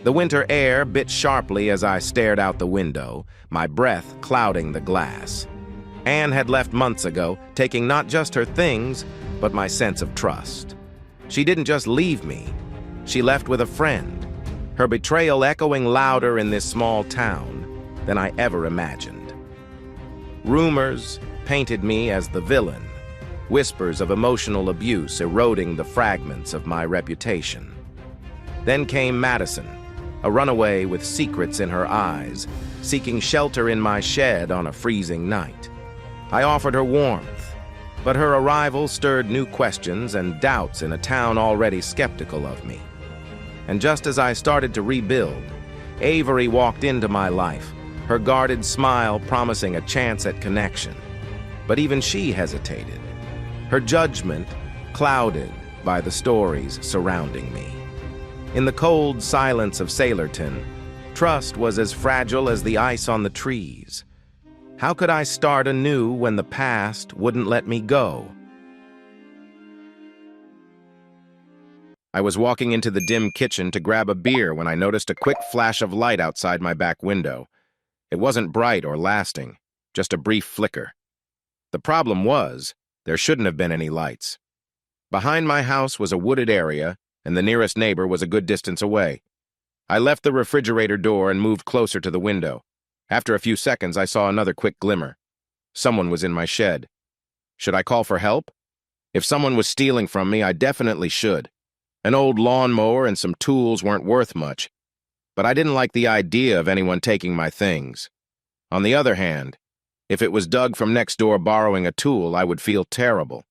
The winter air bit sharply as I stared out the window, my breath clouding the glass. Anne had left months ago, taking not just her things, but my sense of trust. She didn't just leave me. She left with a friend, her betrayal echoing louder in this small town than I ever imagined. Rumors painted me as the villain, whispers of emotional abuse eroding the fragments of my reputation. Then came Madison, a runaway with secrets in her eyes, seeking shelter in my shed on a freezing night. I offered her warmth, but her arrival stirred new questions and doubts in a town already skeptical of me. And just as I started to rebuild, Avery walked into my life, her guarded smile promising a chance at connection. But even she hesitated, her judgment clouded by the stories surrounding me. In the cold silence of Sailorton, trust was as fragile as the ice on the trees. How could I start anew when the past wouldn't let me go? I was walking into the dim kitchen to grab a beer when I noticed a quick flash of light outside my back window. It wasn't bright or lasting, just a brief flicker. The problem was, there shouldn't have been any lights. Behind my house was a wooded area, and the nearest neighbor was a good distance away. I left the refrigerator door and moved closer to the window. After a few seconds, I saw another quick glimmer. Someone was in my shed. Should I call for help? If someone was stealing from me, I definitely should. An old lawnmower and some tools weren't worth much, but I didn't like the idea of anyone taking my things. On the other hand, if it was Doug from next door borrowing a tool, I would feel terrible.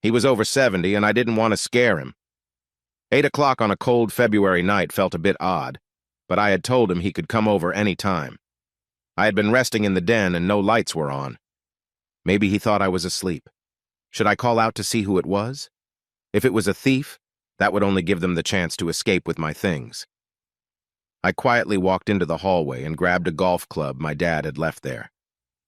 He was over 70, and I didn't want to scare him. 8 o'clock on a cold February night felt a bit odd, but I had told him he could come over any time. I had been resting in the den and no lights were on. Maybe he thought I was asleep. Should I call out to see who it was? If it was a thief, that would only give them the chance to escape with my things. I quietly walked into the hallway and grabbed a golf club my dad had left there.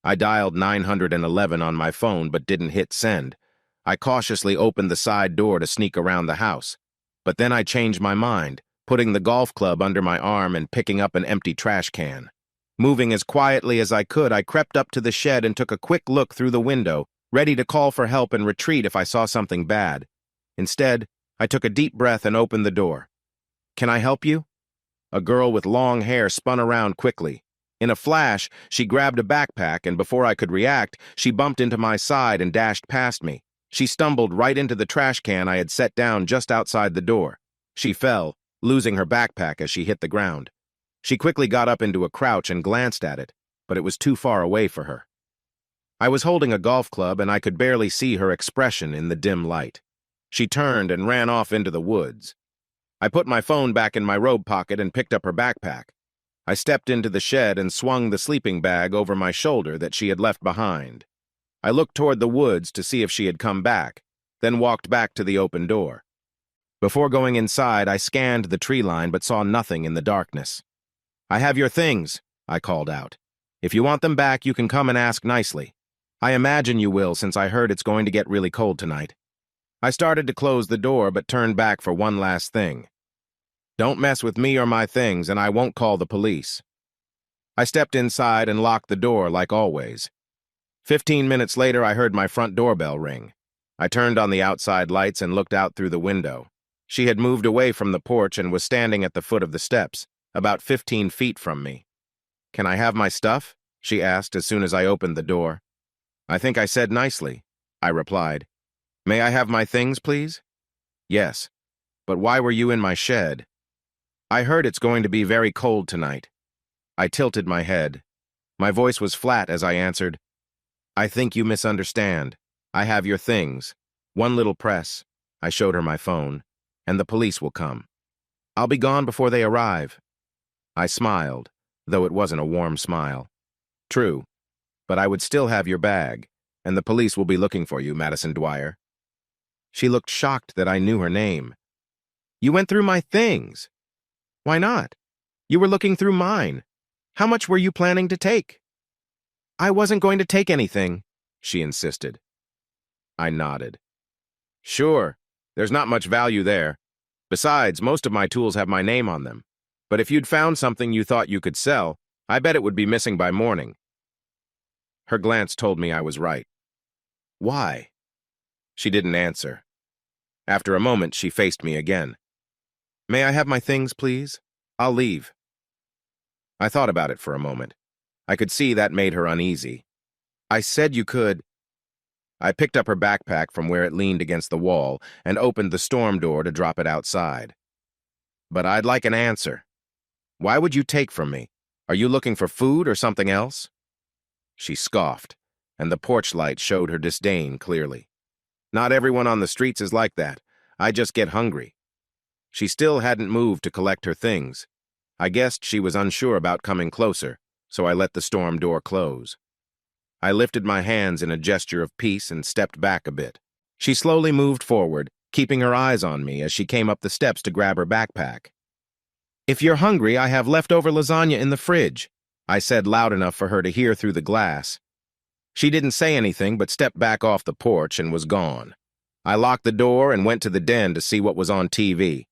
I dialed 911 on my phone but didn't hit send. I cautiously opened the side door to sneak around the house. But then I changed my mind, putting the golf club under my arm and picking up an empty trash can. Moving as quietly as I could, I crept up to the shed and took a quick look through the window, ready to call for help and retreat if I saw something bad. Instead, I took a deep breath and opened the door. "Can I help you?" A girl with long hair spun around quickly. In a flash, she grabbed a backpack, and before I could react, she bumped into my side and dashed past me. She stumbled right into the trash can I had set down just outside the door. She fell, losing her backpack as she hit the ground. She quickly got up into a crouch and glanced at it, but it was too far away for her. I was holding a golf club, and I could barely see her expression in the dim light. She turned and ran off into the woods. I put my phone back in my robe pocket and picked up her backpack. I stepped into the shed and swung the sleeping bag over my shoulder that she had left behind. I looked toward the woods to see if she had come back, then walked back to the open door. Before going inside, I scanned the tree line but saw nothing in the darkness. "I have your things," I called out. "If you want them back, you can come and ask nicely. I imagine you will, since I heard it's going to get really cold tonight." I started to close the door but turned back for one last thing. "Don't mess with me or my things, and I won't call the police." I stepped inside and locked the door like always. 15 minutes later, I heard my front doorbell ring. I turned on the outside lights and looked out through the window. She had moved away from the porch and was standing at the foot of the steps, about 15 feet from me. "Can I have my stuff?" she asked as soon as I opened the door. "I think I said nicely," I replied. "May I have my things, please?" "Yes. But why were you in my shed?" "I heard it's going to be very cold tonight." I tilted my head. My voice was flat as I answered, "I think you misunderstand. I have your things. One little press," I showed her my phone, "and the police will come. I'll be gone before they arrive." I smiled, though it wasn't a warm smile. "True, but I would still have your bag, and the police will be looking for you, Madison Dwyer." She looked shocked that I knew her name. "You went through my things." "Why not? You were looking through mine. How much were you planning to take?" "I wasn't going to take anything," she insisted. I nodded. "Sure, there's not much value there. Besides, most of my tools have my name on them. But if you'd found something you thought you could sell, I bet it would be missing by morning. Her glance told me I was right. Why? She didn't answer. After a moment, she faced me again. May I have my things, please? I'll leave. I thought about it for a moment. I could see that made her uneasy. I said you could. I picked up her backpack from where it leaned against the wall and opened the storm door to drop it outside. But I'd like an answer. Why would you take from me? Are you looking for food or something else? She scoffed, and the porch light showed her disdain clearly. Not everyone on the streets is like that. I just get hungry. She still hadn't moved to collect her things. I guessed she was unsure about coming closer, so I let the storm door close. I lifted my hands in a gesture of peace and stepped back a bit. She slowly moved forward, keeping her eyes on me as she came up the steps to grab her backpack. If you're hungry, I have leftover lasagna in the fridge, I said loud enough for her to hear through the glass. She didn't say anything but stepped back off the porch and was gone. I locked the door and went to the den to see what was on TV.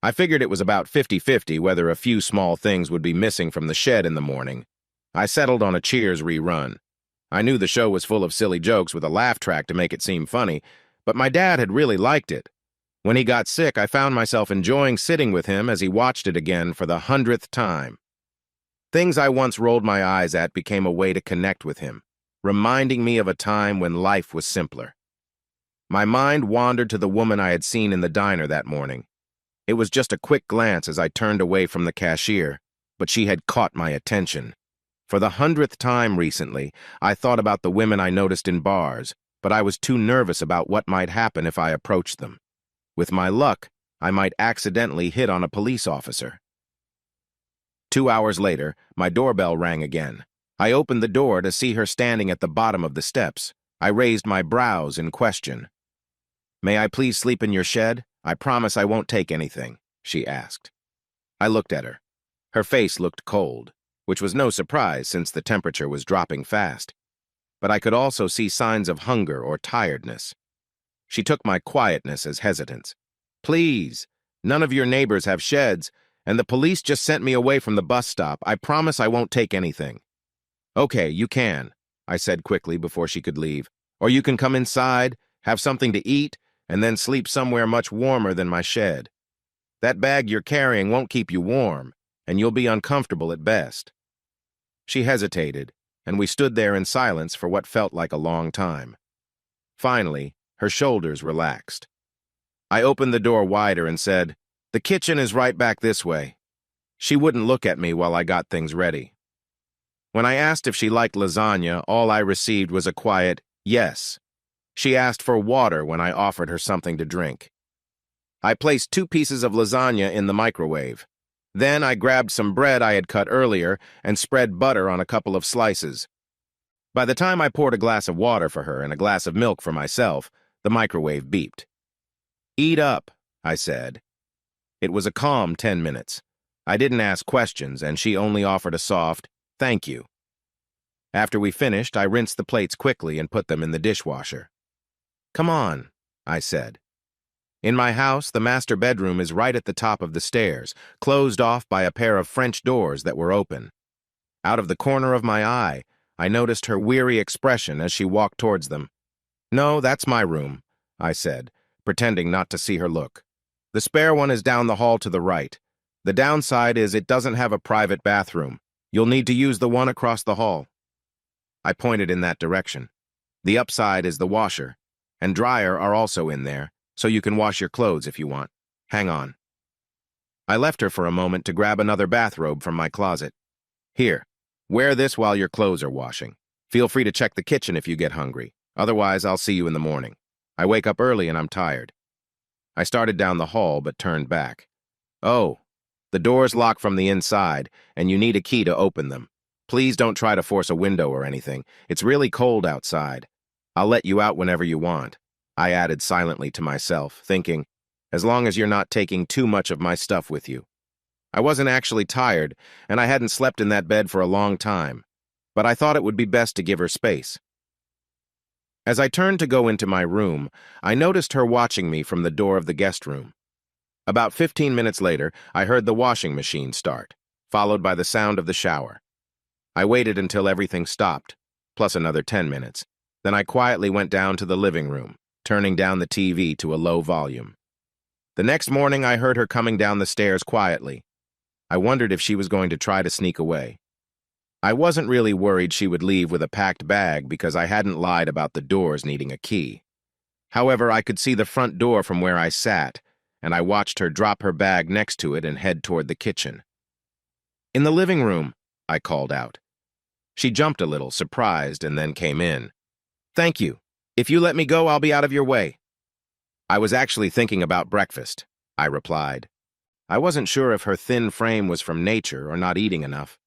I figured it was about 50-50 whether a few small things would be missing from the shed in the morning. I settled on a Cheers rerun. I knew the show was full of silly jokes with a laugh track to make it seem funny, but my dad had really liked it. When he got sick, I found myself enjoying sitting with him as he watched it again for the 100th time. Things I once rolled my eyes at became a way to connect with him, reminding me of a time when life was simpler. My mind wandered to the woman I had seen in the diner that morning. It was just a quick glance as I turned away from the cashier, but she had caught my attention. For the 100th time recently, I thought about the women I noticed in bars, but I was too nervous about what might happen if I approached them. With my luck, I might accidentally hit on a police officer. 2 hours later, my doorbell rang again. I opened the door to see her standing at the bottom of the steps. I raised my brows in question. May I please sleep in your shed? I promise I won't take anything, she asked. I looked at her. Her face looked cold, which was no surprise since the temperature was dropping fast. But I could also see signs of hunger or tiredness. She took my quietness as hesitance. Please, none of your neighbors have sheds, and the police just sent me away from the bus stop. I promise I won't take anything. Okay, you can, I said quickly before she could leave. Or you can come inside, have something to eat, and then sleep somewhere much warmer than my shed. That bag you're carrying won't keep you warm, and you'll be uncomfortable at best. She hesitated, and we stood there in silence for what felt like a long time. Finally, her shoulders relaxed. I opened the door wider and said, The kitchen is right back this way. She wouldn't look at me while I got things ready. When I asked if she liked lasagna, all I received was a quiet yes. She asked for water when I offered her something to drink. I placed 2 pieces of lasagna in the microwave. Then I grabbed some bread I had cut earlier and spread butter on a couple of slices. By the time I poured a glass of water for her and a glass of milk for myself, the microwave beeped. Eat up, I said. It was a calm 10 minutes. I didn't ask questions, and she only offered a soft, thank you. After we finished, I rinsed the plates quickly and put them in the dishwasher. Come on, I said. In my house, the master bedroom is right at the top of the stairs, closed off by a pair of French doors that were open. Out of the corner of my eye, I noticed her weary expression as she walked towards them. No, that's my room, I said, pretending not to see her look. The spare one is down the hall to the right. The downside is it doesn't have a private bathroom. You'll need to use the one across the hall. I pointed in that direction. The upside is the washer, and dryer are also in there, so you can wash your clothes if you want. Hang on. I left her for a moment to grab another bathrobe from my closet. Here, wear this while your clothes are washing. Feel free to check the kitchen if you get hungry. Otherwise, I'll see you in the morning. I wake up early and I'm tired. I started down the hall but turned back. Oh, the doors lock from the inside, and you need a key to open them. Please don't try to force a window or anything. It's really cold outside. I'll let you out whenever you want, I added silently to myself, thinking, as long as you're not taking too much of my stuff with you. I wasn't actually tired, and I hadn't slept in that bed for a long time, but I thought it would be best to give her space. As I turned to go into my room, I noticed her watching me from the door of the guest room. About 15 minutes later, I heard the washing machine start, followed by the sound of the shower. I waited until everything stopped, plus another 10 minutes. Then I quietly went down to the living room, turning down the TV to a low volume. The next morning, I heard her coming down the stairs quietly. I wondered if she was going to try to sneak away. I wasn't really worried she would leave with a packed bag because I hadn't lied about the doors needing a key. However, I could see the front door from where I sat, and I watched her drop her bag next to it and head toward the kitchen. "In the living room," I called out. She jumped a little, surprised, and then came in. "Thank you. If you let me go, I'll be out of your way." "I was actually thinking about breakfast," I replied. I wasn't sure if her thin frame was from nature or not eating enough.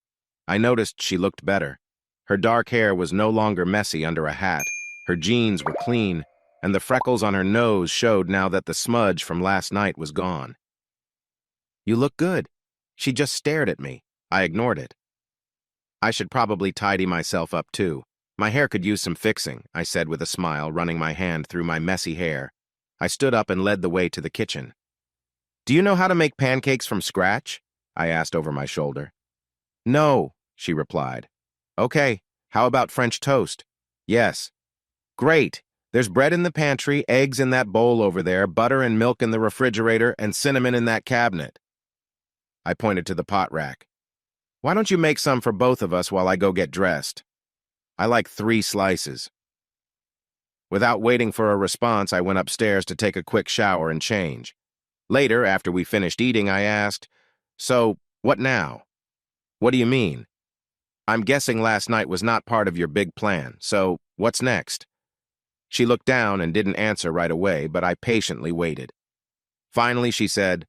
I noticed she looked better. Her dark hair was no longer messy under a hat, her jeans were clean, and the freckles on her nose showed now that the smudge from last night was gone. "You look good." She just stared at me. I ignored it. "I should probably tidy myself up too. My hair could use some fixing," I said with a smile, running my hand through my messy hair. I stood up and led the way to the kitchen. "Do you know how to make pancakes from scratch?" I asked over my shoulder. "No," she replied. "Okay, how about French toast?" "Yes." "Great. There's bread in the pantry, eggs in that bowl over there, butter and milk in the refrigerator, and cinnamon in that cabinet." I pointed to the pot rack. "Why don't you make some for both of us while I go get dressed? I like 3 slices." Without waiting for a response, I went upstairs to take a quick shower and change. Later, after we finished eating, I asked, "So, what now?" "What do you mean?" "I'm guessing last night was not part of your big plan, so what's next?" She looked down and didn't answer right away, but I patiently waited. Finally, she said,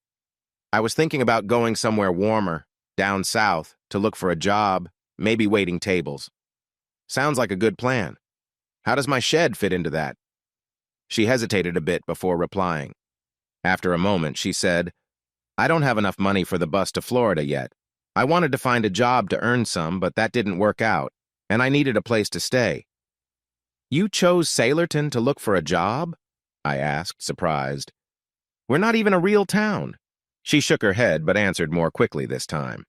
"I was thinking about going somewhere warmer, down south, to look for a job, maybe waiting tables." "Sounds like a good plan. How does my shed fit into that?" She hesitated a bit before replying. After a moment, she said, "I don't have enough money for the bus to Florida yet. I wanted to find a job to earn some, but that didn't work out, and I needed a place to stay." "You chose Sailorton to look for a job?" I asked, surprised. "We're not even a real town." She shook her head, but answered more quickly this time.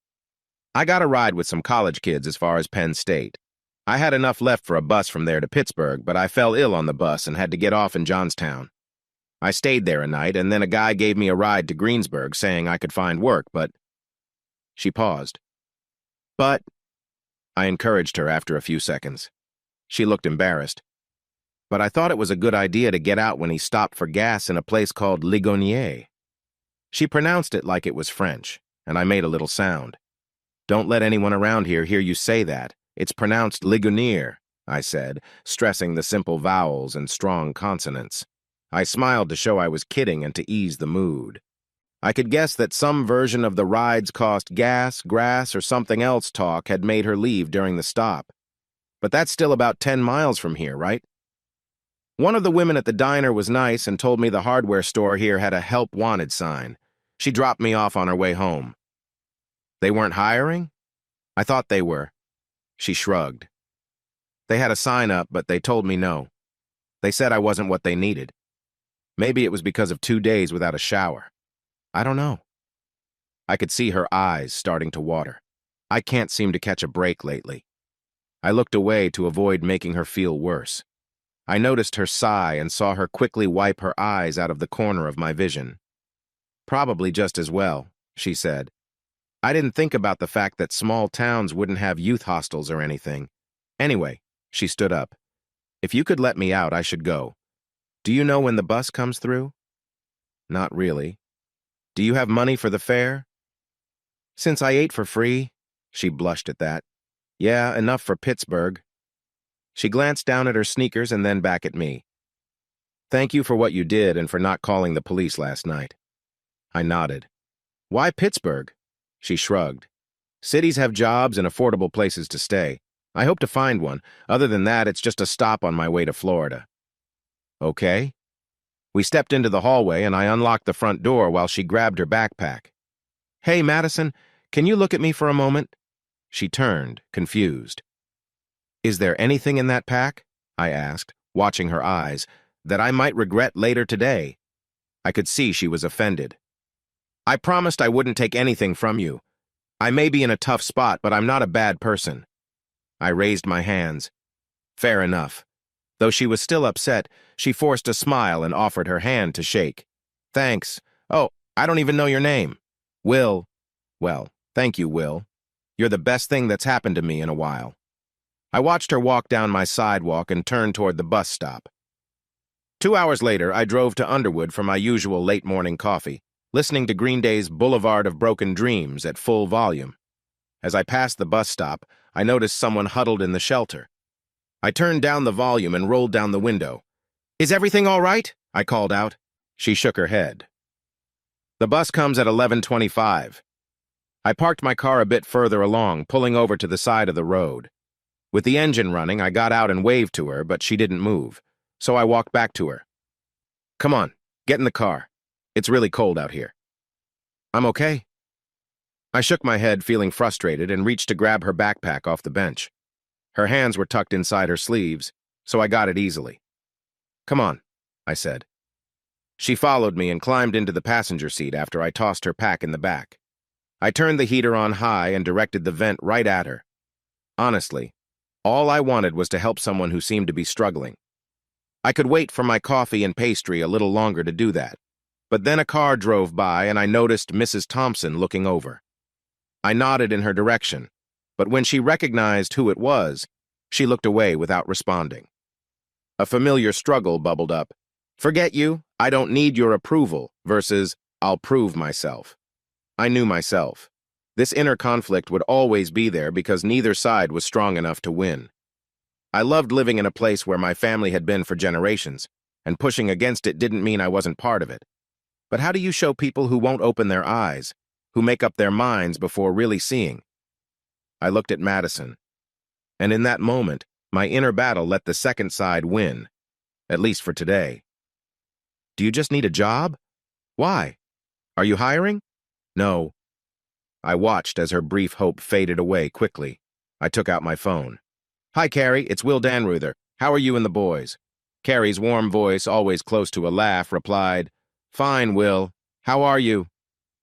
"I got a ride with some college kids as far as Penn State. I had enough left for a bus from there to Pittsburgh, but I fell ill on the bus and had to get off in Johnstown. I stayed there a night, and then a guy gave me a ride to Greensburg saying I could find work, but—" She paused. "But—" I encouraged her after a few seconds. She looked embarrassed. "But I thought it was a good idea to get out when he stopped for gas in a place called Ligonier." She pronounced it like it was French, and I made a little sound. "Don't let anyone around here hear you say that. It's pronounced Ligonier," I said, stressing the simple vowels and strong consonants. I smiled to show I was kidding and to ease the mood. I could guess that some version of the rides cost gas, grass, or something else talk had made her leave during the stop. "But that's still about 10 miles from here, right?" "One of the women at the diner was nice and told me the hardware store here had a help wanted sign. She dropped me off on her way home." "They weren't hiring?" "I thought they were." She shrugged. "They had a sign up, but they told me no. They said I wasn't what they needed. Maybe it was because of 2 days without a shower. I don't know." I could see her eyes starting to water. I can't seem to catch a break lately. I looked away to avoid making her feel worse. I noticed her sigh and saw her quickly wipe her eyes out of the corner of my vision. "Probably just as well," she said. "I didn't think about the fact that small towns wouldn't have youth hostels or anything. Anyway," she stood up. "If you could let me out, I should go. Do you know when the bus comes through?" "Not really." "Do you have money for the fare?" "Since I ate for free," she blushed at that. "Yeah, enough for Pittsburgh." She glanced down at her sneakers and then back at me. "Thank you for what you did and for not calling the police last night." I nodded. "Why Pittsburgh?" She shrugged. "Cities have jobs and affordable places to stay. I hope to find one. Other than that, it's just a stop on my way to Florida." "Okay." We stepped into the hallway and I unlocked the front door while she grabbed her backpack. "Hey, Madison, can you look at me for a moment?" She turned, confused. "Is there anything in that pack?" I asked, watching her eyes, "that I might regret later today?" I could see she was offended. I promised I wouldn't take anything from you. I may be in a tough spot, but I'm not a bad person. I raised my hands. Fair enough. Though she was still upset, she forced a smile and offered her hand to shake. Thanks. Oh, I don't even know your name. Will. Well, thank you, Will. You're the best thing that's happened to me in a while. I watched her walk down my sidewalk and turn toward the bus stop. 2 hours later, I drove to Underwood for my usual late-morning coffee, listening to Green Day's Boulevard of Broken Dreams at full volume. As I passed the bus stop, I noticed someone huddled in the shelter. I turned down the volume and rolled down the window. "Is everything all right?" I called out. She shook her head. "The bus comes at 11:25. I parked my car a bit further along, pulling over to the side of the road. With the engine running, I got out and waved to her, but she didn't move, so I walked back to her. "Come on, get in the car. It's really cold out here." "I'm okay." I shook my head, feeling frustrated, and reached to grab her backpack off the bench. Her hands were tucked inside her sleeves, so I got it easily. "Come on," I said. She followed me and climbed into the passenger seat after I tossed her pack in the back. I turned the heater on high and directed the vent right at her. Honestly, all I wanted was to help someone who seemed to be struggling. I could wait for my coffee and pastry a little longer to do that, but then a car drove by and I noticed Mrs. Thompson looking over. I nodded in her direction, but when she recognized who it was, she looked away without responding. A familiar struggle bubbled up. "Forget you, I don't need your approval," versus "I'll prove myself." I knew myself. This inner conflict would always be there because neither side was strong enough to win. I loved living in a place where my family had been for generations, and pushing against it didn't mean I wasn't part of it. But how do you show people who won't open their eyes, who make up their minds before really seeing? I looked at Madison, and in that moment, my inner battle let the second side win, at least for today. "Do you just need a job? Why? Are you hiring?" "No." I watched as her brief hope faded away quickly. I took out my phone. "Hi, Carrie, it's Will Danruther. How are you and the boys?" Carrie's warm voice, always close to a laugh, replied, "Fine, Will. How are you?"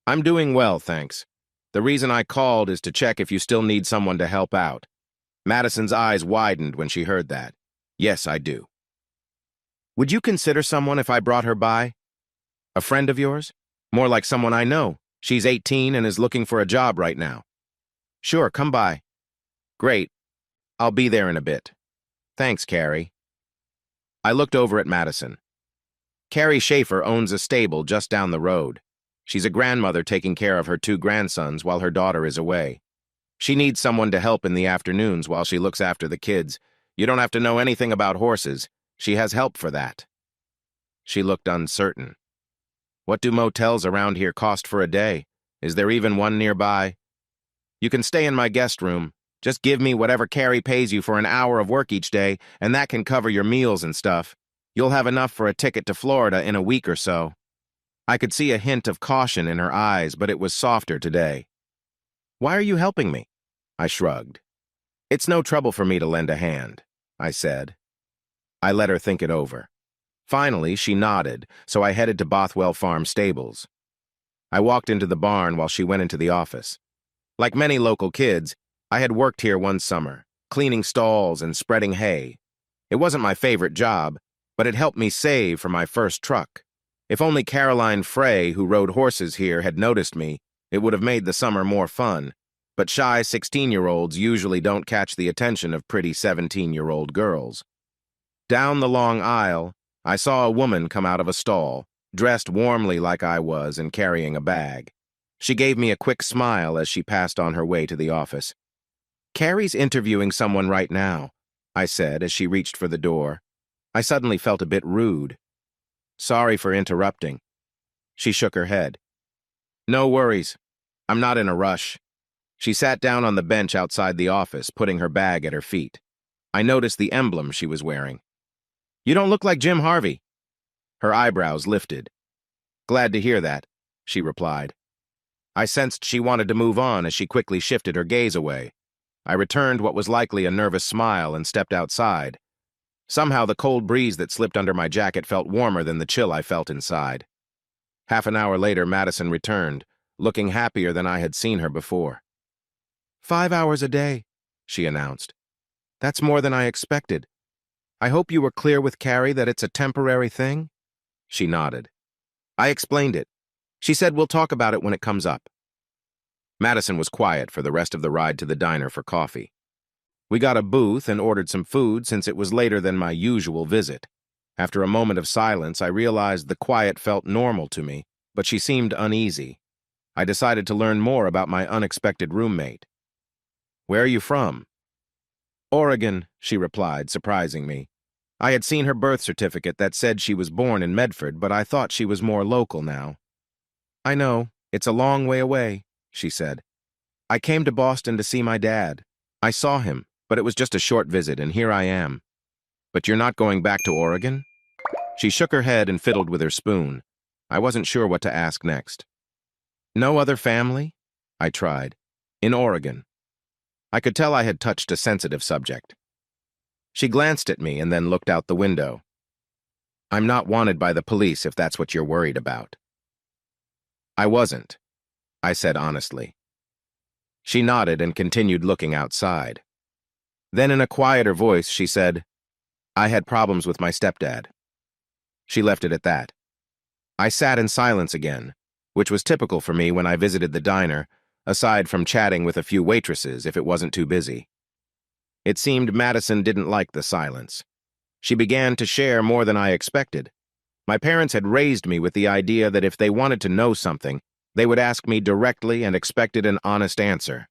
"I'm doing well, thanks. The reason I called is to check if you still need someone to help out." Madison's eyes widened when she heard that. "Yes, I do." "Would you consider someone if I brought her by?" "A friend of yours?" "More like someone I know. She's 18 and is looking for a job right now." "Sure, come by." "Great. I'll be there in a bit." "Thanks, Carrie." I looked over at Madison. Carrie Schaefer owns a stable just down the road. She's a grandmother taking care of her 2 grandsons while her daughter is away. She needs someone to help in the afternoons while she looks after the kids. You don't have to know anything about horses. She has help for that. She looked uncertain. "What do motels around here cost for a day? Is there even one nearby?" "You can stay in my guest room. Just give me whatever Carrie pays you for an hour of work each day, and that can cover your meals and stuff. You'll have enough for a ticket to Florida in a week or so." I could see a hint of caution in her eyes, but it was softer today. "Why are you helping me?" I shrugged. "It's no trouble for me to lend a hand," I said. I let her think it over. Finally, she nodded, so I headed to Bothwell Farm stables. I walked into the barn while she went into the office. Like many local kids, I had worked here one summer, cleaning stalls and spreading hay. It wasn't my favorite job, but it helped me save for my first truck. If only Caroline Frey, who rode horses here, had noticed me, it would have made the summer more fun. But shy 16-year-olds usually don't catch the attention of pretty 17-year-old girls. Down the long aisle, I saw a woman come out of a stall, dressed warmly like I was and carrying a bag. She gave me a quick smile as she passed on her way to the office. "Carrie's interviewing someone right now," I said as she reached for the door. I suddenly felt a bit rude. "Sorry for interrupting." She shook her head. "No worries. I'm not in a rush." She sat down on the bench outside the office, putting her bag at her feet. I noticed the emblem she was wearing. "You don't look like Jim Harvey." Her eyebrows lifted. "Glad to hear that," she replied. I sensed she wanted to move on as she quickly shifted her gaze away. I returned what was likely a nervous smile and stepped outside. Somehow the cold breeze that slipped under my jacket felt warmer than the chill I felt inside. Half an hour later, Madison returned, looking happier than I had seen her before. 5 hours a day, she announced. That's more than I expected. I hope you were clear with Carrie that it's a temporary thing? She nodded. I explained it. She said we'll talk about it when it comes up. Madison was quiet for the rest of the ride to the diner for coffee. We got a booth and ordered some food since it was later than my usual visit. After a moment of silence, I realized the quiet felt normal to me, but she seemed uneasy. I decided to learn more about my unexpected roommate. Where are you from? Oregon, she replied, surprising me. I had seen her birth certificate that said she was born in Medford, but I thought she was more local now. I know, it's a long way away, she said. I came to Boston to see my dad. I saw him, but it was just a short visit, and here I am. But you're not going back to Oregon? She shook her head and fiddled with her spoon. I wasn't sure what to ask next. No other family? I tried. In Oregon. I could tell I had touched a sensitive subject. She glanced at me and then looked out the window. I'm not wanted by the police if that's what you're worried about. I wasn't, I said honestly. She nodded and continued looking outside. Then in a quieter voice, she said, I had problems with my stepdad. She left it at that. I sat in silence again, which was typical for me when I visited the diner, aside from chatting with a few waitresses if it wasn't too busy. It seemed Madison didn't like the silence. She began to share more than I expected. My parents had raised me with the idea that if they wanted to know something, they would ask me directly and expected an honest answer.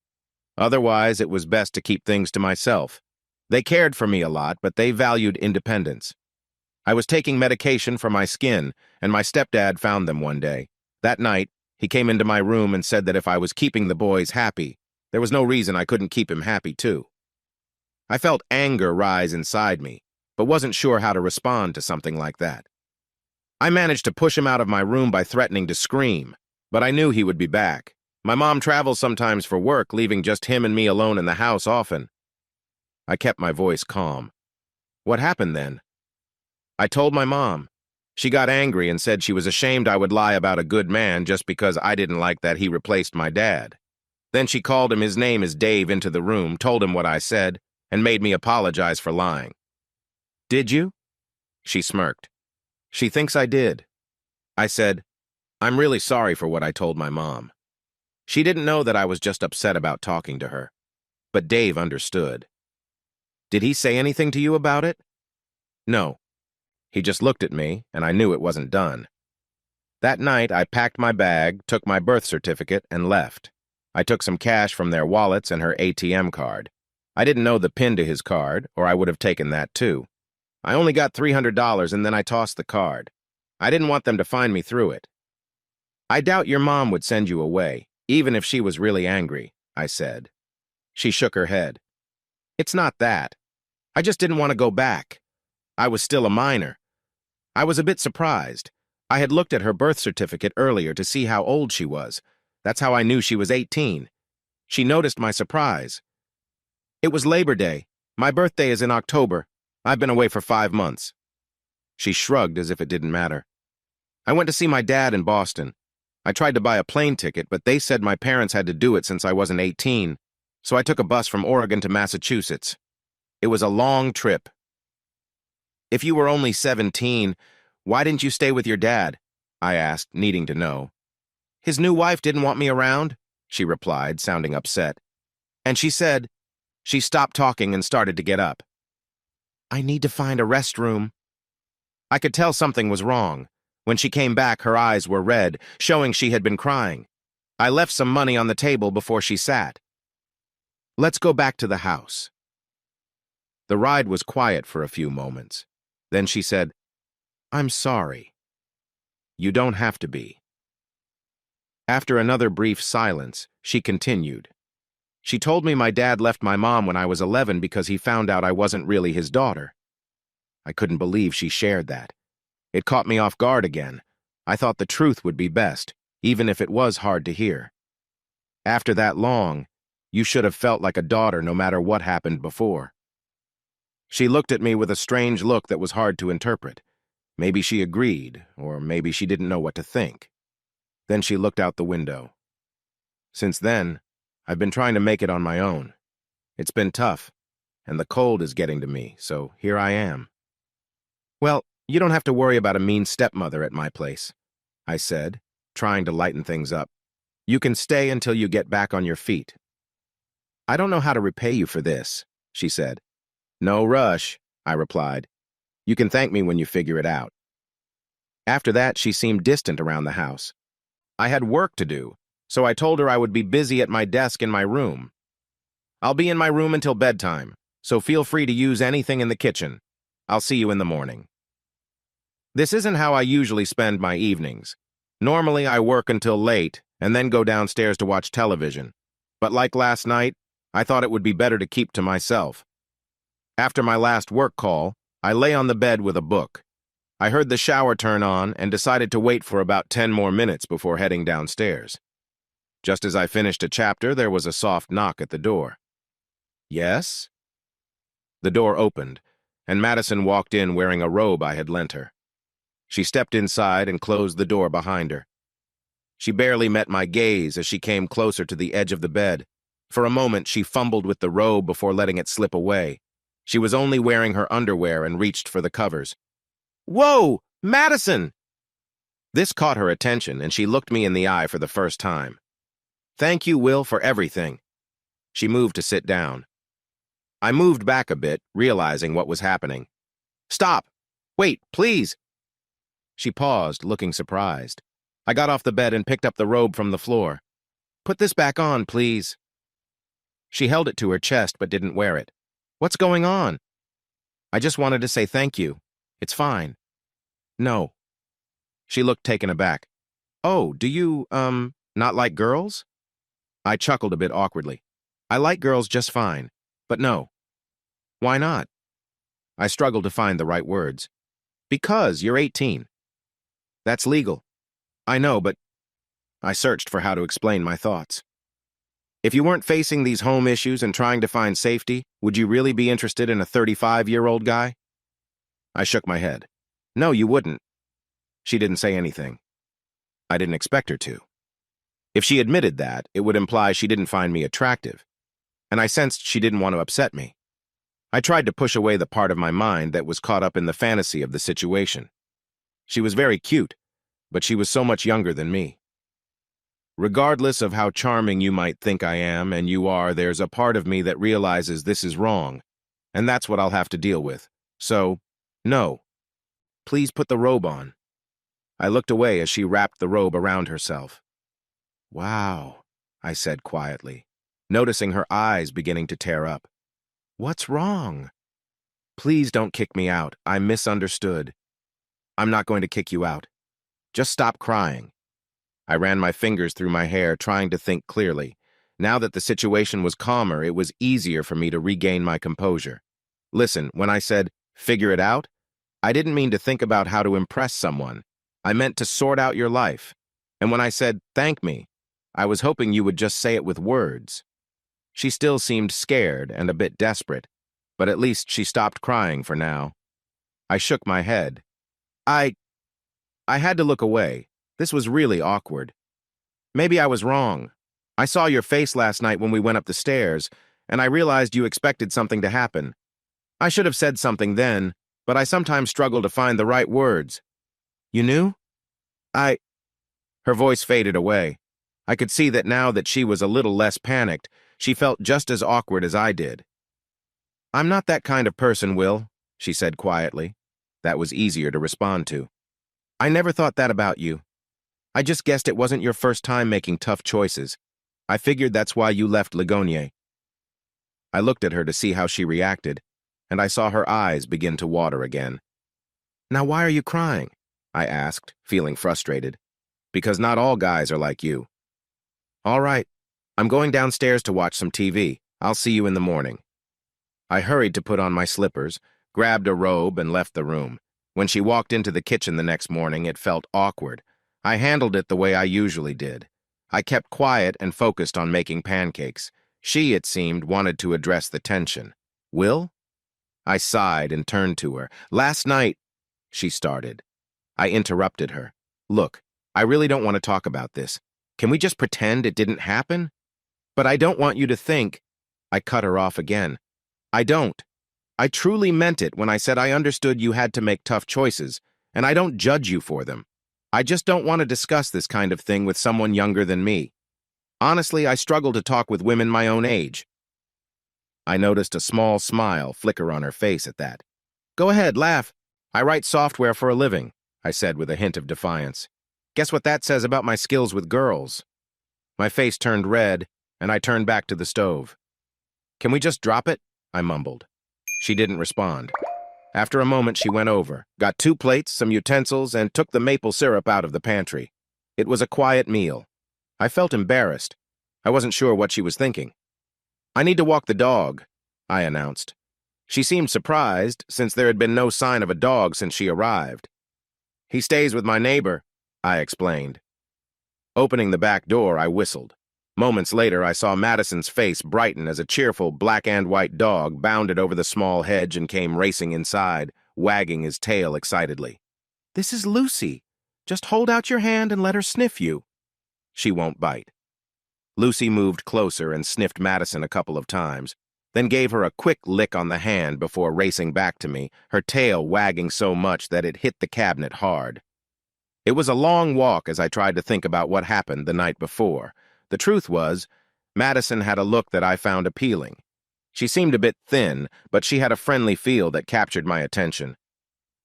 Otherwise, it was best to keep things to myself. They cared for me a lot, but they valued independence. I was taking medication for my skin, and my stepdad found them one day. That night, he came into my room and said that if I was keeping the boys happy, there was no reason I couldn't keep him happy too. I felt anger rise inside me, but wasn't sure how to respond to something like that. I managed to push him out of my room by threatening to scream, but I knew he would be back. My mom travels sometimes for work, leaving just him and me alone in the house often. I kept my voice calm. What happened then? I told my mom. She got angry and said she was ashamed I would lie about a good man just because I didn't like that he replaced my dad. Then she called him, his name is Dave, into the room, told him what I said, and made me apologize for lying. Did you? She smirked. She thinks I did. I said, I'm really sorry for what I told my mom. She didn't know that I was just upset about talking to her. But Dave understood. Did he say anything to you about it? No. He just looked at me, and I knew it wasn't done. That night, I packed my bag, took my birth certificate, and left. I took some cash from their wallets and her ATM card. I didn't know the PIN to his card, or I would have taken that too. I only got $300, and then I tossed the card. I didn't want them to find me through it. I doubt your mom would send you away, even if she was really angry, I said. She shook her head. It's not that. I just didn't want to go back. I was still a minor. I was a bit surprised. I had looked at her birth certificate earlier to see how old she was. That's how I knew she was 18. She noticed my surprise. It was Labor Day. My birthday is in October. I've been away for 5 months. She shrugged as if it didn't matter. I went to see my dad in Boston. I tried to buy a plane ticket, but they said my parents had to do it since I wasn't 18, so I took a bus from Oregon to Massachusetts. It was a long trip. If you were only 17, why didn't you stay with your dad? I asked, needing to know. His new wife didn't want me around, she replied, sounding upset. And she said, she stopped talking and started to get up. I need to find a restroom. I could tell something was wrong. When she came back, her eyes were red, showing she had been crying. I left some money on the table before she sat. Let's go back to the house. The ride was quiet for a few moments. Then she said, I'm sorry. You don't have to be. After another brief silence, she continued. She told me my dad left my mom when I was 11 because he found out I wasn't really his daughter. I couldn't believe she shared that. It caught me off guard again. I thought the truth would be best, even if it was hard to hear. After that long, you should have felt like a daughter no matter what happened before. She looked at me with a strange look that was hard to interpret. Maybe she agreed, or maybe she didn't know what to think. Then she looked out the window. Since then, I've been trying to make it on my own. It's been tough, and the cold is getting to me, so here I am. Well, you don't have to worry about a mean stepmother at my place, I said, trying to lighten things up. You can stay until you get back on your feet. I don't know how to repay you for this, she said. No rush, I replied. You can thank me when you figure it out. After that, she seemed distant around the house. I had work to do, so I told her I would be busy at my desk in my room. I'll be in my room until bedtime, so feel free to use anything in the kitchen. I'll see you in the morning. This isn't how I usually spend my evenings. Normally, I work until late and then go downstairs to watch television. But like last night, I thought it would be better to keep to myself. After my last work call, I lay on the bed with a book. I heard the shower turn on and decided to wait for about 10 more minutes before heading downstairs. Just as I finished a chapter, there was a soft knock at the door. Yes? The door opened, and Madison walked in wearing a robe I had lent her. She stepped inside and closed the door behind her. She barely met my gaze as she came closer to the edge of the bed. For a moment, she fumbled with the robe before letting it slip away. She was only wearing her underwear and reached for the covers. Whoa, Madison! This caught her attention, and she looked me in the eye for the first time. Thank you, Will, for everything. She moved to sit down. I moved back a bit, realizing what was happening. Stop! Wait, please! She paused, looking surprised. I got off the bed and picked up the robe from the floor. Put this back on, please. She held it to her chest but didn't wear it. What's going on? I just wanted to say thank you. It's fine. No. She looked taken aback. Oh, do you, not like girls? I chuckled a bit awkwardly. I like girls just fine, but no. Why not? I struggled to find the right words. Because you're 18. That's legal. I know, but I searched for how to explain my thoughts. If you weren't facing these home issues and trying to find safety, would you really be interested in a 35-year-old guy? I shook my head. No, you wouldn't. She didn't say anything. I didn't expect her to. If she admitted that, it would imply she didn't find me attractive, and I sensed she didn't want to upset me. I tried to push away the part of my mind that was caught up in the fantasy of the situation. She was very cute, but she was so much younger than me. Regardless of how charming you might think I am, and you are, there's a part of me that realizes this is wrong, and that's what I'll have to deal with. So, no. Please put the robe on. I looked away as she wrapped the robe around herself. Wow, I said quietly, noticing her eyes beginning to tear up. What's wrong? Please don't kick me out. I misunderstood. I'm not going to kick you out. Just stop crying. I ran my fingers through my hair, trying to think clearly. Now that the situation was calmer, it was easier for me to regain my composure. Listen, when I said, figure it out, I didn't mean to think about how to impress someone. I meant to sort out your life. And when I said, thank me, I was hoping you would just say it with words. She still seemed scared and a bit desperate, but at least she stopped crying for now. I shook my head. I had to look away. This was really awkward. Maybe I was wrong. I saw your face last night when we went up the stairs, and I realized you expected something to happen. I should have said something then, but I sometimes struggle to find the right words. You knew? Her voice faded away. I could see that now that she was a little less panicked, she felt just as awkward as I did. I'm not that kind of person, Will, she said quietly. That was easier to respond to. I never thought that about you. I just guessed it wasn't your first time making tough choices. I figured that's why you left Ligonier. I looked at her to see how she reacted, and I saw her eyes begin to water again. Now why are you crying? I asked, feeling frustrated. Because not all guys are like you. All right, I'm going downstairs to watch some TV. I'll see you in the morning. I hurried to put on my slippers, grabbed a robe, and left the room. When she walked into the kitchen the next morning, it felt awkward. I handled it the way I usually did. I kept quiet and focused on making pancakes. She, it seemed, wanted to address the tension. Will? I sighed and turned to her. Last night, she started. I interrupted her. Look, I really don't want to talk about this. Can we just pretend it didn't happen? But I don't want you to think. I cut her off again. I don't. I truly meant it when I said I understood you had to make tough choices, and I don't judge you for them. I just don't want to discuss this kind of thing with someone younger than me. Honestly, I struggle to talk with women my own age. I noticed a small smile flicker on her face at that. Go ahead, laugh. I write software for a living, I said with a hint of defiance. Guess what that says about my skills with girls? My face turned red, and I turned back to the stove. Can we just drop it? I mumbled. She didn't respond. After a moment, she went over, got 2 plates, some utensils, and took the maple syrup out of the pantry. It was a quiet meal. I felt embarrassed. I wasn't sure what she was thinking. I need to walk the dog, I announced. She seemed surprised, since there had been no sign of a dog since she arrived. He stays with my neighbor, I explained. Opening the back door, I whistled. Moments later, I saw Madison's face brighten as a cheerful black and white dog bounded over the small hedge and came racing inside, wagging his tail excitedly. This is Lucy. Just hold out your hand and let her sniff you. She won't bite. Lucy moved closer and sniffed Madison a couple of times, then gave her a quick lick on the hand before racing back to me, her tail wagging so much that it hit the cabinet hard. It was a long walk as I tried to think about what happened the night before. The truth was, Madison had a look that I found appealing. She seemed a bit thin, but she had a friendly feel that captured my attention.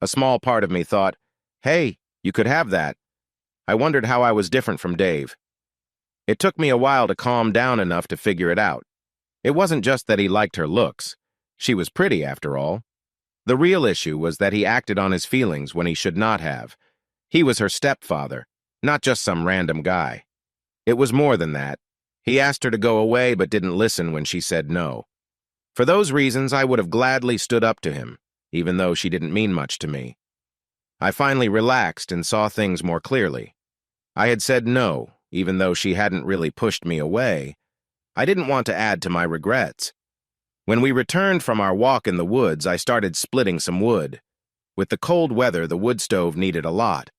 A small part of me thought, hey, you could have that. I wondered how I was different from Dave. It took me a while to calm down enough to figure it out. It wasn't just that he liked her looks. She was pretty, after all. The real issue was that he acted on his feelings when he should not have. He was her stepfather, not just some random guy. It was more than that. He asked her to go away but didn't listen when she said no. For those reasons, I would have gladly stood up to him, even though she didn't mean much to me. I finally relaxed and saw things more clearly. I had said no, even though she hadn't really pushed me away. I didn't want to add to my regrets. When we returned from our walk in the woods, I started splitting some wood. With the cold weather, the wood stove needed a lot.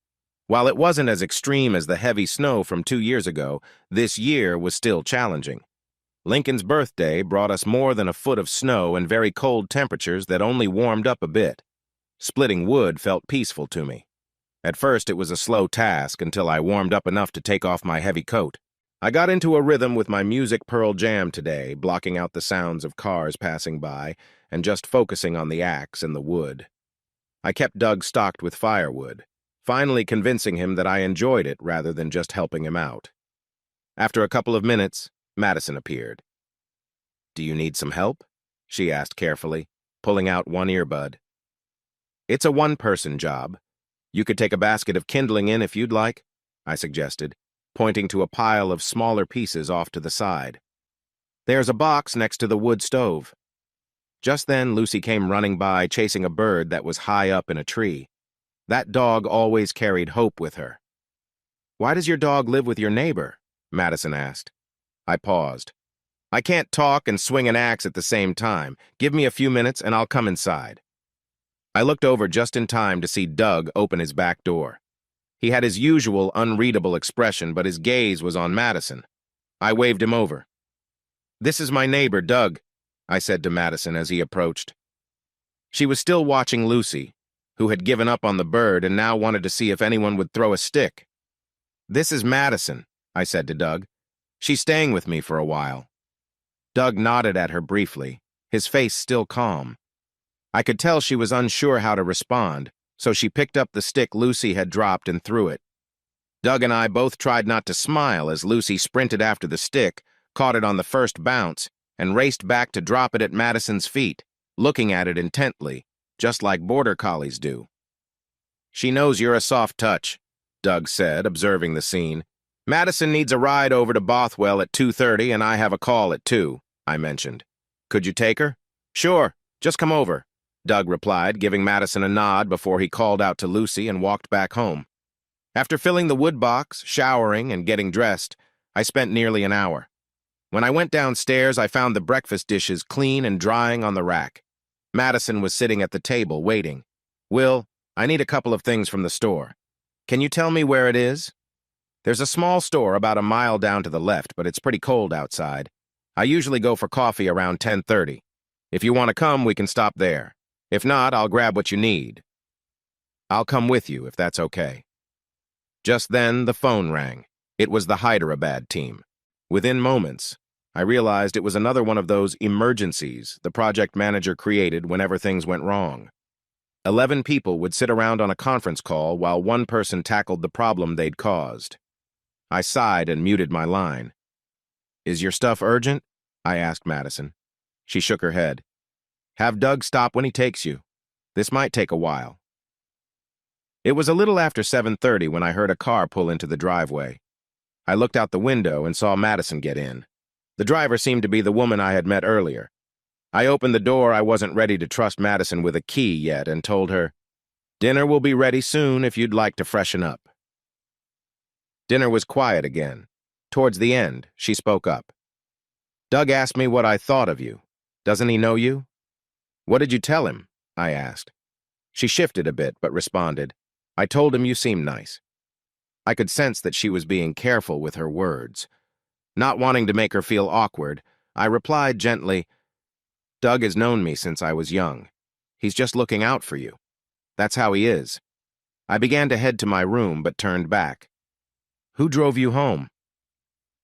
While it wasn't as extreme as the heavy snow from 2 years ago, this year was still challenging. Lincoln's birthday brought us more than a foot of snow and very cold temperatures that only warmed up a bit. Splitting wood felt peaceful to me. At first, it was a slow task until I warmed up enough to take off my heavy coat. I got into a rhythm with my music Pearl Jam today, blocking out the sounds of cars passing by and just focusing on the axe and the wood. I kept Doug stocked with firewood, finally convincing him that I enjoyed it rather than just helping him out. After a couple of minutes, Madison appeared. Do you need some help? She asked carefully, pulling out one earbud. It's a one-person job. You could take a basket of kindling in if you'd like, I suggested, pointing to a pile of smaller pieces off to the side. There's a box next to the wood stove. Just then, Lucy came running by, chasing a bird that was high up in a tree. That dog always carried hope with her. Why does your dog live with your neighbor? Madison asked. I paused. I can't talk and swing an axe at the same time. Give me a few minutes and I'll come inside. I looked over just in time to see Doug open his back door. He had his usual unreadable expression, but his gaze was on Madison. I waved him over. This is my neighbor, Doug, I said to Madison as he approached. She was still watching Lucy, who had given up on the bird and now wanted to see if anyone would throw a stick. This is Madison, I said to Doug. She's staying with me for a while. Doug nodded at her briefly, his face still calm. I could tell she was unsure how to respond, so she picked up the stick Lucy had dropped and threw it. Doug and I both tried not to smile as Lucy sprinted after the stick, caught it on the first bounce, and raced back to drop it at Madison's feet, looking at it intently, just like border collies do. She knows you're a soft touch, Doug said, observing the scene. Madison needs a ride over to Bothwell at 2:30 and I have a call at 2, I mentioned. Could you take her? Sure, just come over, Doug replied, giving Madison a nod before he called out to Lucy and walked back home. After filling the wood box, showering, and getting dressed, I spent nearly an hour. When I went downstairs, I found the breakfast dishes clean and drying on the rack. Madison was sitting at the table, waiting. Will, I need a couple of things from the store. Can you tell me where it is? There's a small store about a mile down to the left, but it's pretty cold outside. I usually go for coffee around 10:30. If you want to come, we can stop there. If not, I'll grab what you need. I'll come with you, if that's okay. Just then, the phone rang. It was the Hyderabad team. Within moments, I realized it was another one of those emergencies the project manager created whenever things went wrong. 11 people would sit around on a conference call while one person tackled the problem they'd caused. I sighed and muted my line. "Is your stuff urgent?" I asked Madison. She shook her head. "Have Doug stop when he takes you. This might take a while." It was a little after 7:30 when I heard a car pull into the driveway. I looked out the window and saw Madison get in. The driver seemed to be the woman I had met earlier. I opened the door. I wasn't ready to trust Madison with a key yet and told her, "Dinner will be ready soon if you'd like to freshen up." Dinner was quiet again. Towards the end, she spoke up. "Doug asked me what I thought of you. Doesn't he know you?" "What did you tell him?" I asked. She shifted a bit, but responded, "I told him you seemed nice." I could sense that she was being careful with her words. Not wanting to make her feel awkward, I replied gently, "Doug has known me since I was young. He's just looking out for you. That's how he is." I began to head to my room, but turned back. "Who drove you home?"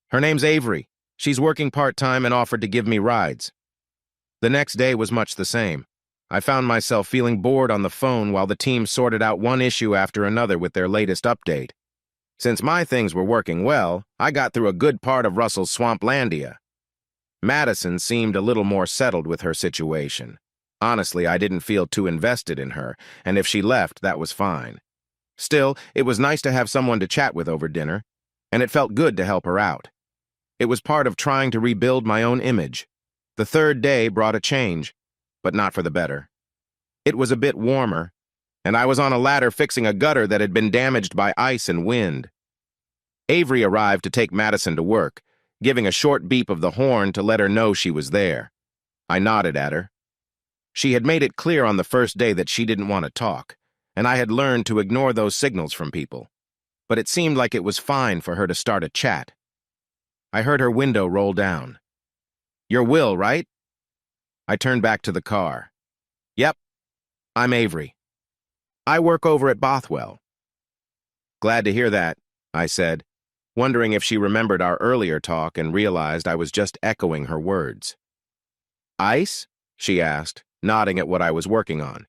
"Her name's Avery. She's working part-time and offered to give me rides." The next day was much the same. I found myself feeling bored on the phone while the team sorted out one issue after another with their latest update. Since my things were working well, I got through a good part of Russell's Swamplandia. Madison seemed a little more settled with her situation. Honestly, I didn't feel too invested in her, and if she left, that was fine. Still, it was nice to have someone to chat with over dinner, and it felt good to help her out. It was part of trying to rebuild my own image. The third day brought a change, but not for the better. It was a bit warmer, and I was on a ladder fixing a gutter that had been damaged by ice and wind. Avery arrived to take Madison to work, giving a short beep of the horn to let her know she was there. I nodded at her. She had made it clear on the first day that she didn't want to talk, and I had learned to ignore those signals from people. But it seemed like it was fine for her to start a chat. I heard her window roll down. "You're Will, right?" I turned back to the car. "Yep, I'm Avery. I work over at Bothwell." "Glad to hear that," I said, wondering if she remembered our earlier talk and realized I was just echoing her words. "Ice?" she asked, nodding at what I was working on.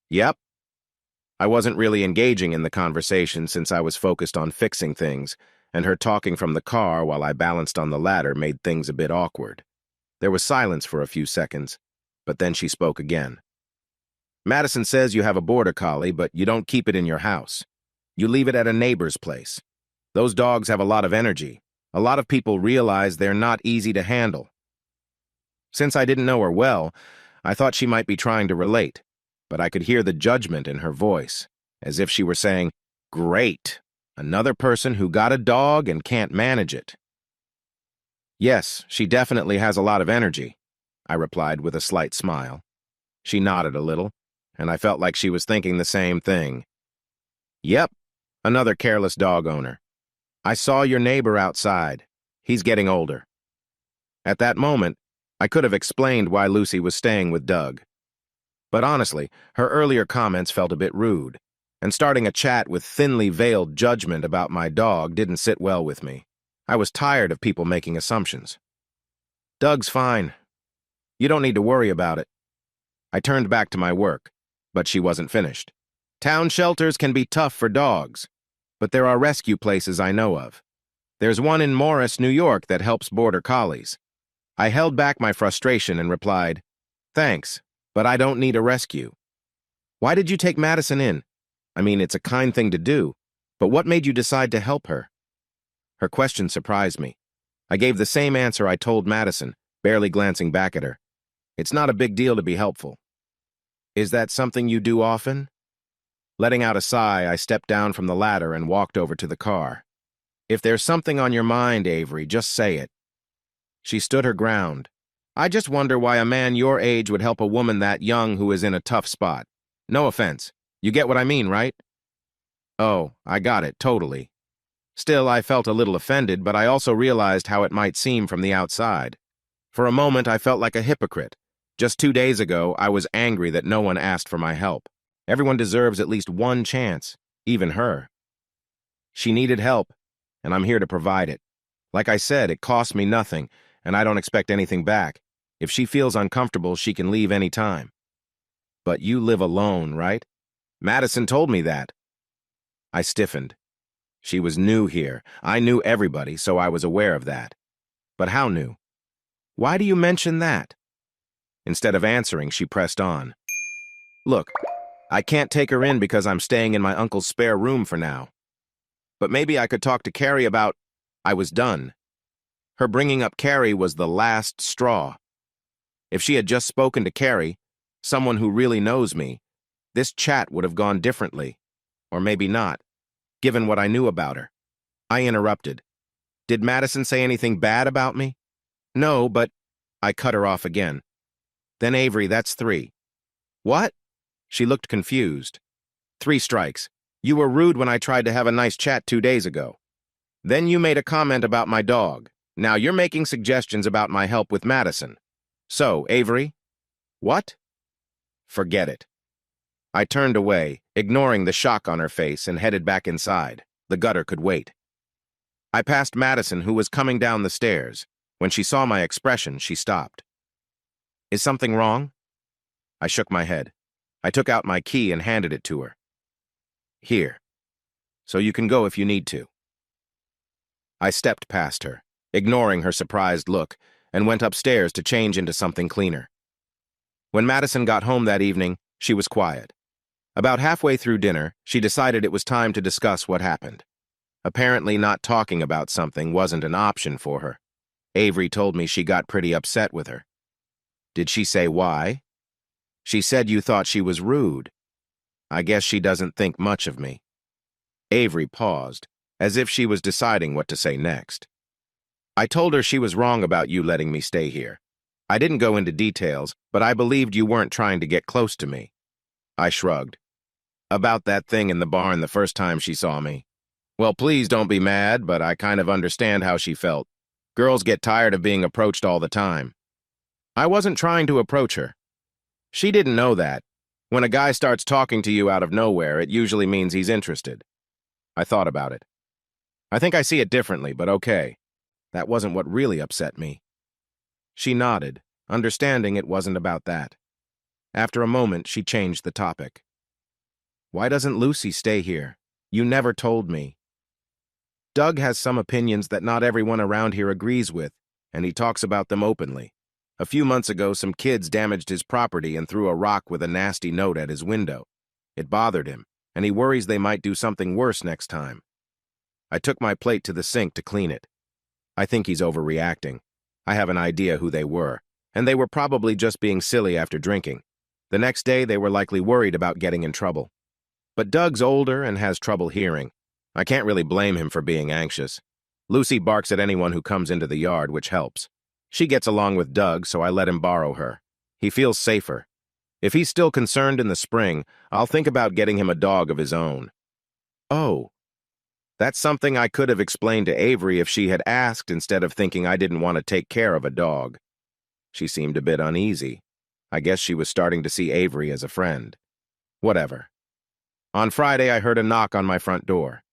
"Yep." I wasn't really engaging in the conversation since I was focused on fixing things, and her talking from the car while I balanced on the ladder made things a bit awkward. There was silence for a few seconds, but then she spoke again. "Madison says you have a border collie, but you don't keep it in your house. You leave it at a neighbor's place. Those dogs have a lot of energy. A lot of people realize they're not easy to handle." Since I didn't know her well, I thought she might be trying to relate, but I could hear the judgment in her voice, as if she were saying, "Great, another person who got a dog and can't manage it." "Yes, she definitely has a lot of energy," I replied with a slight smile. She nodded a little, and I felt like she was thinking the same thing. "Yep, another careless dog owner. I saw your neighbor outside. He's getting older." At that moment, I could have explained why Lucy was staying with Doug. But honestly, her earlier comments felt a bit rude, and starting a chat with thinly veiled judgment about my dog didn't sit well with me. I was tired of people making assumptions. "Doug's fine. You don't need to worry about it." I turned back to my work, but she wasn't finished. "Town shelters can be tough for dogs, but there are rescue places I know of. There's one in Morris, New York that helps border collies." I held back my frustration and replied, "Thanks, but I don't need a rescue." "Why did you take Madison in? I mean, it's a kind thing to do, but what made you decide to help her?" Her question surprised me. I gave the same answer I told Madison, barely glancing back at her. "It's not a big deal to be helpful." "Is that something you do often?" Letting out a sigh, I stepped down from the ladder and walked over to the car. "If there's something on your mind, Avery, just say it." She stood her ground. "I just wonder why a man your age would help a woman that young who is in a tough spot. No offense. You get what I mean, right?" "Oh, I got it, totally." Still, I felt a little offended, but I also realized how it might seem from the outside. For a moment, I felt like a hypocrite. Just 2 days ago, I was angry that no one asked for my help. Everyone deserves at least one chance, even her. She needed help, and I'm here to provide it. Like I said, it costs me nothing, and I don't expect anything back. If she feels uncomfortable, she can leave any time. But you live alone, right? Madison told me that. I stiffened. She was new here. I knew everybody, so I was aware of that. But how new? Why do you mention that? Instead of answering, she pressed on. Look, I can't take her in because I'm staying in my uncle's spare room for now. But maybe I could talk to Carrie about... I was done. Her bringing up Carrie was the last straw. If she had just spoken to Carrie, someone who really knows me, this chat would have gone differently. Or maybe not, given what I knew about her. I interrupted. Did Madison say anything bad about me? No, but... I cut her off again. Then Avery, that's 3. What? She looked confused. 3 strikes. You were rude when I tried to have a nice chat 2 days ago. Then you made a comment about my dog. Now you're making suggestions about my help with Madison. So, Avery? What? Forget it. I turned away, ignoring the shock on her face, and headed back inside. The gutter could wait. I passed Madison, who was coming down the stairs. When she saw my expression, she stopped. Is something wrong? I shook my head. I took out my key and handed it to her. Here. So you can go if you need to. I stepped past her, ignoring her surprised look, and went upstairs to change into something cleaner. When Madison got home that evening, she was quiet. About halfway through dinner, she decided it was time to discuss what happened. Apparently, not talking about something wasn't an option for her. Avery told me she got pretty upset with her. Did she say why? She said you thought she was rude. I guess she doesn't think much of me. Avery paused, as if she was deciding what to say next. I told her she was wrong about you letting me stay here. I didn't go into details, but I believed you weren't trying to get close to me. I shrugged. About that thing in the barn the first time she saw me. Well, please don't be mad, but I kind of understand how she felt. Girls get tired of being approached all the time. I wasn't trying to approach her. She didn't know that. When a guy starts talking to you out of nowhere, it usually means he's interested. I thought about it. I think I see it differently, but okay. That wasn't what really upset me. She nodded, understanding it wasn't about that. After a moment, she changed the topic. Why doesn't Lucy stay here? You never told me. Doug has some opinions that not everyone around here agrees with, and he talks about them openly. A few months ago, some kids damaged his property and threw a rock with a nasty note at his window. It bothered him, and he worries they might do something worse next time. I took my plate to the sink to clean it. I think he's overreacting. I have an idea who they were, and they were probably just being silly after drinking. The next day, they were likely worried about getting in trouble. But Doug's older and has trouble hearing. I can't really blame him for being anxious. Lucy barks at anyone who comes into the yard, which helps. She gets along with Doug, so I let him borrow her. He feels safer. If he's still concerned in the spring, I'll think about getting him a dog of his own. Oh, that's something I could have explained to Avery if she had asked instead of thinking I didn't want to take care of a dog. She seemed a bit uneasy. I guess she was starting to see Avery as a friend. Whatever. On Friday, I heard a knock on my front door.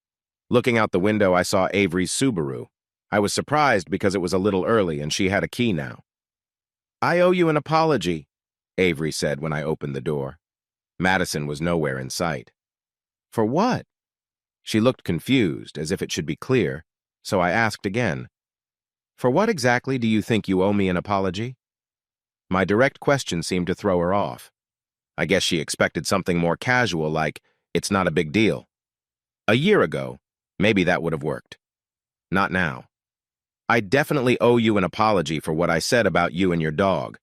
Looking out the window, I saw Avery's Subaru. I was surprised because it was a little early and she had a key now. I owe you an apology, Avery said when I opened the door. Madison was nowhere in sight. For what? She looked confused, as if it should be clear, so I asked again. For what exactly do you think you owe me an apology? My direct question seemed to throw her off. I guess she expected something more casual like, it's not a big deal. A year ago, maybe that would have worked. Not now. I definitely owe you an apology for what I said about you and your dog.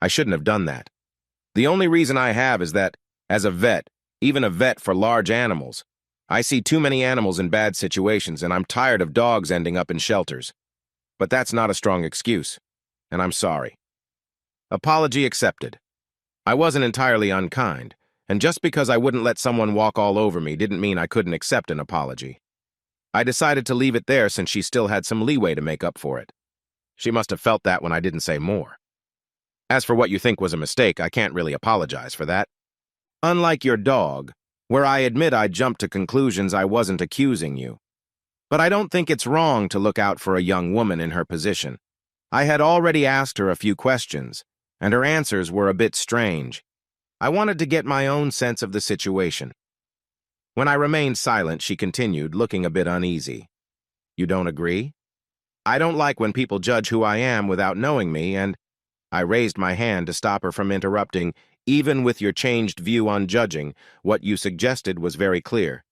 I shouldn't have done that. The only reason I have is that, as a vet, even a vet for large animals, I see too many animals in bad situations and I'm tired of dogs ending up in shelters. But that's not a strong excuse, and I'm sorry. Apology accepted. I wasn't entirely unkind, and just because I wouldn't let someone walk all over me didn't mean I couldn't accept an apology. I decided to leave it there since she still had some leeway to make up for it. She must have felt that when I didn't say more. As for what you think was a mistake, I can't really apologize for that. Unlike your dog, where I admit I jumped to conclusions, I wasn't accusing you. But I don't think it's wrong to look out for a young woman in her position. I had already asked her a few questions, and her answers were a bit strange. I wanted to get my own sense of the situation. When I remained silent, she continued, looking a bit uneasy. You don't agree? I don't like when people judge who I am without knowing me, and I raised my hand to stop her from interrupting. Even with your changed view on judging, what you suggested was very clear.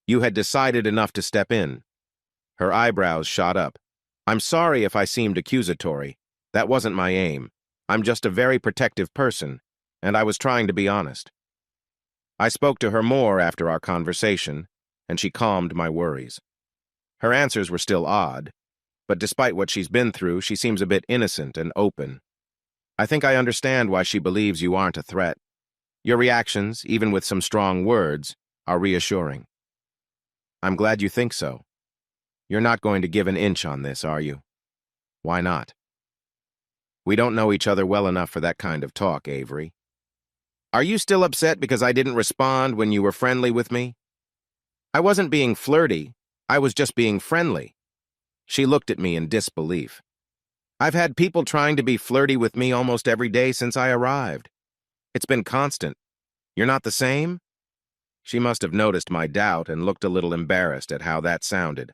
You had decided enough to step in. Her eyebrows shot up. I'm sorry if I seemed accusatory. That wasn't my aim. I'm just a very protective person, and I was trying to be honest. I spoke to her more after our conversation, and she calmed my worries. Her answers were still odd, but despite what she's been through, she seems a bit innocent and open. I think I understand why she believes you aren't a threat. Your reactions, even with some strong words, are reassuring. I'm glad you think so. You're not going to give an inch on this, are you? Why not? We don't know each other well enough for that kind of talk, Avery. Are you still upset because I didn't respond when you were friendly with me? I wasn't being flirty. I was just being friendly. She looked at me in disbelief. I've had people trying to be flirty with me almost every day since I arrived. It's been constant. You're not the same? She must have noticed my doubt and looked a little embarrassed at how that sounded.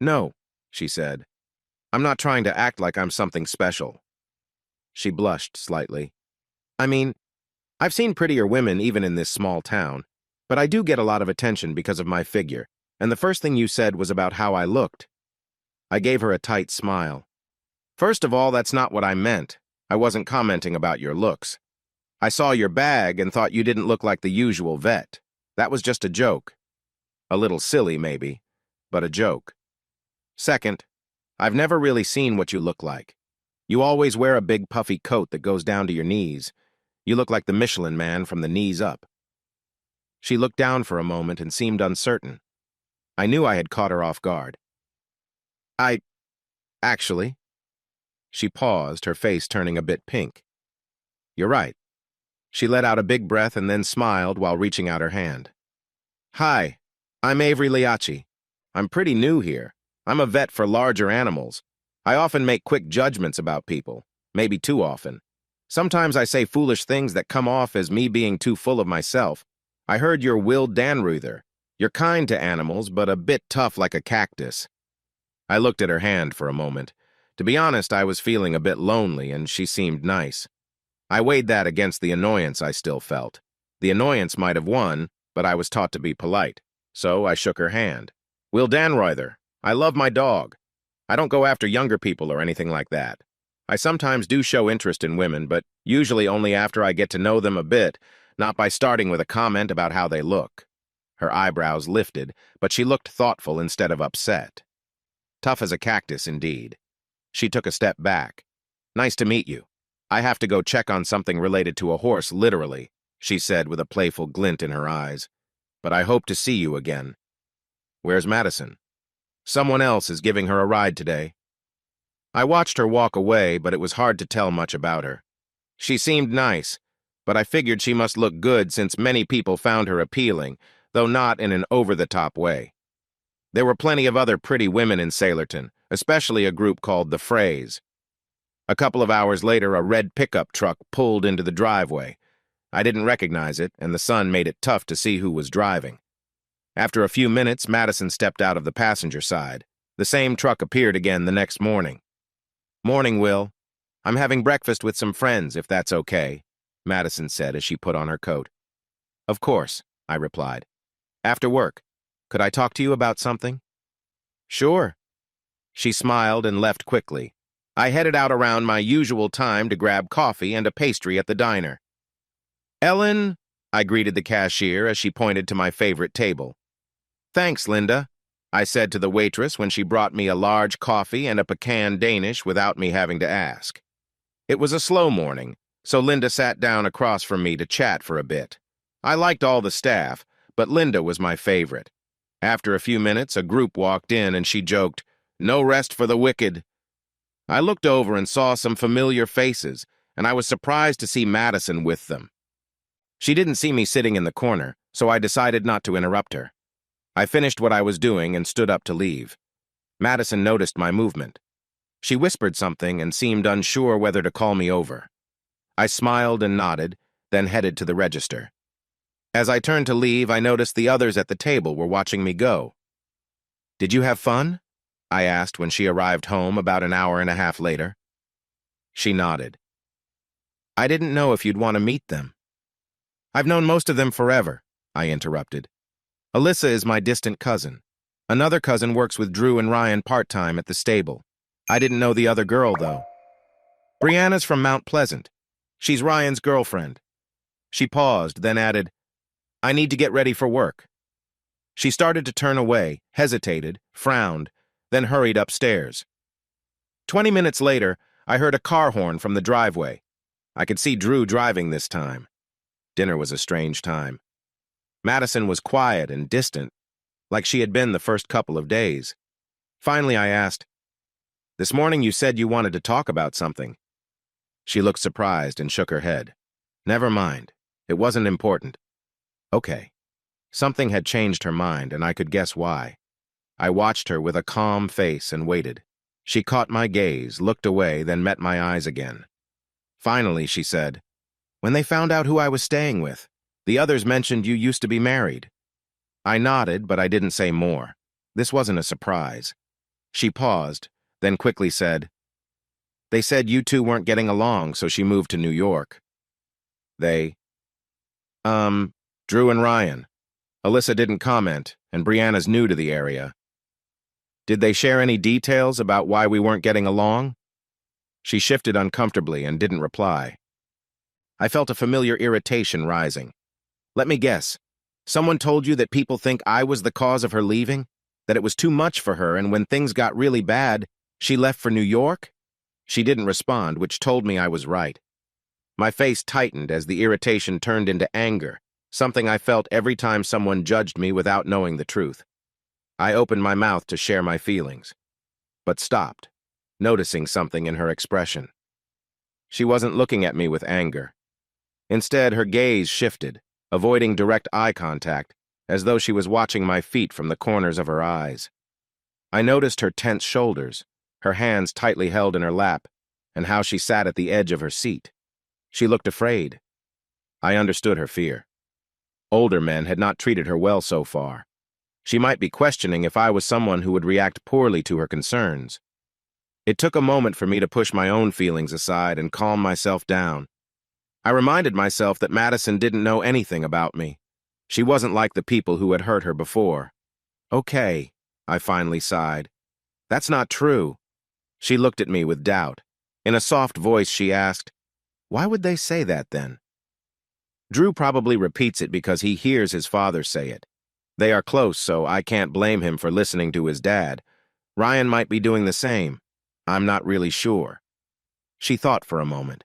No, she said. I'm not trying to act like I'm something special. She blushed slightly. I mean, I've seen prettier women even in this small town, but I do get a lot of attention because of my figure, and the first thing you said was about how I looked. I gave her a tight smile. First of all, that's not what I meant. I wasn't commenting about your looks. I saw your bag and thought you didn't look like the usual vet. That was just a joke. A little silly, maybe, but a joke. Second, I've never really seen what you look like. You always wear a big puffy coat that goes down to your knees. You look like the Michelin Man from the knees up. She looked down for a moment and seemed uncertain. I knew I had caught her off guard. Actually. She paused, her face turning a bit pink. You're right. She let out a big breath and then smiled while reaching out her hand. Hi, I'm Avery Liacci. I'm pretty new here. I'm a vet for larger animals. I often make quick judgments about people, maybe too often. Sometimes I say foolish things that come off as me being too full of myself. I heard you're Will Danruther. You're kind to animals, but a bit tough like a cactus. I looked at her hand for a moment. To be honest, I was feeling a bit lonely, and she seemed nice. I weighed that against the annoyance I still felt. The annoyance might have won, but I was taught to be polite, so I shook her hand. Will Danruther, I love my dog. I don't go after younger people or anything like that. I sometimes do show interest in women, but usually only after I get to know them a bit, not by starting with a comment about how they look. Her eyebrows lifted, but she looked thoughtful instead of upset. Tough as a cactus, indeed. She took a step back. Nice to meet you. I have to go check on something related to a horse, literally, she said with a playful glint in her eyes. But I hope to see you again. Where's Madison? Someone else is giving her a ride today. I watched her walk away, but it was hard to tell much about her. She seemed nice, but I figured she must look good since many people found her appealing, though not in an over-the-top way. There were plenty of other pretty women in Sailorton, especially a group called the Frays. A couple of hours later, a red pickup truck pulled into the driveway. I didn't recognize it, and the sun made it tough to see who was driving. After a few minutes, Madison stepped out of the passenger side. The same truck appeared again the next morning. Morning, Will. I'm having breakfast with some friends, if that's okay, Madison said as she put on her coat. Of course, I replied. After work. Could I talk to you about something? Sure. She smiled and left quickly. I headed out around my usual time to grab coffee and a pastry at the diner. Ellen, I greeted the cashier as she pointed to my favorite table. Thanks, Linda, I said to the waitress when she brought me a large coffee and a pecan Danish without me having to ask. It was a slow morning, so Linda sat down across from me to chat for a bit. I liked all the staff, but Linda was my favorite. After a few minutes, a group walked in and she joked, "No rest for the wicked." I looked over and saw some familiar faces, and I was surprised to see Madison with them. She didn't see me sitting in the corner, so I decided not to interrupt her. I finished what I was doing and stood up to leave. Madison noticed my movement. She whispered something and seemed unsure whether to call me over. I smiled and nodded, then headed to the register. As I turned to leave, I noticed the others at the table were watching me go. "Did you have fun?" I asked when she arrived home about an hour and a half later. She nodded. "I didn't know if you'd want to meet them." "I've known most of them forever," I interrupted. "Alyssa is my distant cousin. Another cousin works with Drew and Ryan part-time at the stable. I didn't know the other girl, though. Brianna's from Mount Pleasant. She's Ryan's girlfriend." She paused, then added, "I need to get ready for work." She started to turn away, hesitated, frowned, then hurried upstairs. 20 minutes later, I heard a car horn from the driveway. I could see Drew driving this time. Dinner was a strange time. Madison was quiet and distant, like she had been the first couple of days. Finally, I asked, "This morning you said you wanted to talk about something." She looked surprised and shook her head. "Never mind. It wasn't important." Okay. Something had changed her mind, and I could guess why. I watched her with a calm face and waited. She caught my gaze, looked away, then met my eyes again. Finally, she said, "When they found out who I was staying with, the others mentioned you used to be married." I nodded, but I didn't say more. This wasn't a surprise. She paused, then quickly said, "They said you two weren't getting along, so she moved to New York." They? Drew and Ryan. Alyssa didn't comment, and Brianna's new to the area. "Did they share any details about why we weren't getting along?" She shifted uncomfortably and didn't reply. I felt a familiar irritation rising. "Let me guess. Someone told you that people think I was the cause of her leaving? That it was too much for her, and when things got really bad, she left for New York?" She didn't respond, which told me I was right. My face tightened as the irritation turned into anger, something I felt every time someone judged me without knowing the truth. I opened my mouth to share my feelings, but stopped, noticing something in her expression. She wasn't looking at me with anger. Instead, her gaze shifted, avoiding direct eye contact, as though she was watching my feet from the corners of her eyes. I noticed her tense shoulders, her hands tightly held in her lap, and how she sat at the edge of her seat. She looked afraid. I understood her fear. Older men had not treated her well so far. She might be questioning if I was someone who would react poorly to her concerns. It took a moment for me to push my own feelings aside and calm myself down. I reminded myself that Madison didn't know anything about me. She wasn't like the people who had hurt her before. "Okay," I finally sighed. "That's not true." She looked at me with doubt. In a soft voice, she asked, "Why would they say that then?" Drew probably repeats it because he hears his father say it. They are close, so I can't blame him for listening to his dad. Ryan might be doing the same. I'm not really sure. She thought for a moment.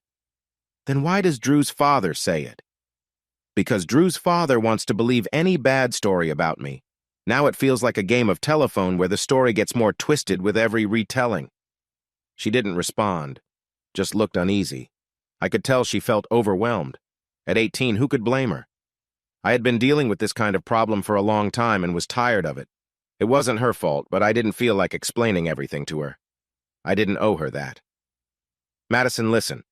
Then why does Drew's father say it? Because Drew's father wants to believe any bad story about me. Now it feels like a game of telephone where the story gets more twisted with every retelling. She didn't respond, just looked uneasy. I could tell she felt overwhelmed. At 18, who could blame her? I had been dealing with this kind of problem for a long time and was tired of it. It wasn't her fault, but I didn't feel like explaining everything to her. I didn't owe her that. "Madison, listen.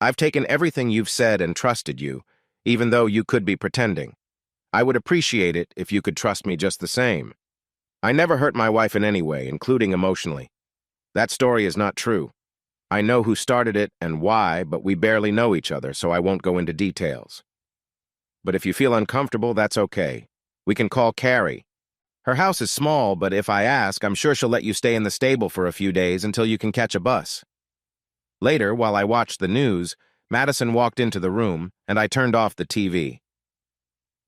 I've taken everything you've said and trusted you, even though you could be pretending. I would appreciate it if you could trust me just the same. I never hurt my wife in any way, including emotionally. That story is not true. I know who started it and why, but we barely know each other, so I won't go into details. But if you feel uncomfortable, that's okay. We can call Carrie. Her house is small, but if I ask, I'm sure she'll let you stay in the stable for a few days until you can catch a bus." Later, while I watched the news, Madison walked into the room, and I turned off the TV.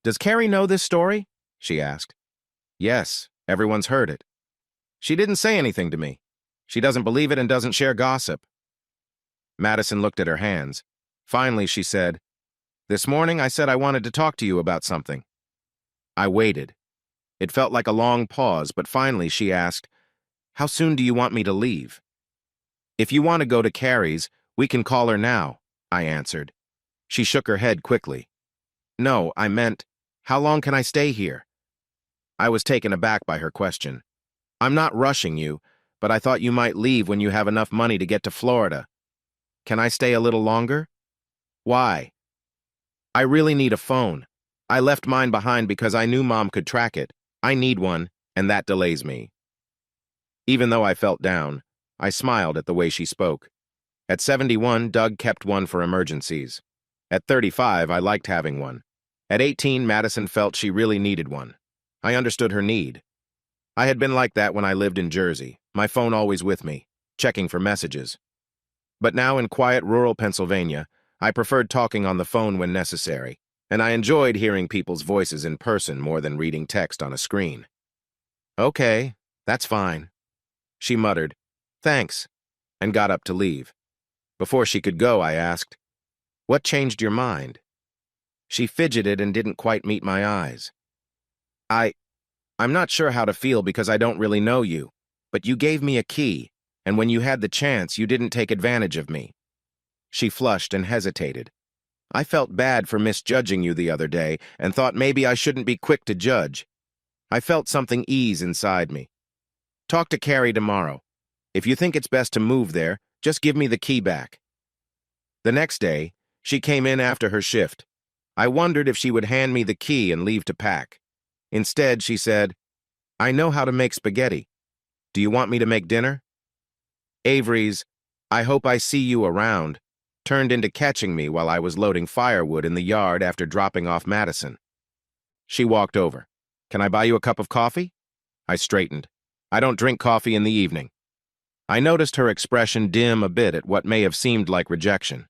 "Does Carrie know this story?" she asked. "Yes, everyone's heard it. She didn't say anything to me. She doesn't believe it and doesn't share gossip." Madison looked at her hands. Finally, she said, "This morning I said I wanted to talk to you about something." I waited. It felt like a long pause, but finally she asked, "How soon do you want me to leave?" "If you want to go to Carrie's, we can call her now," I answered. She shook her head quickly. "No, I meant, how long can I stay here?" I was taken aback by her question. "I'm not rushing you, but I thought you might leave when you have enough money to get to Florida. Can I stay a little longer?" "Why?" "I really need a phone. I left mine behind because I knew Mom could track it. I need one, and that delays me." Even though I felt down, I smiled at the way she spoke. At 71, Doug kept one for emergencies. At 35, I liked having one. At 18, Madison felt she really needed one. I understood her need. I had been like that when I lived in Jersey, my phone always with me, checking for messages. But now in quiet rural Pennsylvania, I preferred talking on the phone when necessary, and I enjoyed hearing people's voices in person more than reading text on a screen. "Okay, that's fine," she muttered, "thanks," and got up to leave. Before she could go, I asked, "What changed your mind?" She fidgeted and didn't quite meet my eyes. I'm not sure how to feel because I don't really know you, but you gave me a key, and when you had the chance, you didn't take advantage of me." She flushed and hesitated. "I felt bad for misjudging you the other day and thought maybe I shouldn't be quick to judge. I felt something ease inside me. Talk to Carrie tomorrow. If you think it's best to move there, just give me the key back." The next day, she came in after her shift. I wondered if she would hand me the key and leave to pack. Instead, she said, "I know how to make spaghetti. Do you want me to make dinner?" Avery's, "I hope I see you around," turned into catching me while I was loading firewood in the yard after dropping off Madison. She walked over. "Can I buy you a cup of coffee?" I straightened. "I don't drink coffee in the evening." I noticed her expression dim a bit at what may have seemed like rejection.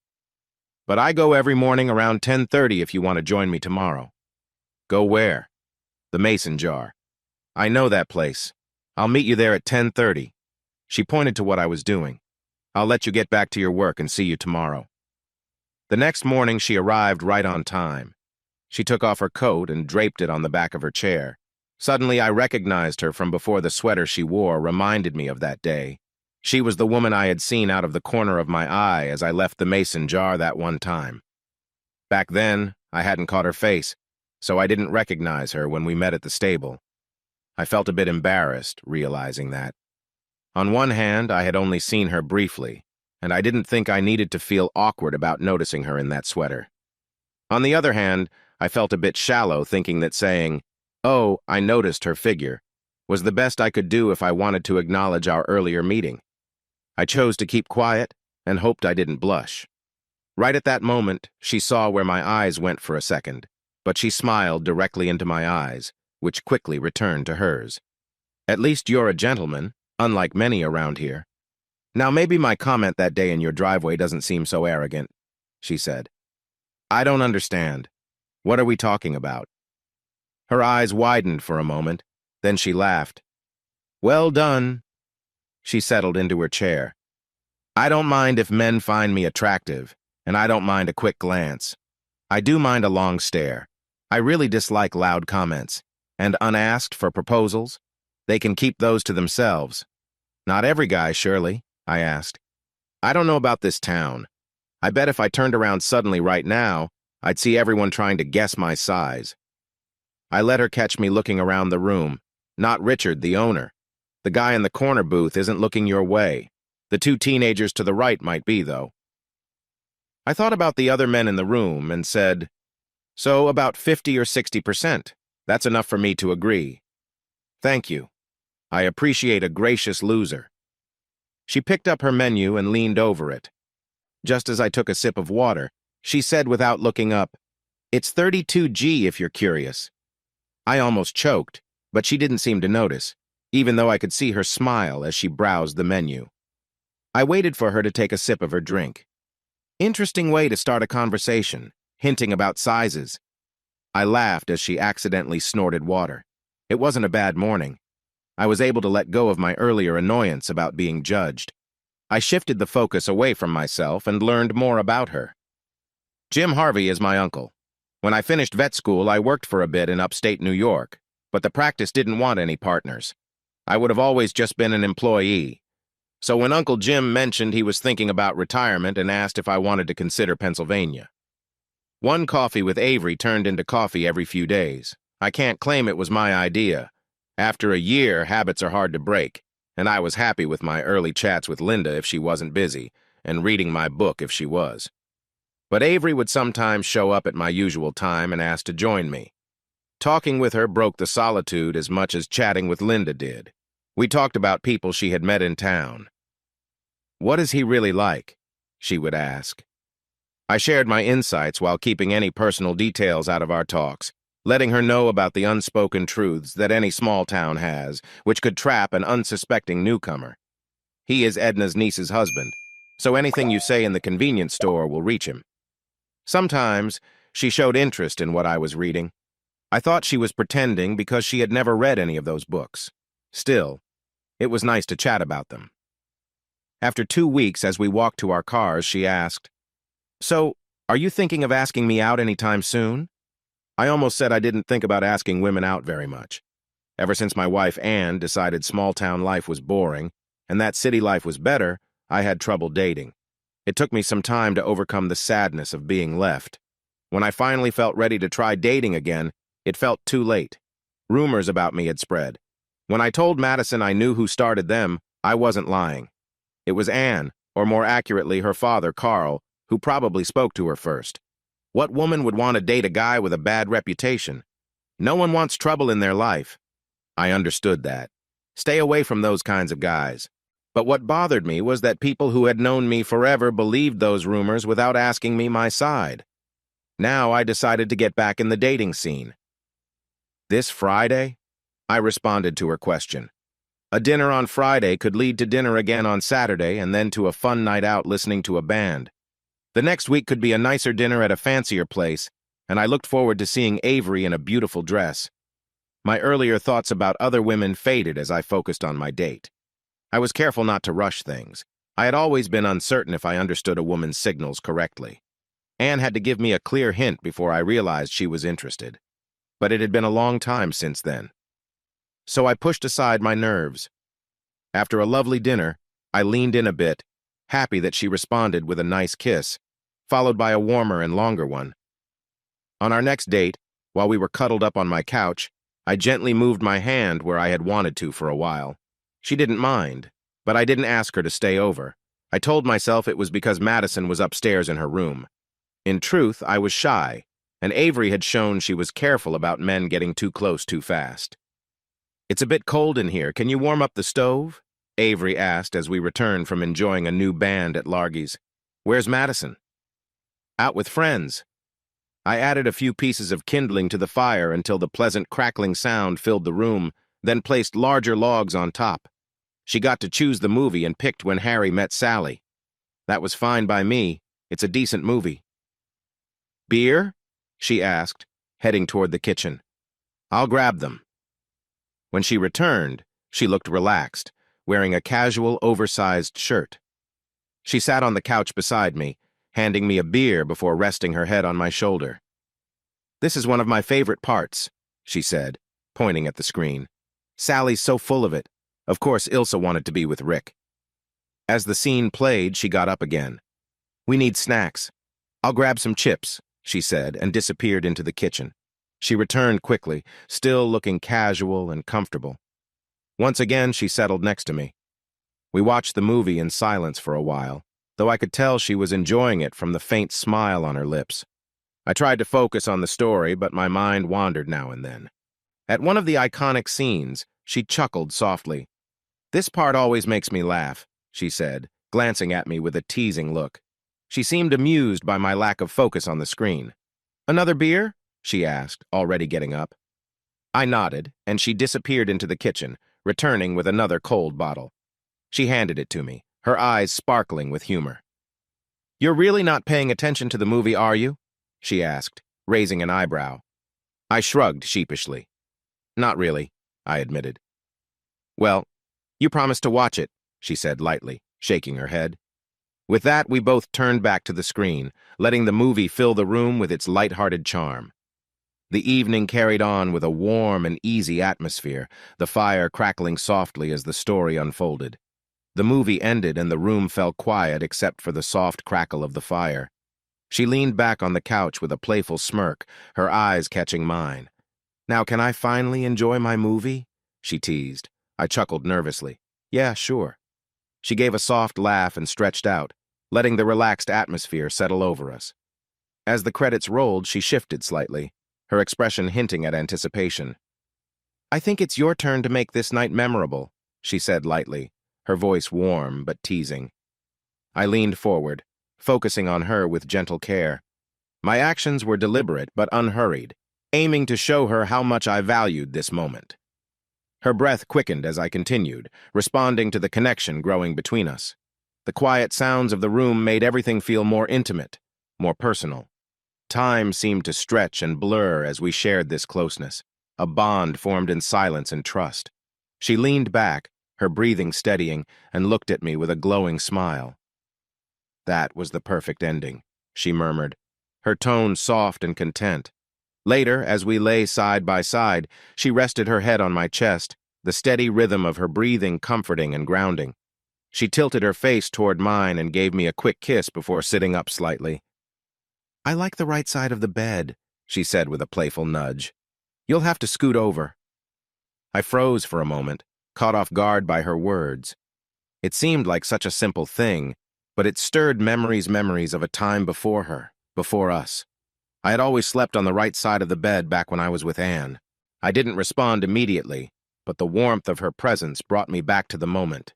"But I go every morning around 10:30 if you want to join me tomorrow." "Go where?" "The Mason Jar. I know that place. I'll meet you there at 10:30. She pointed to what I was doing. "I'll let you get back to your work and see you tomorrow." The next morning, she arrived right on time. She took off her coat and draped it on the back of her chair. Suddenly, I recognized her from before the sweater she wore reminded me of that day. She was the woman I had seen out of the corner of my eye as I left the Mason Jar that one time. Back then, I hadn't caught her face, so I didn't recognize her when we met at the stable. I felt a bit embarrassed, realizing that. On one hand, I had only seen her briefly, and I didn't think I needed to feel awkward about noticing her in that sweater. On the other hand, I felt a bit shallow thinking that saying, "Oh, I noticed her figure," was the best I could do if I wanted to acknowledge our earlier meeting. I chose to keep quiet and hoped I didn't blush. Right at that moment, she saw where my eyes went for a second, but she smiled directly into my eyes, which quickly returned to hers. "At least you're a gentleman, unlike many around here. Now maybe my comment that day in your driveway doesn't seem so arrogant," she said. "I don't understand. What are we talking about?" Her eyes widened for a moment, then she laughed. "Well done." She settled into her chair. "I don't mind if men find me attractive, and I don't mind a quick glance. I do mind a long stare. I really dislike loud comments. And unasked for proposals? They can keep those to themselves." "Not every guy, surely?" I asked. "I don't know about this town. I bet if I turned around suddenly right now, I'd see everyone trying to guess my size." I let her catch me looking around the room. "Not Richard, the owner. The guy in the corner booth isn't looking your way. The two teenagers to the right might be, though." I thought about the other men in the room and said, "So about 50 or 60%. That's enough for me to agree." "Thank you. I appreciate a gracious loser." She picked up her menu and leaned over it. Just as I took a sip of water, she said without looking up, "It's 32G if you're curious." I almost choked, but she didn't seem to notice, even though I could see her smile as she browsed the menu. I waited for her to take a sip of her drink. Interesting way to start a conversation, hinting about sizes. I laughed as she accidentally snorted water. It wasn't a bad morning. I was able to let go of my earlier annoyance about being judged. I shifted the focus away from myself and learned more about her. "Jim Harvey is my uncle. When I finished vet school, I worked for a bit in upstate New York. but the practice didn't want any partners. I would have always just been an employee. So when Uncle Jim mentioned he was thinking about retirement and asked if I wanted to consider Pennsylvania. One coffee with Avery turned into coffee every few days. I can't claim it was my idea. After a year, habits are hard to break, and I was happy with my early chats with Linda if she wasn't busy, and reading my book if she was. But Avery would sometimes show up at my usual time and ask to join me. Talking with her broke the solitude as much as chatting with Linda did. We talked about people she had met in town. "What is he really like?" she would ask. I shared my insights while keeping any personal details out of our talks, letting her know about the unspoken truths that any small town has, which could trap an unsuspecting newcomer. He is Edna's niece's husband, so anything you say in the convenience store will reach him. Sometimes, she showed interest in what I was reading. I thought she was pretending because she had never read any of those books. Still, it was nice to chat about them. After 2 weeks, as we walked to our cars, she asked, "So, are you thinking of asking me out anytime soon?" I almost said I didn't think about asking women out very much. Ever since my wife Anne decided small-town life was boring and that city life was better, I had trouble dating. It took me some time to overcome the sadness of being left. When I finally felt ready to try dating again, it felt too late. Rumors about me had spread. When I told Madison I knew who started them, I wasn't lying. It was Anne, or more accurately, her father, Carl, who probably spoke to her first. What woman would want to date a guy with a bad reputation? No one wants trouble in their life. I understood that. Stay away from those kinds of guys. But what bothered me was that people who had known me forever believed those rumors without asking me my side. Now I decided to get back in the dating scene. "This Friday?" I responded to her question. A dinner on Friday could lead to dinner again on Saturday and then to a fun night out listening to a band. The next week could be a nicer dinner at a fancier place, and I looked forward to seeing Avery in a beautiful dress. My earlier thoughts about other women faded as I focused on my date. I was careful not to rush things. I had always been uncertain if I understood a woman's signals correctly. Anne had to give me a clear hint before I realized she was interested. But it had been a long time since then. So I pushed aside my nerves. After a lovely dinner, I leaned in a bit, happy that she responded with a nice kiss, followed by a warmer and longer one. On our next date, while we were cuddled up on my couch, I gently moved my hand where I had wanted to for a while. She didn't mind, but I didn't ask her to stay over. I told myself it was because Madison was upstairs in her room. In truth, I was shy, and Avery had shown she was careful about men getting too close too fast. "It's a bit cold in here. Can you warm up the stove?" Avery asked as we returned from enjoying a new band at Largy's. "Where's Madison?" "Out with friends." I added a few pieces of kindling to the fire until the pleasant crackling sound filled the room, then placed larger logs on top. She got to choose the movie and picked When Harry Met Sally. That was fine by me. It's a decent movie. "Beer?" she asked, heading toward the kitchen. "I'll grab them." When she returned, she looked relaxed, wearing a casual, oversized shirt. She sat on the couch beside me, handing me a beer before resting her head on my shoulder. "This is one of my favorite parts," she said, pointing at the screen. "Sally's so full of it. Of course, Ilsa wanted to be with Rick." As the scene played, she got up again. "We need snacks. I'll grab some chips," she said, and disappeared into the kitchen. She returned quickly, still looking casual and comfortable. Once again, she settled next to me. We watched the movie in silence for a while, though I could tell she was enjoying it from the faint smile on her lips. I tried to focus on the story, but my mind wandered now and then. At one of the iconic scenes, she chuckled softly. "This part always makes me laugh," she said, glancing at me with a teasing look. She seemed amused by my lack of focus on the screen. "Another beer?" she asked, already getting up. I nodded, and she disappeared into the kitchen, returning with another cold bottle. She handed it to me, her eyes sparkling with humor. "You're really not paying attention to the movie, are you?" she asked, raising an eyebrow. I shrugged sheepishly. "Not really," I admitted. "Well, you promised to watch it," she said lightly, shaking her head. With that, we both turned back to the screen, letting the movie fill the room with its light-hearted charm. The evening carried on with a warm and easy atmosphere, the fire crackling softly as the story unfolded. The movie ended and the room fell quiet except for the soft crackle of the fire. She leaned back on the couch with a playful smirk, her eyes catching mine. "Now can I finally enjoy my movie?" she teased. I chuckled nervously. "Yeah, sure." She gave a soft laugh and stretched out, letting the relaxed atmosphere settle over us. As the credits rolled, she shifted slightly, her expression hinting at anticipation. "I think it's your turn to make this night memorable," she said lightly, her voice warm but teasing. I leaned forward, focusing on her with gentle care. My actions were deliberate but unhurried, aiming to show her how much I valued this moment. Her breath quickened as I continued, responding to the connection growing between us. The quiet sounds of the room made everything feel more intimate, more personal. Time seemed to stretch and blur as we shared this closeness, a bond formed in silence and trust. She leaned back, her breathing steadying, and looked at me with a glowing smile. "That was the perfect ending," she murmured, her tone soft and content. Later, as we lay side by side, she rested her head on my chest, the steady rhythm of her breathing comforting and grounding. She tilted her face toward mine and gave me a quick kiss before sitting up slightly. "I like the right side of the bed," she said with a playful nudge. "You'll have to scoot over." I froze for a moment, caught off guard by her words. It seemed like such a simple thing, but it stirred memories of a time before her, before us. I had always slept on the right side of the bed back when I was with Anne. I didn't respond immediately, but the warmth of her presence brought me back to the moment.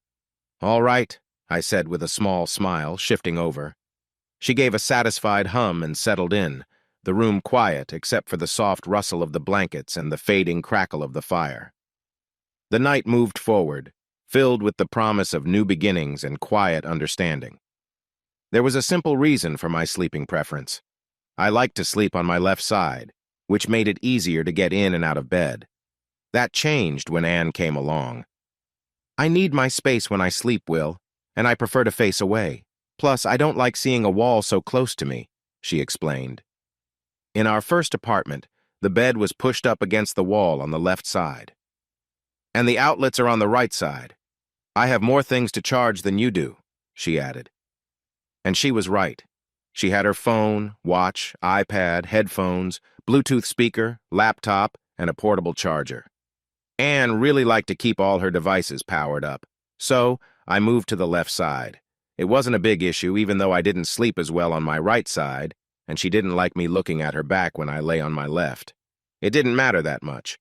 "All right," I said with a small smile, shifting over. She gave a satisfied hum and settled in, the room quiet except for the soft rustle of the blankets and the fading crackle of the fire. The night moved forward, filled with the promise of new beginnings and quiet understanding. There was a simple reason for my sleeping preference. I liked to sleep on my left side, which made it easier to get in and out of bed. That changed when Anne came along. "I need my space when I sleep, Will, and I prefer to face away. Plus, I don't like seeing a wall so close to me," she explained. In our first apartment, the bed was pushed up against the wall on the left side. "And the outlets are on the right side. I have more things to charge than you do," she added. And she was right. She had her phone, watch, iPad, headphones, Bluetooth speaker, laptop, and a portable charger. Anne really liked to keep all her devices powered up, so I moved to the left side. It wasn't a big issue, even though I didn't sleep as well on my right side, and she didn't like me looking at her back when I lay on my left. It didn't matter that much.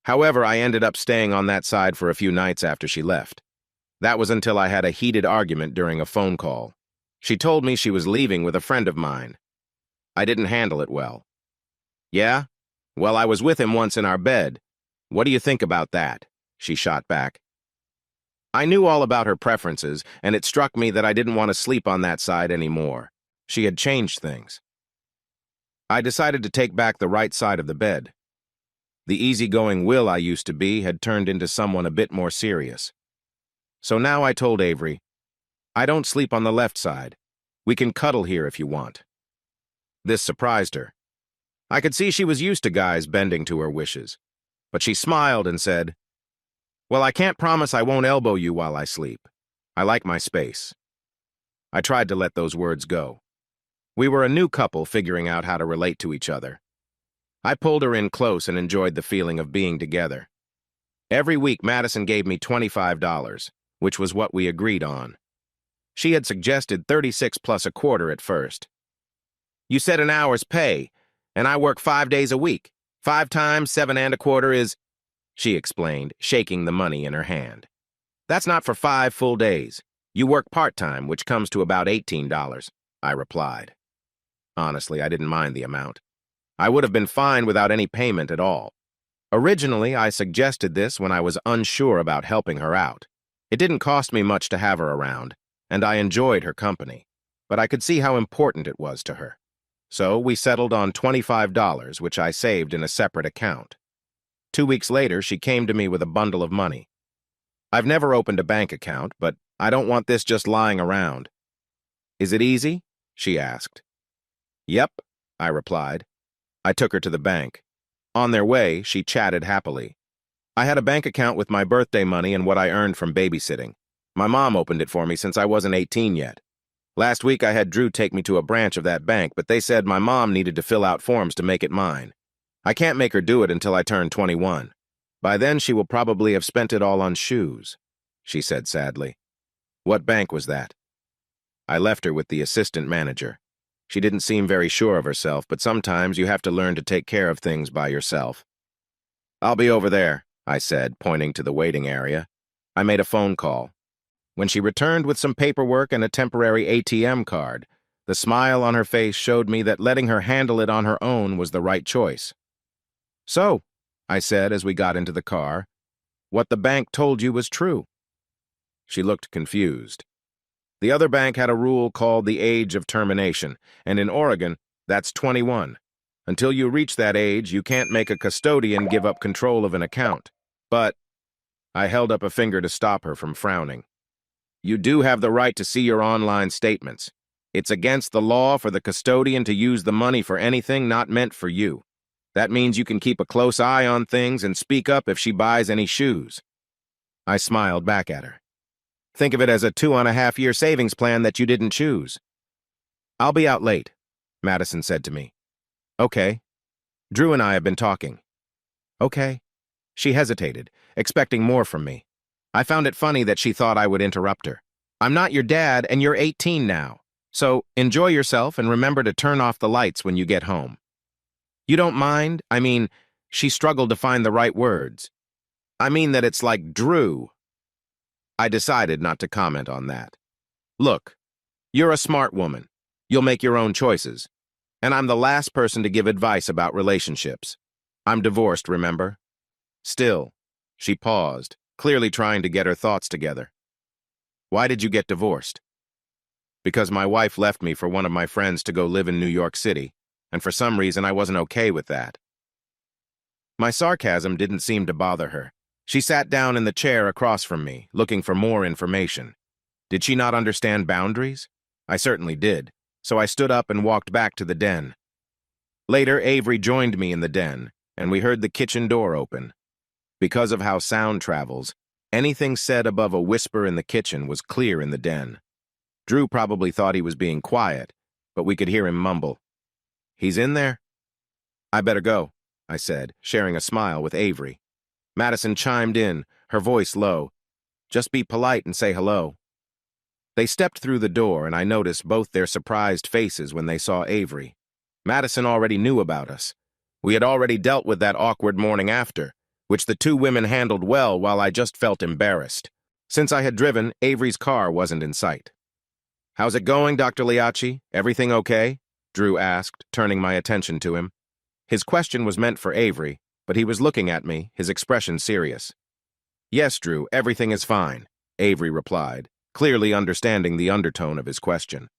However, I ended up staying on that side for a few nights after she left. That was until I had a heated argument during a phone call. She told me she was leaving with a friend of mine. I didn't handle it well. "Yeah? Well, I was with him once in our bed. What do you think about that?" she shot back. I knew all about her preferences, and it struck me that I didn't want to sleep on that side anymore. She had changed things. I decided to take back the right side of the bed. The easygoing Will I used to be had turned into someone a bit more serious. So now I told Avery, "I don't sleep on the left side. We can cuddle here if you want." This surprised her. I could see she was used to guys bending to her wishes, but she smiled and said, "Well, I can't promise I won't elbow you while I sleep. I like my space." I tried to let those words go. We were a new couple figuring out how to relate to each other. I pulled her in close and enjoyed the feeling of being together. Every week, Madison gave me $25, which was what we agreed on. She had suggested 36 plus a quarter at first. "You said an hour's pay, and I work 5 days a week. 5 times 7 and a quarter is," she explained, shaking the money in her hand. "That's not for 5 full days. You work part-time, which comes to about $18, I replied. Honestly, I didn't mind the amount. I would have been fine without any payment at all. Originally, I suggested this when I was unsure about helping her out. It didn't cost me much to have her around, and I enjoyed her company, but I could see how important it was to her. So we settled on $25, which I saved in a separate account. 2 weeks later, she came to me with a bundle of money. "I've never opened a bank account, but I don't want this just lying around." "Is it easy?" she asked. "Yep," I replied. I took her to the bank. On their way, she chatted happily. I had a bank account with my birthday money and what I earned from babysitting. My mom opened it for me since I wasn't 18 yet. Last week I had Drew take me to a branch of that bank, but they said my mom needed to fill out forms to make it mine. I can't make her do it until I turn 21. By then she will probably have spent it all on shoes, she said sadly. What bank was that? I left her with the assistant manager. She didn't seem very sure of herself, but sometimes you have to learn to take care of things by yourself. I'll be over there, I said, pointing to the waiting area. I made a phone call. When she returned with some paperwork and a temporary ATM card, the smile on her face showed me that letting her handle it on her own was the right choice. So, I said as we got into the car, what the bank told you was true. She looked confused. The other bank had a rule called the age of termination, and in Oregon, that's 21. Until you reach that age, you can't make a custodian give up control of an account. But I held up a finger to stop her from frowning. You do have the right to see your online statements. It's against the law for the custodian to use the money for anything not meant for you. That means you can keep a close eye on things and speak up if she buys any shoes. I smiled back at her. Think of it as a 2.5-year savings plan that you didn't choose. I'll be out late, Madison said to me. Okay. Drew and I have been talking. Okay. She hesitated, expecting more from me. I found it funny that she thought I would interrupt her. I'm not your dad, and you're 18 now. So enjoy yourself and remember to turn off the lights when you get home. You don't mind? I mean, she struggled to find the right words. I mean that it's like Drew. I decided not to comment on that. Look, you're a smart woman. You'll make your own choices. And I'm the last person to give advice about relationships. I'm divorced, remember? Still, she paused, clearly trying to get her thoughts together. Why did you get divorced? Because my wife left me for one of my friends to go live in New York City, and for some reason I wasn't okay with that. My sarcasm didn't seem to bother her. She sat down in the chair across from me, looking for more information. Did she not understand boundaries? I certainly did, so I stood up and walked back to the den. Later, Avery joined me in the den, and we heard the kitchen door open. Because of how sound travels, anything said above a whisper in the kitchen was clear in the den. Drew probably thought he was being quiet, but we could hear him mumble. He's in there? I better go, I said, sharing a smile with Avery. Madison chimed in, her voice low. Just be polite and say hello. They stepped through the door, and I noticed both their surprised faces when they saw Avery. Madison already knew about us. We had already dealt with that awkward morning after, which the two women handled well while I just felt embarrassed. Since I had driven, Avery's car wasn't in sight. How's it going, Dr. Liacci? Everything okay? Drew asked, turning my attention to him. His question was meant for Avery, but he was looking at me, his expression serious. Yes, Drew, everything is fine, Avery replied, clearly understanding the undertone of his question.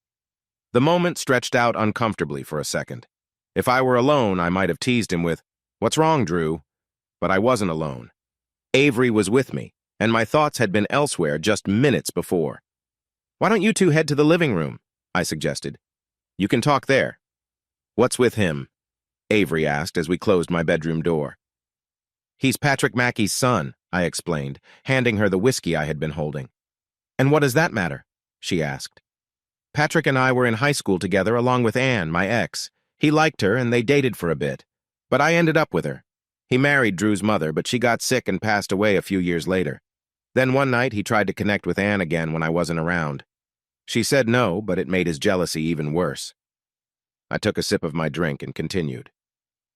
The moment stretched out uncomfortably for a second. If I were alone, I might have teased him with, "What's wrong, Drew?" But I wasn't alone. Avery was with me, and my thoughts had been elsewhere just minutes before. Why don't you two head to the living room? I suggested. You can talk there. What's with him? Avery asked as we closed my bedroom door. He's Patrick Mackey's son, I explained, handing her the whiskey I had been holding. And what does that matter? She asked. Patrick and I were in high school together along with Anne, my ex. He liked her and they dated for a bit. But I ended up with her. He married Drew's mother, but she got sick and passed away a few years later. Then one night he tried to connect with Anne again when I wasn't around. She said no, but it made his jealousy even worse. I took a sip of my drink and continued.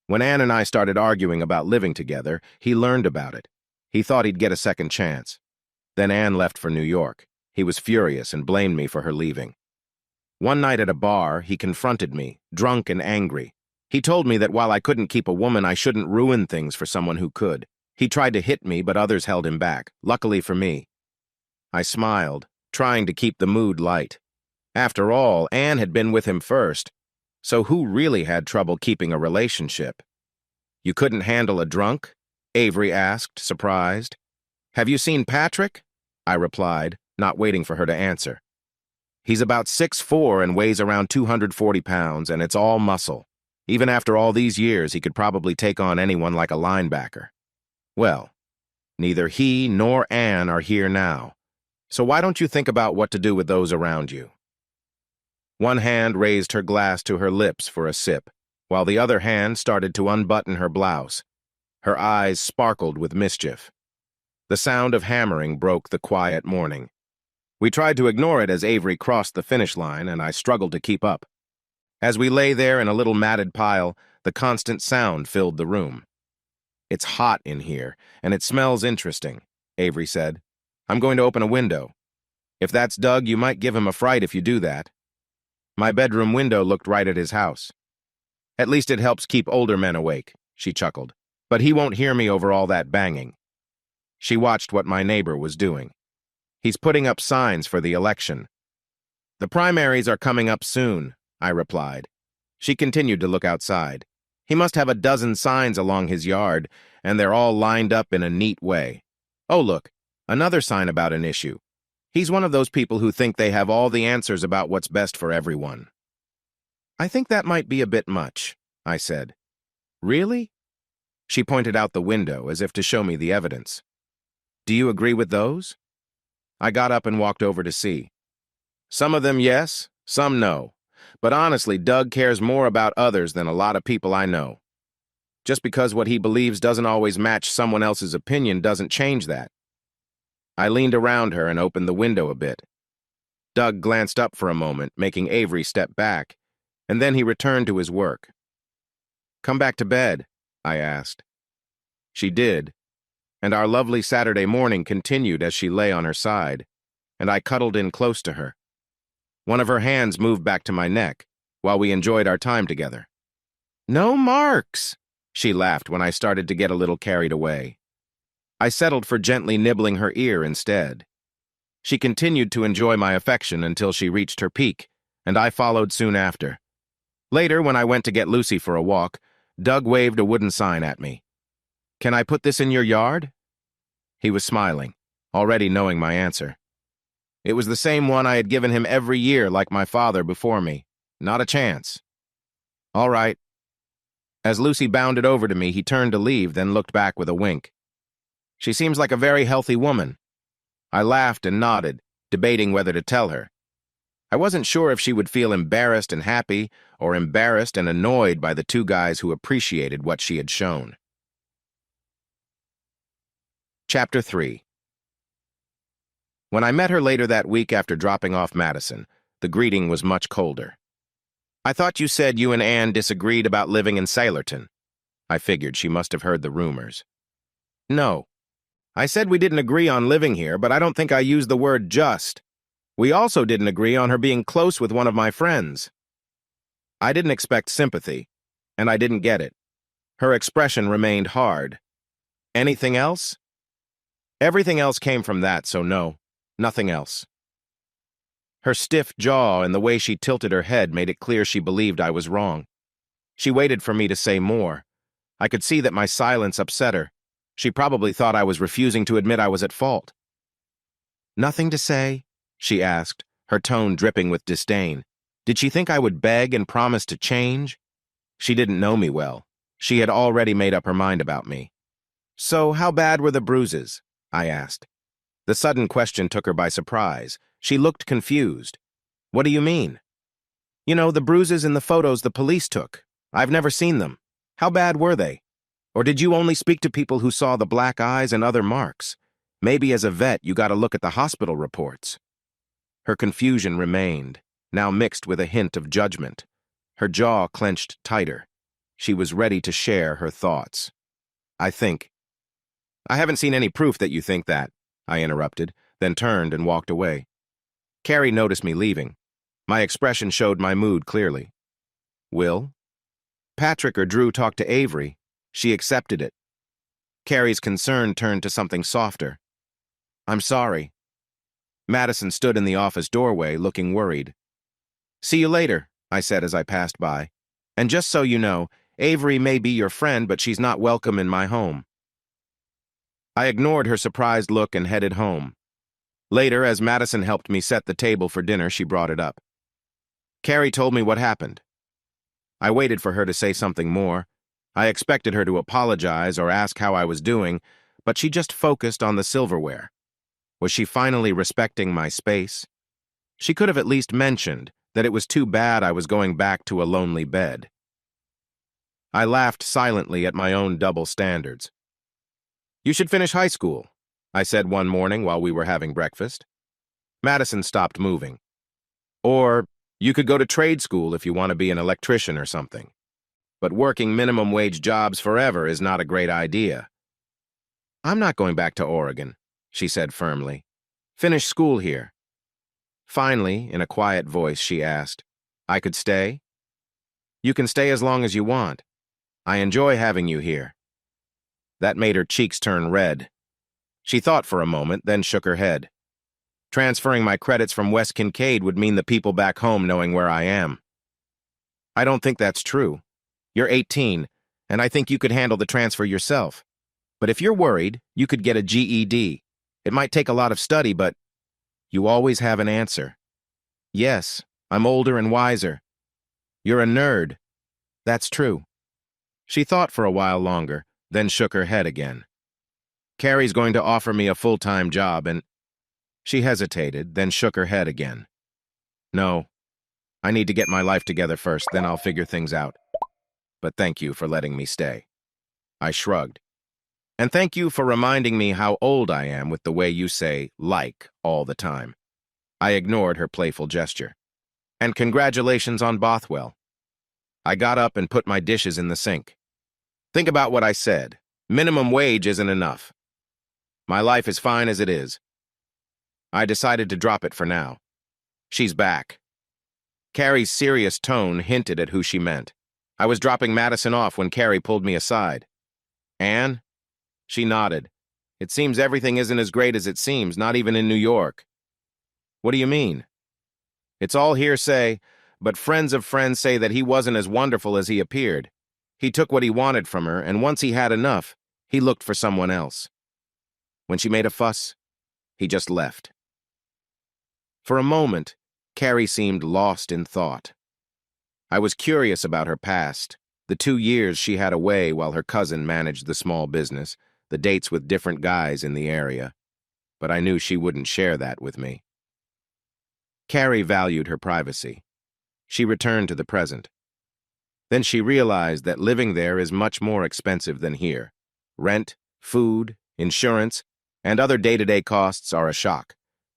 When Anne and I started arguing about living together, he learned about it. He thought he'd get a second chance. Then Anne left for New York. He was furious and blamed me for her leaving. One night at a bar, he confronted me, drunk and angry. He told me that while I couldn't keep a woman, I shouldn't ruin things for someone who could. He tried to hit me, but others held him back, luckily for me. I smiled, trying to keep the mood light. After all, Anne had been with him first, so who really had trouble keeping a relationship? You couldn't handle a drunk? Avery asked, surprised. Have you seen Patrick? I replied, not waiting for her to answer. He's about 6'4" and weighs around 240 pounds, and it's all muscle. Even after all these years, he could probably take on anyone like a linebacker. Well, neither he nor Anne are here now, so why don't you think about what to do with those around you? One hand raised her glass to her lips for a sip, while the other hand started to unbutton her blouse. Her eyes sparkled with mischief. The sound of hammering broke the quiet morning. We tried to ignore it as Avery crossed the finish line, and I struggled to keep up. As we lay there in a little matted pile, the constant sound filled the room. "It's hot in here, and it smells interesting," Avery said. "I'm going to open a window. If that's Doug, you might give him a fright if you do that." My bedroom window looked right at his house. "At least it helps keep older men awake," she chuckled. "But he won't hear me over all that banging." She watched what my neighbor was doing. "He's putting up signs for the election." "The primaries are coming up soon," I replied. She continued to look outside. "He must have a dozen signs along his yard, and they're all lined up in a neat way. Oh, look, another sign about an issue. He's one of those people who think they have all the answers about what's best for everyone." "I think that might be a bit much," I said. "Really?" She pointed out the window as if to show me the evidence. "Do you agree with those?" I got up and walked over to see. "Some of them yes, some no. But honestly, Doug cares more about others than a lot of people I know. Just because what he believes doesn't always match someone else's opinion doesn't change that." I leaned around her and opened the window a bit. Doug glanced up for a moment, making Avery step back, and then he returned to his work. "Come back to bed," I asked. She did, and our lovely Saturday morning continued as she lay on her side, and I cuddled in close to her. One of her hands moved back to my neck while we enjoyed our time together. "No marks," she laughed when I started to get a little carried away. I settled for gently nibbling her ear instead. She continued to enjoy my affection until she reached her peak, and I followed soon after. Later, when I went to get Lucy for a walk, Doug waved a wooden sign at me. "Can I put this in your yard?" He was smiling, already knowing my answer. It was the same one I had given him every year like my father before me. Not a chance. "All right." As Lucy bounded over to me, he turned to leave, then looked back with a wink. "She seems like a very healthy woman." I laughed and nodded, debating whether to tell her. I wasn't sure if she would feel embarrassed and happy, or embarrassed and annoyed by the two guys who appreciated what she had shown. Chapter 3. When I met her later that week after dropping off Madison, the greeting was much colder. "I thought you said you and Anne disagreed about living in Sailorton." I figured she must have heard the rumors. "No. I said we didn't agree on living here, but I don't think I used the word just. We also didn't agree on her being close with one of my friends." I didn't expect sympathy, and I didn't get it. Her expression remained hard. "Anything else?" "Everything else came from that, so no, nothing else." Her stiff jaw and the way she tilted her head made it clear she believed I was wrong. She waited for me to say more. I could see that my silence upset her. She probably thought I was refusing to admit I was at fault. "Nothing to say?" she asked, her tone dripping with disdain. Did she think I would beg and promise to change? She didn't know me well. She had already made up her mind about me. "So how bad were the bruises?" I asked. The sudden question took her by surprise. She looked confused. "What do you mean?" "You know, the bruises in the photos the police took. I've never seen them. How bad were they? Or did you only speak to people who saw the black eyes and other marks? Maybe as a vet you got to look at the hospital reports." Her confusion remained, now mixed with a hint of judgment. Her jaw clenched tighter. She was ready to share her thoughts. "I haven't seen any proof that you think that," I interrupted, then turned and walked away. Carrie noticed me leaving. My expression showed my mood clearly. "Will?" "Patrick or Drew talked to Avery. She accepted it." Carrie's concern turned to something softer. "I'm sorry." Madison stood in the office doorway, looking worried. "See you later," I said as I passed by. "And just so you know, Avery may be your friend, but she's not welcome in my home." I ignored her surprised look and headed home. Later, as Madison helped me set the table for dinner, she brought it up. "Carrie told me what happened." I waited for her to say something more. I expected her to apologize or ask how I was doing, but she just focused on the silverware. Was she finally respecting my space? She could have at least mentioned that it was too bad I was going back to a lonely bed. I laughed silently at my own double standards. "You should finish high school," I said one morning while we were having breakfast. Madison stopped moving. "Or you could go to trade school if you want to be an electrician or something. But working minimum wage jobs forever is not a great idea." "I'm not going back to Oregon," she said firmly. "Finish school here." Finally, in a quiet voice, she asked, "I could stay?" "You can stay as long as you want. I enjoy having you here." That made her cheeks turn red. She thought for a moment, then shook her head. "Transferring my credits from West Kincaid would mean the people back home knowing where I am." "I don't think that's true. You're 18, and I think you could handle the transfer yourself. But if you're worried, you could get a GED. It might take a lot of study, but you always have an answer." "Yes, I'm older and wiser." "You're a nerd." "That's true." She thought for a while longer, then shook her head again. "Carrie's going to offer me a full-time job and—" She hesitated, then shook her head again. "No, I need to get my life together first, then I'll figure things out. But thank you for letting me stay." I shrugged. "And thank you for reminding me how old I am with the way you say 'like' all the time." I ignored her playful gesture. "And congratulations on Bothwell." I got up and put my dishes in the sink. "Think about what I said. Minimum wage isn't enough. My life is fine as it is." I decided to drop it for now. "She's back." Carrie's serious tone hinted at who she meant. I was dropping Madison off when Carrie pulled me aside. "Anne?" She nodded. "It seems everything isn't as great as it seems, not even in New York." "What do you mean?" "It's all hearsay, but friends of friends say that he wasn't as wonderful as he appeared. He took what he wanted from her, and once he had enough, he looked for someone else. When she made a fuss, he just left." For a moment, Carrie seemed lost in thought. I was curious about her past, the 2 years she had away while her cousin managed the small business, the dates with different guys in the area, but I knew she wouldn't share that with me. Carrie valued her privacy. She returned to the present. Then she realized that living there is much more expensive than here. Rent, food, insurance, and other day-to-day costs are a shock.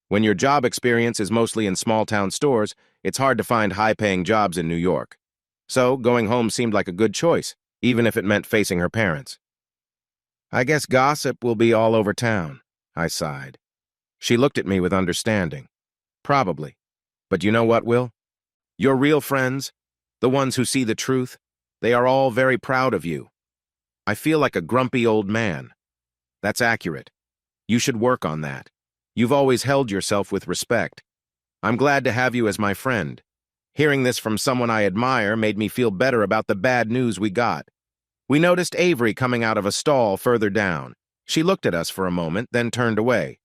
When your job experience is mostly in small-town stores, it's hard to find high-paying jobs in New York. So going home seemed like a good choice, even if it meant facing her parents. "I guess gossip will be all over town," I sighed. She looked at me with understanding. "Probably. But you know what, Will? Your real friends, the ones who see the truth, they are all very proud of you. I feel like a grumpy old man." "That's accurate. You should work on that. You've always held yourself with respect. I'm glad to have you as my friend. Hearing this from someone I admire made me feel better about the bad news we got. We noticed Avery coming out of a stall further down. She looked at us for a moment, then turned away.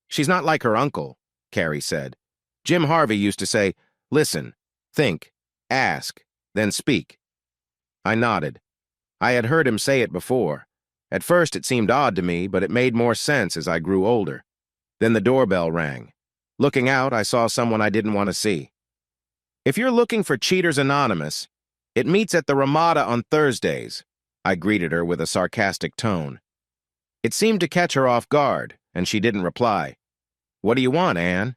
She's not like her uncle," Carrie said. "Jim Harvey used to say, 'Listen, think, ask, then speak.'" I nodded. I had heard him say it before. At first it seemed odd to me, but it made more sense as I grew older. Then the doorbell rang. Looking out, I saw someone I didn't want to see. "If you're looking for Cheaters Anonymous, it meets at the Ramada on Thursdays," I greeted her with a sarcastic tone. It seemed to catch her off guard, and she didn't reply. "What do you want, Anne?"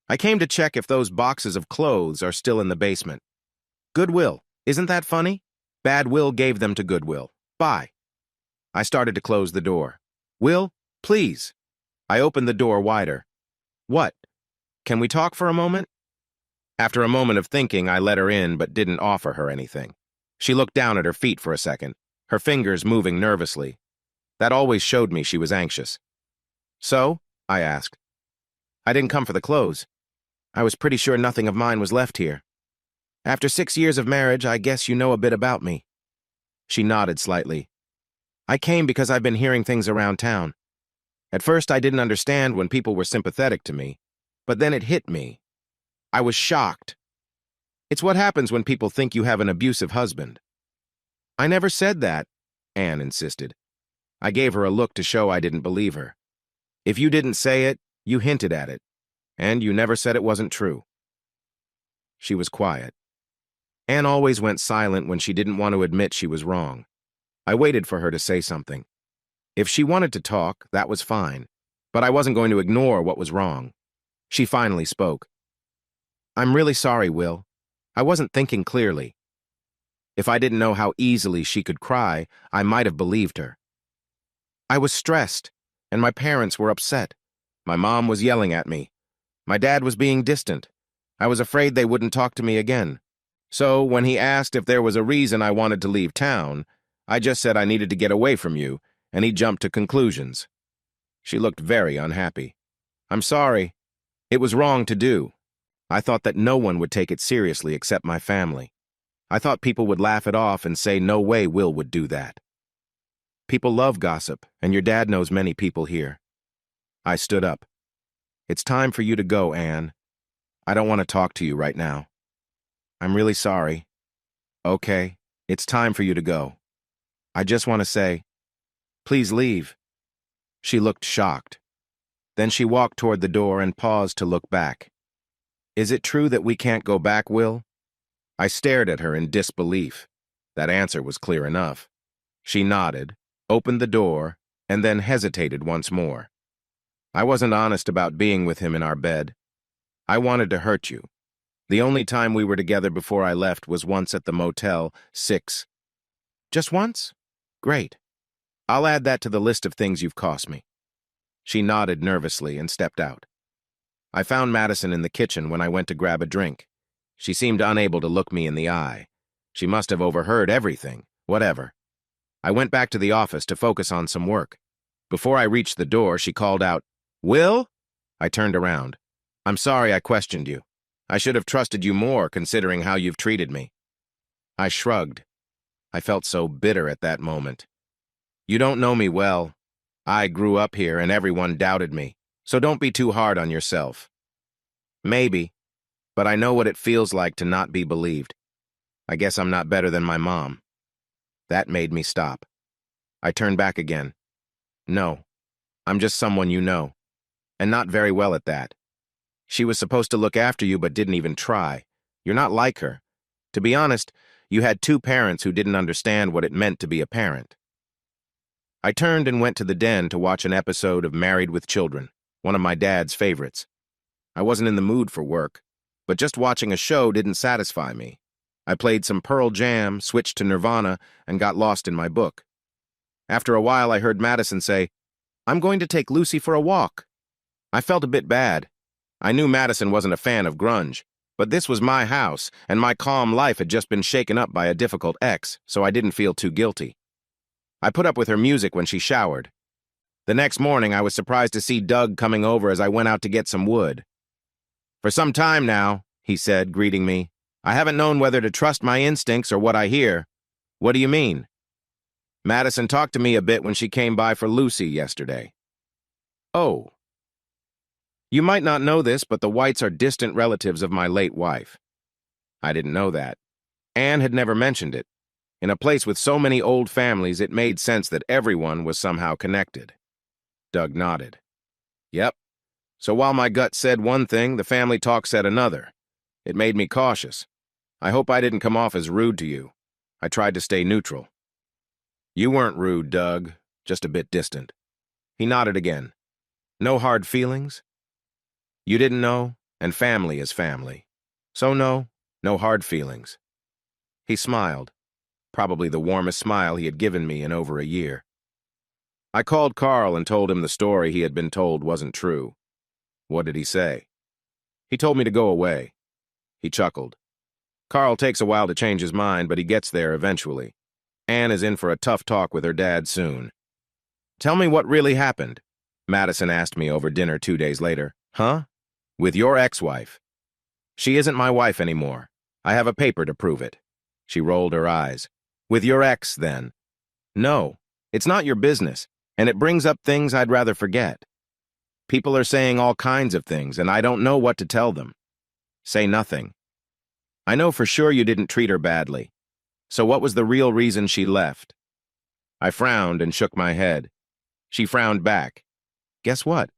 "I came to check if those boxes of clothes are still in the basement." "Goodwill. Isn't that funny? Bad Will gave them to Goodwill. Bye." I started to close the door. "Will, please." I opened the door wider. "What? Can we talk for a moment?" After a moment of thinking, I let her in but didn't offer her anything. She looked down at her feet for a second, her fingers moving nervously. That always showed me she was anxious. "So?" I asked. "I didn't come for the clothes. I was pretty sure nothing of mine was left here. After 6 years of marriage, I guess you know a bit about me." She nodded slightly. "I came because I've been hearing things around town. At first, I didn't understand when people were sympathetic to me, but then it hit me. I was shocked." It's what happens when people think you have an abusive husband. I never said that, Anne insisted. I gave her a look to show I didn't believe her. If you didn't say it, you hinted at it, and you never said it wasn't true. She was quiet. Anne always went silent when she didn't want to admit she was wrong. I waited for her to say something. If she wanted to talk, that was fine, but I wasn't going to ignore what was wrong. She finally spoke. I'm really sorry, Will. I wasn't thinking clearly. If I didn't know how easily she could cry, I might have believed her. I was stressed, and my parents were upset. My mom was yelling at me. My dad was being distant. I was afraid they wouldn't talk to me again. So when he asked if there was a reason I wanted to leave town, I just said I needed to get away from you, and he jumped to conclusions. She looked very unhappy. I'm sorry. It was wrong to do. I thought that no one would take it seriously except my family. I thought people would laugh it off and say no way Will would do that. People love gossip, and your dad knows many people here. I stood up. It's time for you to go, Anne. I don't want to talk to you right now. I'm really sorry. Okay, it's time for you to go. I just want to say, please leave. She looked shocked. Then she walked toward the door and paused to look back. Is it true that we can't go back, Will? I stared at her in disbelief. That answer was clear enough. She nodded, opened the door, and then hesitated once more. I wasn't honest about being with him in our bed. I wanted to hurt you. The only time we were together before I left was once at the Motel 6. Just once? Great. I'll add that to the list of things you've cost me. She nodded nervously and stepped out. I found Madison in the kitchen when I went to grab a drink. She seemed unable to look me in the eye. She must have overheard everything, whatever. I went back to the office to focus on some work. Before I reached the door, she called out, Will? I turned around. I'm sorry I questioned you. I should have trusted you more considering how you've treated me. I shrugged. I felt so bitter at that moment. You don't know me well. I grew up here and everyone doubted me, so don't be too hard on yourself. Maybe, but I know what it feels like to not be believed. I guess I'm not better than my mom. That made me stop. I turned back again. No, I'm just someone you know, and not very well at that. She was supposed to look after you but didn't even try. You're not like her. To be honest, you had two parents who didn't understand what it meant to be a parent. I turned and went to the den to watch an episode of Married with Children, one of my dad's favorites. I wasn't in the mood for work, but just watching a show didn't satisfy me. I played some Pearl Jam, switched to Nirvana, and got lost in my book. After a while, I heard Madison say, I'm going to take Lucy for a walk. I felt a bit bad. I knew Madison wasn't a fan of grunge, but this was my house, and my calm life had just been shaken up by a difficult ex, so I didn't feel too guilty. I put up with her music when she showered. The next morning, I was surprised to see Doug coming over as I went out to get some wood. For some time now, he said, greeting me, I haven't known whether to trust my instincts or what I hear. What do you mean? Madison talked to me a bit when she came by for Lucy yesterday. Oh. You might not know this, but the Whites are distant relatives of my late wife. I didn't know that. Anne had never mentioned it. In a place with so many old families, it made sense that everyone was somehow connected. Doug nodded. Yep. So while my gut said one thing, the family talk said another. It made me cautious. I hope I didn't come off as rude to you. I tried to stay neutral. You weren't rude, Doug, just a bit distant. He nodded again. No hard feelings? You didn't know, and family is family. So no hard feelings. He smiled, probably the warmest smile he had given me in over a year. I called Carl and told him the story he had been told wasn't true. What did he say? He told me to go away. He chuckled. Carl takes a while to change his mind, but he gets there eventually. Anne is in for a tough talk with her dad soon. Tell me what really happened, Madison asked me over dinner 2 days later. Huh? With your ex-wife. She isn't my wife anymore. I have a paper to prove it. She rolled her eyes. With your ex, then. No, it's not your business, and it brings up things I'd rather forget. People are saying all kinds of things, and I don't know what to tell them. Say nothing. I know for sure you didn't treat her badly. So what was the real reason she left? I frowned and shook my head. She frowned back. Guess what?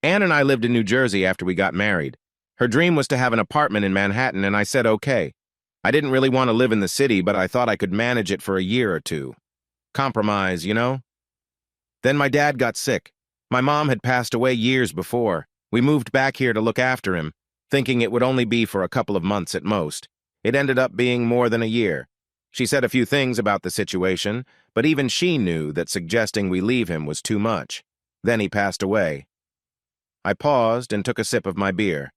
Ann and I lived in New Jersey after we got married. Her dream was to have an apartment in Manhattan, and I said okay. I didn't really want to live in the city, but I thought I could manage it for a year or two. Compromise, you know? Then my dad got sick. My mom had passed away years before. We moved back here to look after him, thinking it would only be for a couple of months at most. It ended up being more than a year. She said a few things about the situation, but even she knew that suggesting we leave him was too much. Then he passed away. I paused and took a sip of my beer.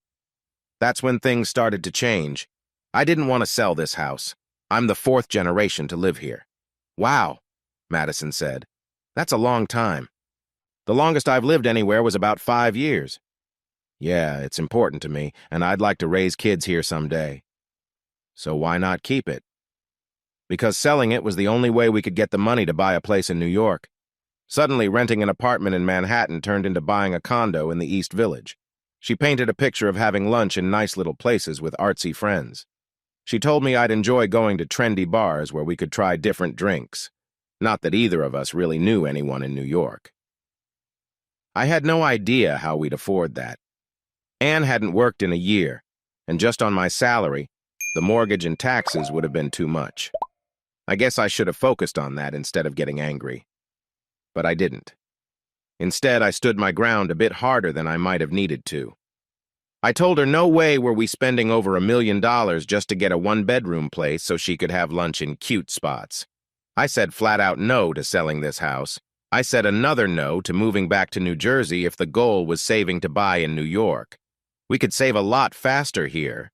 That's when things started to change. I didn't want to sell this house. I'm the fourth generation to live here. Wow, Madison said. That's a long time. The longest I've lived anywhere was about 5 years. Yeah, it's important to me, and I'd like to raise kids here someday. So why not keep it? Because selling it was the only way we could get the money to buy a place in New York. Suddenly, renting an apartment in Manhattan turned into buying a condo in the East Village. She painted a picture of having lunch in nice little places with artsy friends. She told me I'd enjoy going to trendy bars where we could try different drinks. Not that either of us really knew anyone in New York. I had no idea how we'd afford that. Ann hadn't worked in a year, and just on my salary, the mortgage and taxes would have been too much. I guess I should have focused on that instead of getting angry. But I didn't. Instead, I stood my ground a bit harder than I might have needed to. I told her no way were we spending over $1 million just to get a one-bedroom place so she could have lunch in cute spots. I said flat out no to selling this house. I said another no to moving back to New Jersey if the goal was saving to buy in New York. We could save a lot faster here.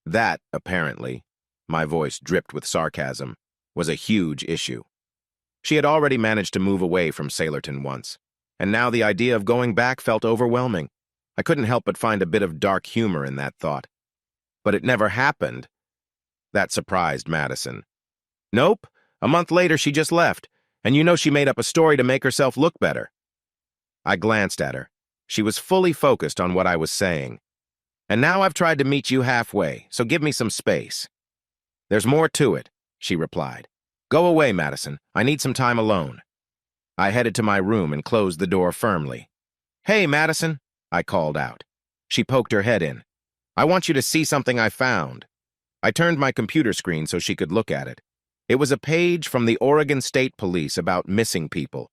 That, apparently, my voice dripped with sarcasm, was a huge issue. She had already managed to move away from Sailorton once, and now the idea of going back felt overwhelming. I couldn't help but find a bit of dark humor in that thought. But it never happened. That surprised Madison. Nope, a month later she just left, and you know she made up a story to make herself look better. I glanced at her. She was fully focused on what I was saying. And now I've tried to meet you halfway, so give me some space. There's more to it, she replied. Go away, Madison. I need some time alone. I headed to my room and closed the door firmly. Hey, Madison, I called out. She poked her head in. I want you to see something I found. I turned my computer screen so she could look at it. It was a page from the Oregon State Police about missing people.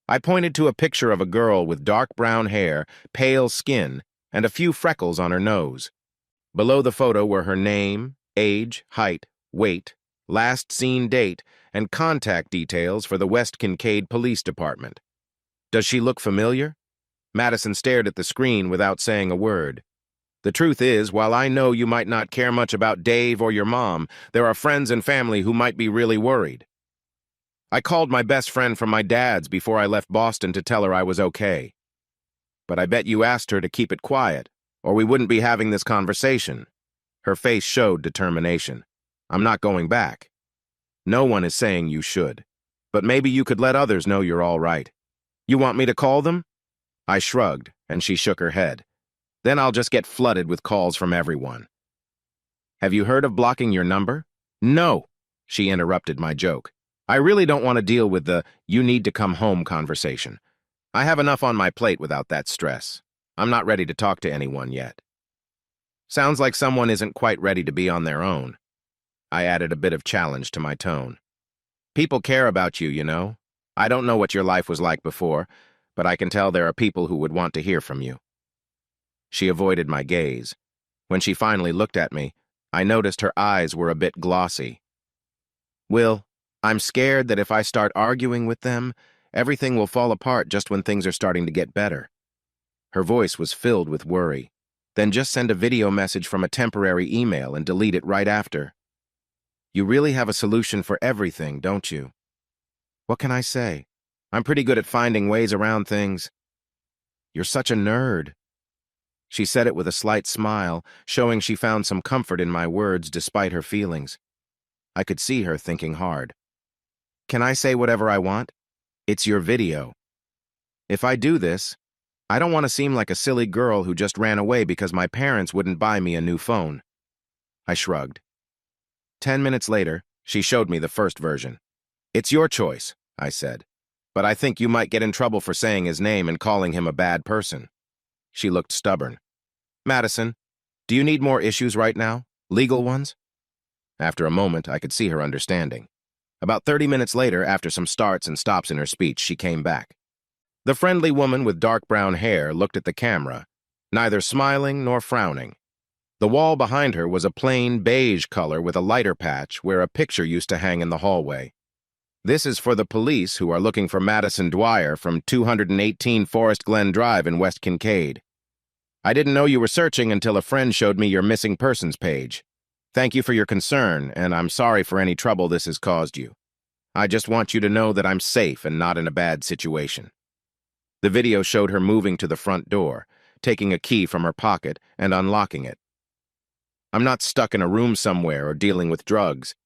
I pointed to a picture of a girl with dark brown hair, pale skin, and a few freckles on her nose. Below the photo were her name, age, height, weight, last seen date, and contact details for the West Kincaid Police Department. Does she look familiar? Madison stared at the screen without saying a word. The truth is, while I know you might not care much about Dave or your mom, there are friends and family who might be really worried. I called my best friend from my dad's before I left Boston to tell her I was okay. But I bet you asked her to keep it quiet, or we wouldn't be having this conversation. Her face showed determination. I'm not going back. No one is saying you should, but maybe you could let others know you're all right. You want me to call them? I shrugged, and she shook her head. Then I'll just get flooded with calls from everyone. Have you heard of blocking your number? No, she interrupted my joke. I really don't want to deal with the you need to come home conversation. I have enough on my plate without that stress. I'm not ready to talk to anyone yet. Sounds like someone isn't quite ready to be on their own. I added a bit of challenge to my tone. People care about you, you know. I don't know what your life was like before, but I can tell there are people who would want to hear from you. She avoided my gaze. When she finally looked at me, I noticed her eyes were a bit glossy. Will, I'm scared that if I start arguing with them, everything will fall apart just when things are starting to get better. Her voice was filled with worry. Then just send a video message from a temporary email and delete it right after. You really have a solution for everything, don't you? What can I say? I'm pretty good at finding ways around things. You're such a nerd. She said it with a slight smile, showing she found some comfort in my words despite her feelings. I could see her thinking hard. Can I say whatever I want? It's your video. If I do this, I don't want to seem like a silly girl who just ran away because my parents wouldn't buy me a new phone. I shrugged. 10 minutes later, she showed me the first version. It's your choice, I said. But I think you might get in trouble for saying his name and calling him a bad person. She looked stubborn. Madison, do you need more issues right now? Legal ones? After a moment, I could see her understanding. About 30 minutes later, after some starts and stops in her speech, she came back. The friendly woman with dark brown hair looked at the camera, neither smiling nor frowning. The wall behind her was a plain beige color with a lighter patch where a picture used to hang in the hallway. This is for the police who are looking for Madison Dwyer from 218 Forest Glen Drive in West Kincaid. I didn't know you were searching until a friend showed me your missing persons page. Thank you for your concern, and I'm sorry for any trouble this has caused you. I just want you to know that I'm safe and not in a bad situation. The video showed her moving to the front door, taking a key from her pocket and unlocking it. I'm not stuck in a room somewhere or dealing with drugs.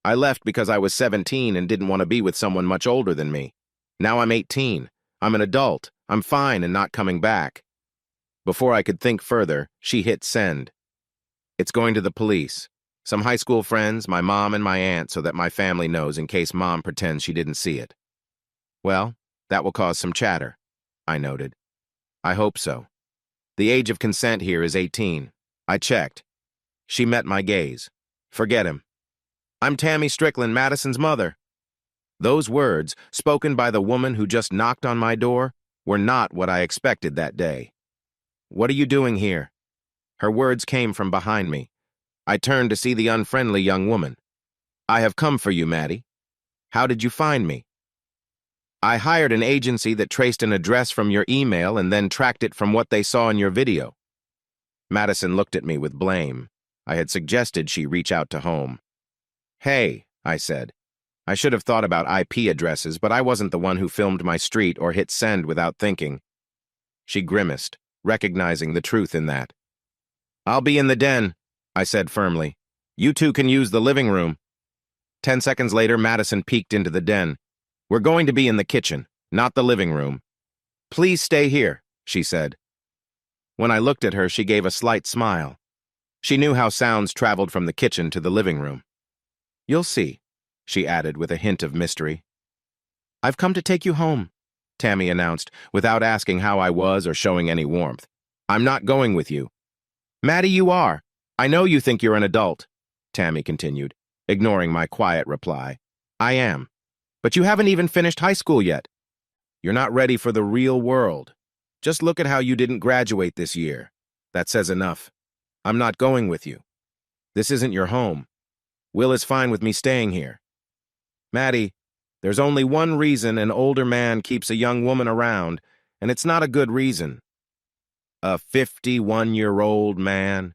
I left because I was 17 and didn't want to be with someone much older than me. Now I'm 18. I'm an adult. I'm fine and not coming back. Before I could think further, she hit send. It's going to the police. Some high school friends, my mom and my aunt, so that my family knows in case mom pretends she didn't see it. Well, that will cause some chatter, I noted. I hope so. The age of consent here is 18. I checked. She met my gaze. Forget him. I'm Tammy Strickland, Madison's mother. Those words, spoken by the woman who just knocked on my door, were not what I expected that day. What are you doing here? Her words came from behind me. I turned to see the unfriendly young woman. I have come for you, Maddie. How did you find me? I hired an agency that traced an address from your email and then tracked it from what they saw in your video. Madison looked at me with blame. I had suggested she reach out to home. Hey, I said. I should have thought about IP addresses, but I wasn't the one who filmed my street or hit send without thinking. She grimaced, recognizing the truth in that. I'll be in the den, I said firmly. You two can use the living room. 10 seconds later, Madison peeked into the den. We're going to be in the kitchen, not the living room. Please stay here, she said. When I looked at her, she gave a slight smile. She knew how sounds traveled from the kitchen to the living room. You'll see, she added with a hint of mystery. I've come to take you home, Tammy announced, without asking how I was or showing any warmth. I'm not going with you. Maddie, you are. I know you think you're an adult, Tammy continued, ignoring my quiet reply. I am. But you haven't even finished high school yet. You're not ready for the real world. Just look at how you didn't graduate this year. That says enough. I'm not going with you. This isn't your home. Will is fine with me staying here. Maddie, there's only one reason an older man keeps a young woman around, and it's not a good reason. A 51-year-old man.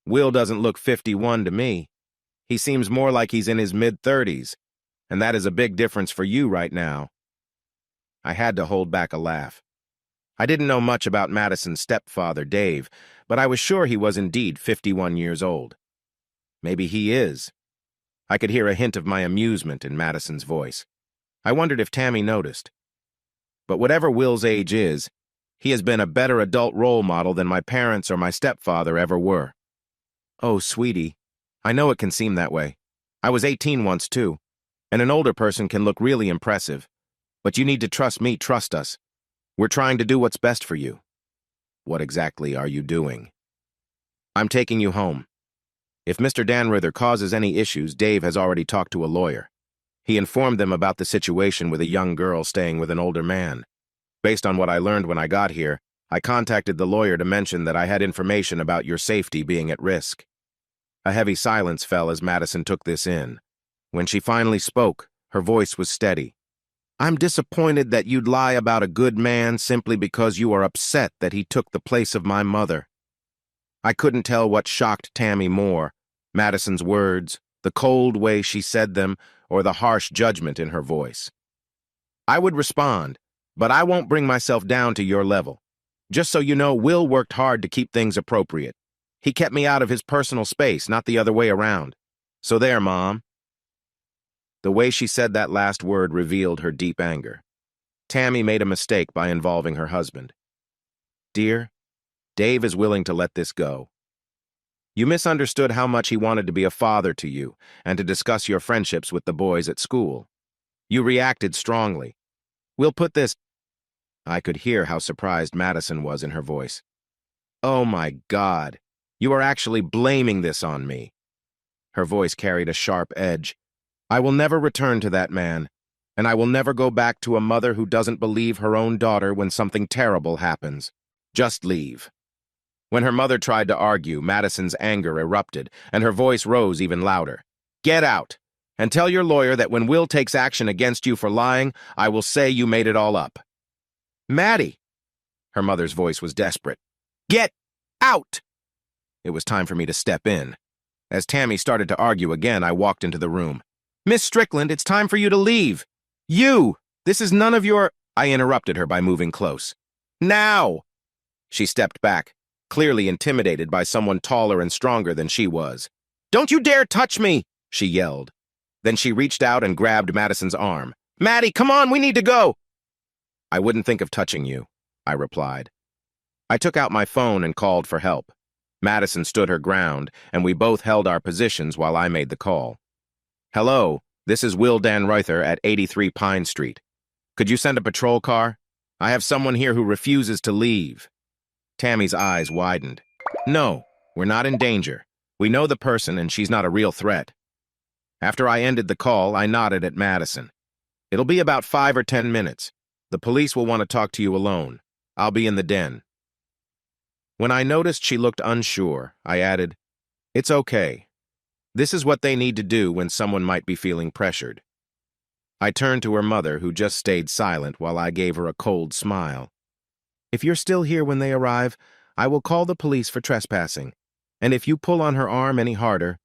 Will doesn't look 51 to me. He seems more like he's in his mid-30s, and that is a big difference for you right now. I had to hold back a laugh. I didn't know much about Madison's stepfather, Dave, but I was sure he was indeed 51 years old. Maybe he is. I could hear a hint of my amusement in Madison's voice. I wondered if Tammy noticed. But whatever Will's age is, he has been a better adult role model than my parents or my stepfather ever were. Oh, sweetie, I know it can seem that way. I was 18 once, too, and an older person can look really impressive. But you need to trust me, trust us. We're trying to do what's best for you. What exactly are you doing? I'm taking you home. If Mr. Danrither causes any issues, Dave has already talked to a lawyer. He informed them about the situation with a young girl staying with an older man. Based on what I learned when I got here, I contacted the lawyer to mention that I had information about your safety being at risk. A heavy silence fell as Madison took this in. When she finally spoke, her voice was steady. I'm disappointed that you'd lie about a good man simply because you are upset that he took the place of my mother. I couldn't tell what shocked Tammy more, Madison's words, the cold way she said them, or the harsh judgment in her voice. I would respond, but I won't bring myself down to your level. Just so you know, Will worked hard to keep things appropriate. He kept me out of his personal space, not the other way around. So there, Mom. The way she said that last word revealed her deep anger. Tammy made a mistake by involving her husband. Dear, Dave is willing to let this go. You misunderstood how much he wanted to be a father to you and to discuss your friendships with the boys at school. You reacted strongly. We'll put this— I could hear how surprised Madison was in her voice. Oh my God, you are actually blaming this on me. Her voice carried a sharp edge. I will never return to that man, and I will never go back to a mother who doesn't believe her own daughter when something terrible happens. Just leave. When her mother tried to argue, Madison's anger erupted, and her voice rose even louder. Get out, and tell your lawyer that when Will takes action against you for lying, I will say you made it all up. Maddie! Her mother's voice was desperate. Get out! It was time for me to step in. As Tammy started to argue again, I walked into the room. Miss Strickland, it's time for you to leave. You! This is none of your— I interrupted her by moving close. Now! She stepped back, clearly intimidated by someone taller and stronger than she was. Don't you dare touch me! She yelled. Then she reached out and grabbed Madison's arm. Maddie, come on, we need to go! I wouldn't think of touching you, I replied. I took out my phone and called for help. Madison stood her ground, and we both held our positions while I made the call. Hello, this is Will Dan Reuther at 83 Pine Street. Could you send a patrol car? I have someone here who refuses to leave. Tammy's eyes widened. No, we're not in danger. We know the person, and she's not a real threat. After I ended the call, I nodded at Madison. It'll be about 5 or 10 minutes. The police will want to talk to you alone. I'll be in the den. When I noticed she looked unsure, I added, It's okay. This is what they need to do when someone might be feeling pressured. I turned to her mother, who just stayed silent while I gave her a cold smile. If you're still here when they arrive, I will call the police for trespassing. And if you pull on her arm any harder—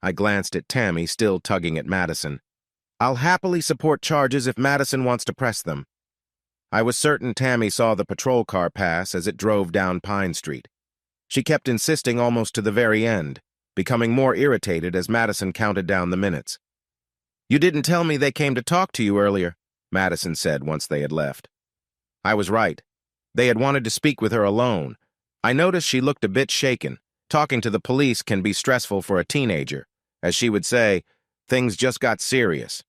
I glanced at Tammy, still tugging at Madison. I'll happily support charges if Madison wants to press them. I was certain Tammy saw the patrol car pass as it drove down Pine Street. She kept insisting almost to the very end, becoming more irritated as Madison counted down the minutes. You didn't tell me they came to talk to you earlier, Madison said once they had left. I was right. They had wanted to speak with her alone. I noticed she looked a bit shaken. Talking to the police can be stressful for a teenager. As she would say, things just got serious.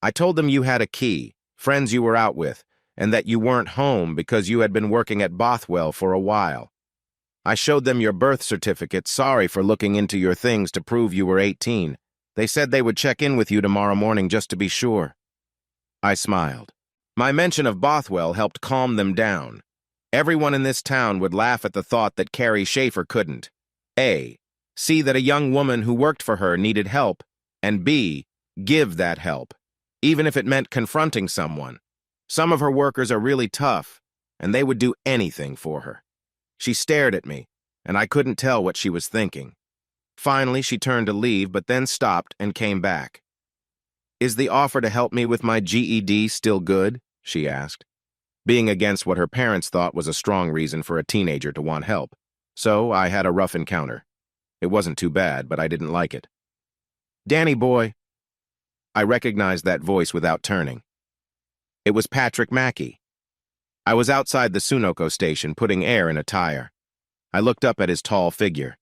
I told them you had a key, friends you were out with, and that you weren't home because you had been working at Bothwell for a while. I showed them your birth certificate, sorry for looking into your things to prove you were 18. They said they would check in with you tomorrow morning just to be sure. I smiled. My mention of Bothwell helped calm them down. Everyone in this town would laugh at the thought that Carrie Schaefer couldn't A, see that a young woman who worked for her needed help, and B, give that help, even if it meant confronting someone. Some of her workers are really tough, and they would do anything for her. She stared at me, and I couldn't tell what she was thinking. Finally, she turned to leave, but then stopped and came back. Is the offer to help me with my GED still good? She asked. Being against what her parents thought was a strong reason for a teenager to want help. So I had a rough encounter. It wasn't too bad, but I didn't like it. Danny boy. I recognized that voice without turning. It was Patrick Mackey. I was outside the Sunoco station putting air in a tire. I looked up at his tall figure.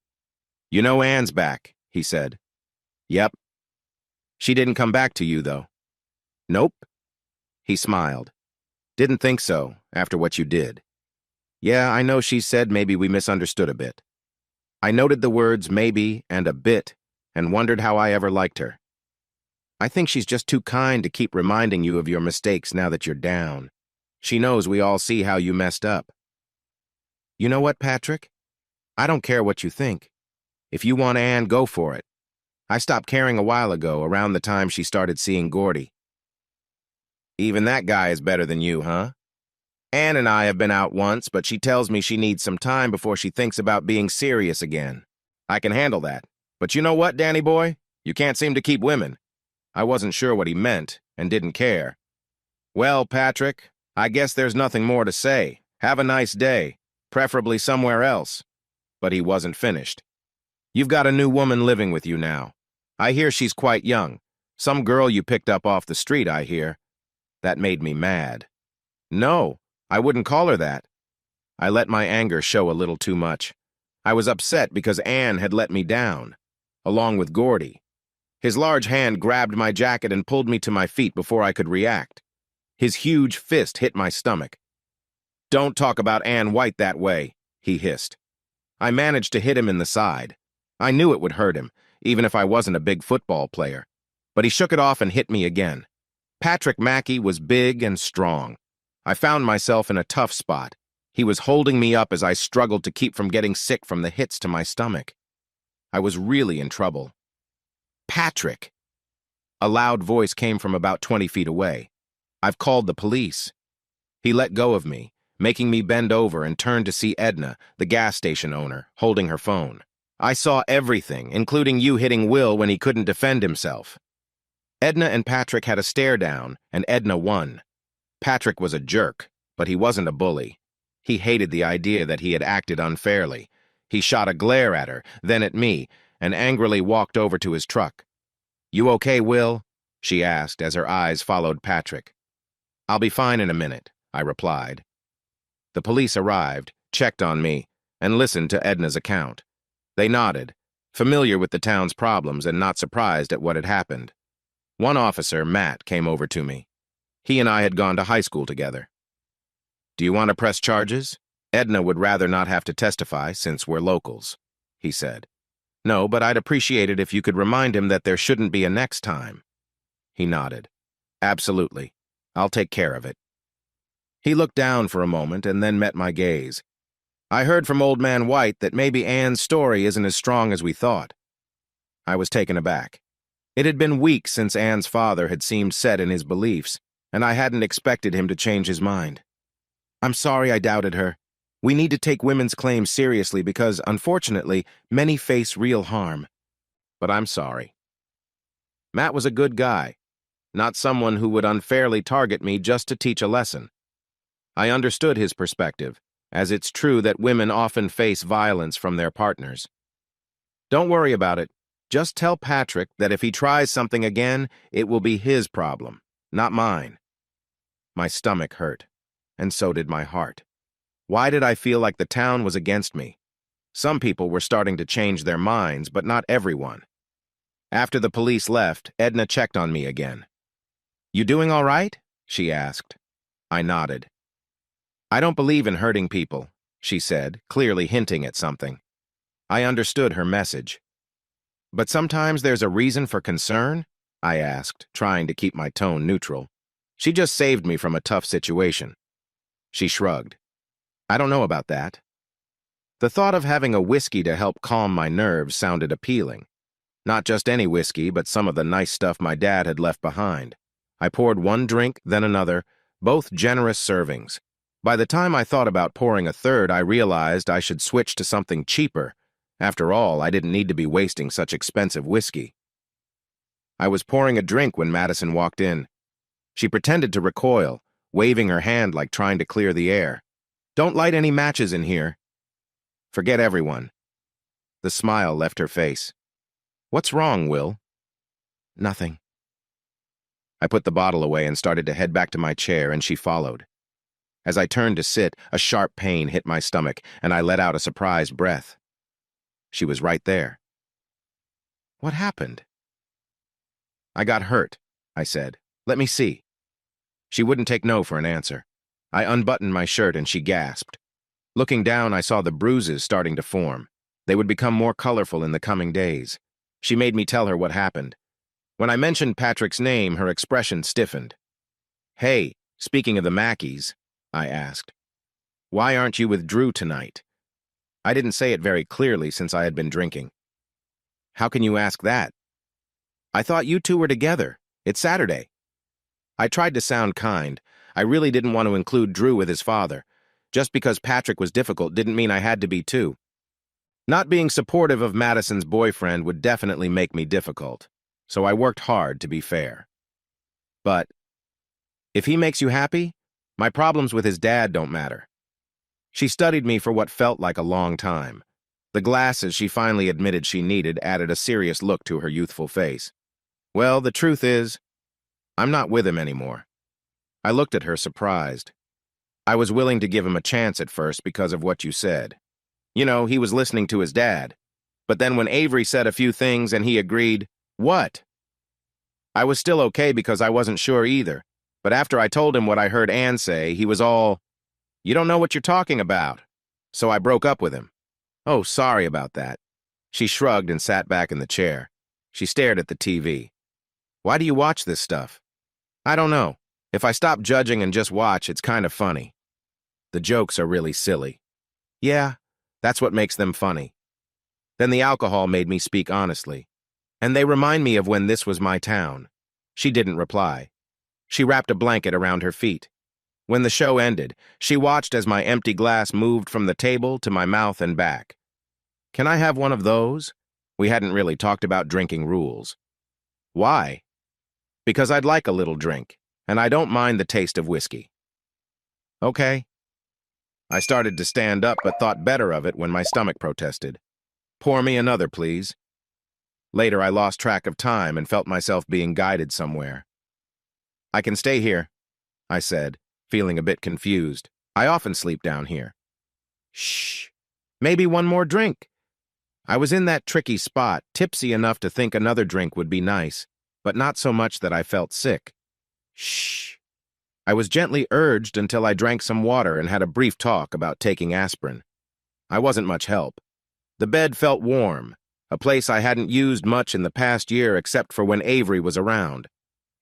You know Anne's back, he said. Yep. She didn't come back to you, though. Nope. He smiled. Didn't think so, after what you did. Yeah, I know she said maybe we misunderstood a bit. I noted the words maybe and a bit and wondered how I ever liked her. I think she's just too kind to keep reminding you of your mistakes now that you're down. She knows we all see how you messed up. You know what, Patrick? I don't care what you think. If you want Anne, go for it. I stopped caring a while ago, around the time she started seeing Gordy. Even that guy is better than you, huh? Anne and I have been out once, but she tells me she needs some time before she thinks about being serious again. I can handle that. But you know what, Danny boy? You can't seem to keep women. I wasn't sure what he meant and didn't care. Well, Patrick, I guess there's nothing more to say. Have a nice day, preferably somewhere else. But he wasn't finished. You've got a new woman living with you now. I hear she's quite young. Some girl you picked up off the street, I hear. That made me mad. No, I wouldn't call her that. I let my anger show a little too much. I was upset because Ann had let me down, along with Gordy. His large hand grabbed my jacket and pulled me to my feet before I could react. His huge fist hit my stomach. "Don't talk about Ann White that way," he hissed. I managed to hit him in the side. I knew it would hurt him, even if I wasn't a big football player. But he shook it off and hit me again. Patrick Mackey was big and strong. I found myself in a tough spot. He was holding me up as I struggled to keep from getting sick from the hits to my stomach. I was really in trouble. "Patrick!" A loud voice came from about 20 feet away. "I've called the police." He let go of me, making me bend over and turn to see Edna, the gas station owner, holding her phone. "I saw everything, including you hitting Will when he couldn't defend himself." Edna and Patrick had a stare down, and Edna won. Patrick was a jerk, but he wasn't a bully. He hated the idea that he had acted unfairly. He shot a glare at her, then at me, and angrily walked over to his truck. "You okay, Will?" she asked as her eyes followed Patrick. "I'll be fine in a minute," I replied. The police arrived, checked on me, and listened to Edna's account. They nodded, familiar with the town's problems and not surprised at what had happened. One officer, Matt, came over to me. He and I had gone to high school together. "Do you want to press charges? Edna would rather not have to testify since we're locals," he said. "No, but I'd appreciate it if you could remind him that there shouldn't be a next time." He nodded. "Absolutely. I'll take care of it." He looked down for a moment and then met my gaze. "I heard from Old Man White that maybe Ann's story isn't as strong as we thought." I was taken aback. It had been weeks since Ann's father had seemed set in his beliefs, and I hadn't expected him to change his mind. "I'm sorry I doubted her. We need to take women's claims seriously because, unfortunately, many face real harm. But I'm sorry." Matt was a good guy, not someone who would unfairly target me just to teach a lesson. I understood his perspective, as it's true that women often face violence from their partners. "Don't worry about it. Just tell Patrick that if he tries something again, it will be his problem, not mine." My stomach hurt, and so did my heart. Why did I feel like the town was against me? Some people were starting to change their minds, but not everyone. After the police left, Edna checked on me again. "You doing all right?" she asked. I nodded. "I don't believe in hurting people," she said, clearly hinting at something. I understood her message. "But sometimes there's a reason for concern?" I asked, trying to keep my tone neutral. She just saved me from a tough situation. She shrugged. "I don't know about that." The thought of having a whiskey to help calm my nerves sounded appealing. Not just any whiskey, but some of the nice stuff my dad had left behind. I poured one drink, then another, both generous servings. By the time I thought about pouring a third, I realized I should switch to something cheaper. After all, I didn't need to be wasting such expensive whiskey. I was pouring a drink when Madison walked in. She pretended to recoil, waving her hand like trying to clear the air. "Don't light any matches in here." "Forget everyone." The smile left her face. "What's wrong, Will?" "Nothing." I put the bottle away and started to head back to my chair, and she followed. As I turned to sit, a sharp pain hit my stomach, and I let out a surprised breath. She was right there. "What happened?" "I got hurt," I said. "Let me see." She wouldn't take no for an answer. I unbuttoned my shirt and she gasped. Looking down, I saw the bruises starting to form. They would become more colorful in the coming days. She made me tell her what happened. When I mentioned Patrick's name, her expression stiffened. "Hey, speaking of the Mackeys," I asked, "why aren't you with Drew tonight?" I didn't say it very clearly since I had been drinking. "How can you ask that?" "I thought you two were together. It's Saturday." I tried to sound kind. I really didn't want to include Drew with his father. Just because Patrick was difficult didn't mean I had to be too. Not being supportive of Madison's boyfriend would definitely make me difficult, so I worked hard to be fair. "But if he makes you happy, my problems with his dad don't matter." She studied me for what felt like a long time. The glasses she finally admitted she needed added a serious look to her youthful face. "Well, the truth is, I'm not with him anymore." I looked at her surprised. "I was willing to give him a chance at first because of what you said. He was listening to his dad. But then when Avery said a few things and he agreed, what? I was still okay because I wasn't sure either. But after I told him what I heard Ann say, he was all, "You don't know what you're talking about." So I broke up with him. Oh, sorry about that. She shrugged and sat back in the chair. She stared at the TV. Why do you watch this stuff? I don't know. If I stop judging and just watch, it's kind of funny. The jokes are really silly. Yeah, that's what makes them funny. Then the alcohol made me speak honestly. And they remind me of when this was my town. She didn't reply. She wrapped a blanket around her feet. When the show ended, she watched as my empty glass moved from the table to my mouth and back. Can I have one of those? We hadn't really talked about drinking rules. Why? Because I'd like a little drink, and I don't mind the taste of whiskey. Okay. I started to stand up but thought better of it when my stomach protested. Pour me another, please. Later, I lost track of time and felt myself being guided somewhere. I can stay here, I said, feeling a bit confused. I often sleep down here. Shh. Maybe one more drink. I was in that tricky spot, tipsy enough to think another drink would be nice, but not so much that I felt sick. Shh. I was gently urged until I drank some water and had a brief talk about taking aspirin. I wasn't much help. The bed felt warm, a place I hadn't used much in the past year except for when Avery was around.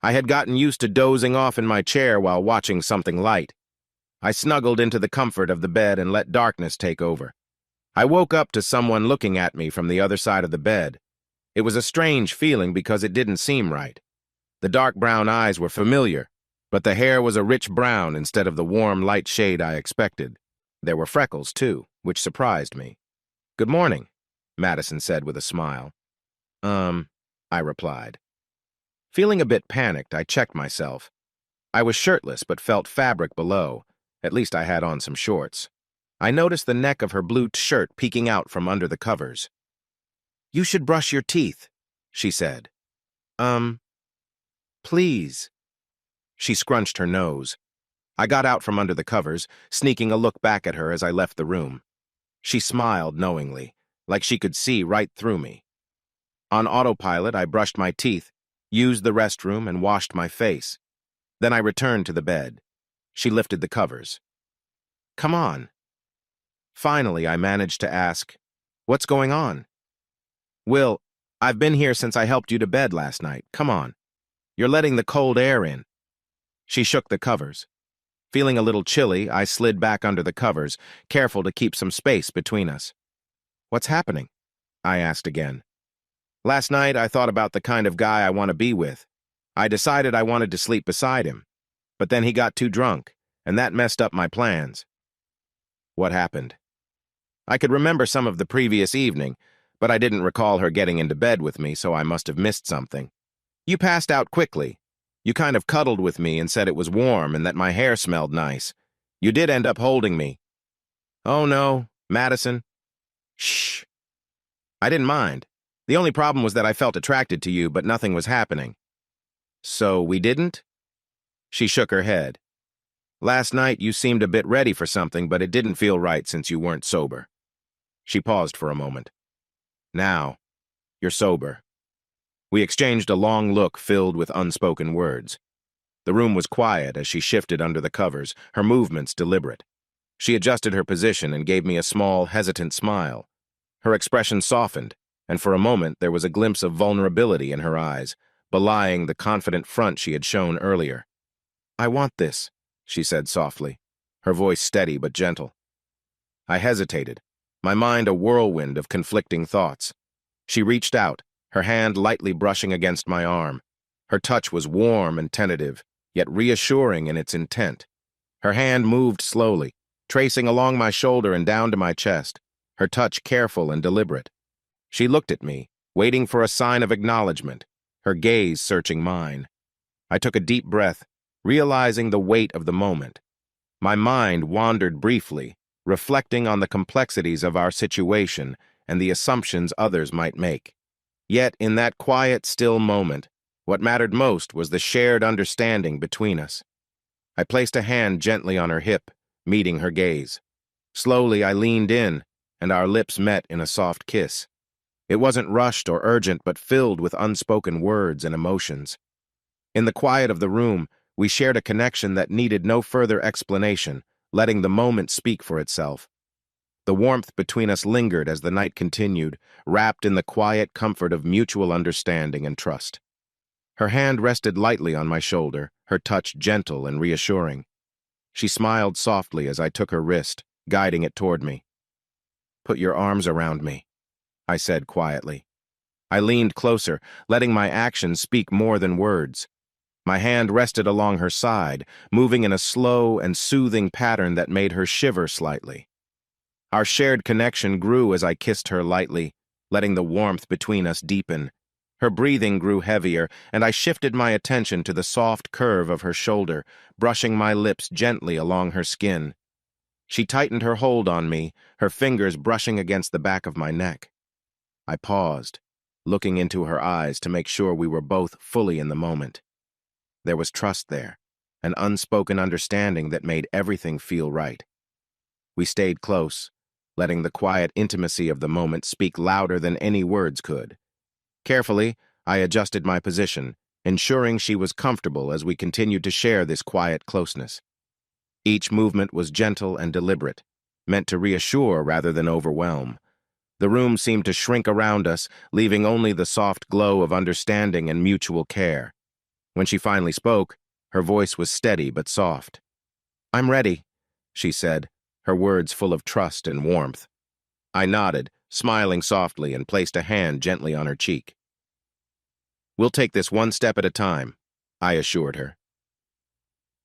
I had gotten used to dozing off in my chair while watching something light. I snuggled into the comfort of the bed and let darkness take over. I woke up to someone looking at me from the other side of the bed. It was a strange feeling because it didn't seem right. The dark brown eyes were familiar, but the hair was a rich brown instead of the warm, light shade I expected. There were freckles, too, which surprised me. "Good morning," Madison said with a smile. I replied. Feeling a bit panicked, I checked myself. I was shirtless but felt fabric below. At least I had on some shorts. I noticed the neck of her blue shirt peeking out from under the covers. "You should brush your teeth," she said. Please." She scrunched her nose. I got out from under the covers, sneaking a look back at her as I left the room. She smiled knowingly, like she could see right through me. On autopilot, I brushed my teeth, used the restroom, and washed my face. Then I returned to the bed. She lifted the covers. "Come on." Finally, I managed to ask, "What's going on?" "Will, I've been here since I helped you to bed last night. Come on. You're letting the cold air in." She shook the covers. Feeling a little chilly, I slid back under the covers, careful to keep some space between us. "What's happening?" I asked again. "Last night, I thought about the kind of guy I want to be with. I decided I wanted to sleep beside him. But then he got too drunk, and that messed up my plans." "What happened?" I could remember some of the previous evening, but I didn't recall her getting into bed with me, so I must have missed something. "You passed out quickly. You kind of cuddled with me and said it was warm and that my hair smelled nice. You did end up holding me." "Oh no, Madison." "Shh." I didn't mind. The only problem was that I felt attracted to you, but nothing was happening. "So we didn't?" She shook her head. "Last night you seemed a bit ready for something, but it didn't feel right since you weren't sober." She paused for a moment. "Now, you're sober." We exchanged a long look filled with unspoken words. The room was quiet as she shifted under the covers, her movements deliberate. She adjusted her position and gave me a small, hesitant smile. Her expression softened, and for a moment there was a glimpse of vulnerability in her eyes, belying the confident front she had shown earlier. "I want this," she said softly, her voice steady but gentle. I hesitated, my mind a whirlwind of conflicting thoughts. She reached out, her hand lightly brushing against my arm. Her touch was warm and tentative, yet reassuring in its intent. Her hand moved slowly, tracing along my shoulder and down to my chest, her touch careful and deliberate. She looked at me, waiting for a sign of acknowledgement, her gaze searching mine. I took a deep breath, realizing the weight of the moment. My mind wandered briefly, reflecting on the complexities of our situation and the assumptions others might make. Yet, in that quiet, still moment, what mattered most was the shared understanding between us. I placed a hand gently on her hip, meeting her gaze. Slowly, I leaned in, and our lips met in a soft kiss. It wasn't rushed or urgent, but filled with unspoken words and emotions. In the quiet of the room, we shared a connection that needed no further explanation, letting the moment speak for itself. The warmth between us lingered as the night continued, wrapped in the quiet comfort of mutual understanding and trust. Her hand rested lightly on my shoulder, her touch gentle and reassuring. She smiled softly as I took her wrist, guiding it toward me. "Put your arms around me," I said quietly. I leaned closer, letting my actions speak more than words. My hand rested along her side, moving in a slow and soothing pattern that made her shiver slightly. Our shared connection grew as I kissed her lightly, letting the warmth between us deepen. Her breathing grew heavier, and I shifted my attention to the soft curve of her shoulder, brushing my lips gently along her skin. She tightened her hold on me, her fingers brushing against the back of my neck. I paused, looking into her eyes to make sure we were both fully in the moment. There was trust there, an unspoken understanding that made everything feel right. We stayed close, letting the quiet intimacy of the moment speak louder than any words could. Carefully, I adjusted my position, ensuring she was comfortable as we continued to share this quiet closeness. Each movement was gentle and deliberate, meant to reassure rather than overwhelm. The room seemed to shrink around us, leaving only the soft glow of understanding and mutual care. When she finally spoke, her voice was steady but soft. "I'm ready," she said, her words full of trust and warmth. I nodded, smiling softly, and placed a hand gently on her cheek. "We'll take this one step at a time," I assured her.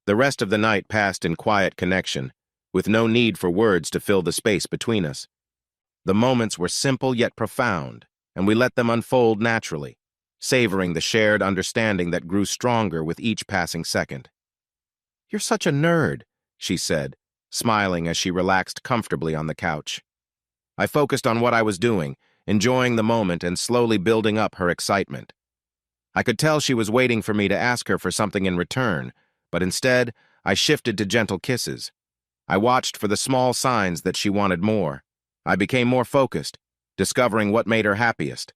The rest of the night passed in quiet connection, with no need for words to fill the space between us. The moments were simple yet profound, and we let them unfold naturally, savoring the shared understanding that grew stronger with each passing second. "You're such a nerd," she said, smiling as she relaxed comfortably on the couch. I focused on what I was doing, enjoying the moment and slowly building up her excitement. I could tell she was waiting for me to ask her for something in return, but instead, I shifted to gentle kisses. I watched for the small signs that she wanted more. I became more focused, discovering what made her happiest.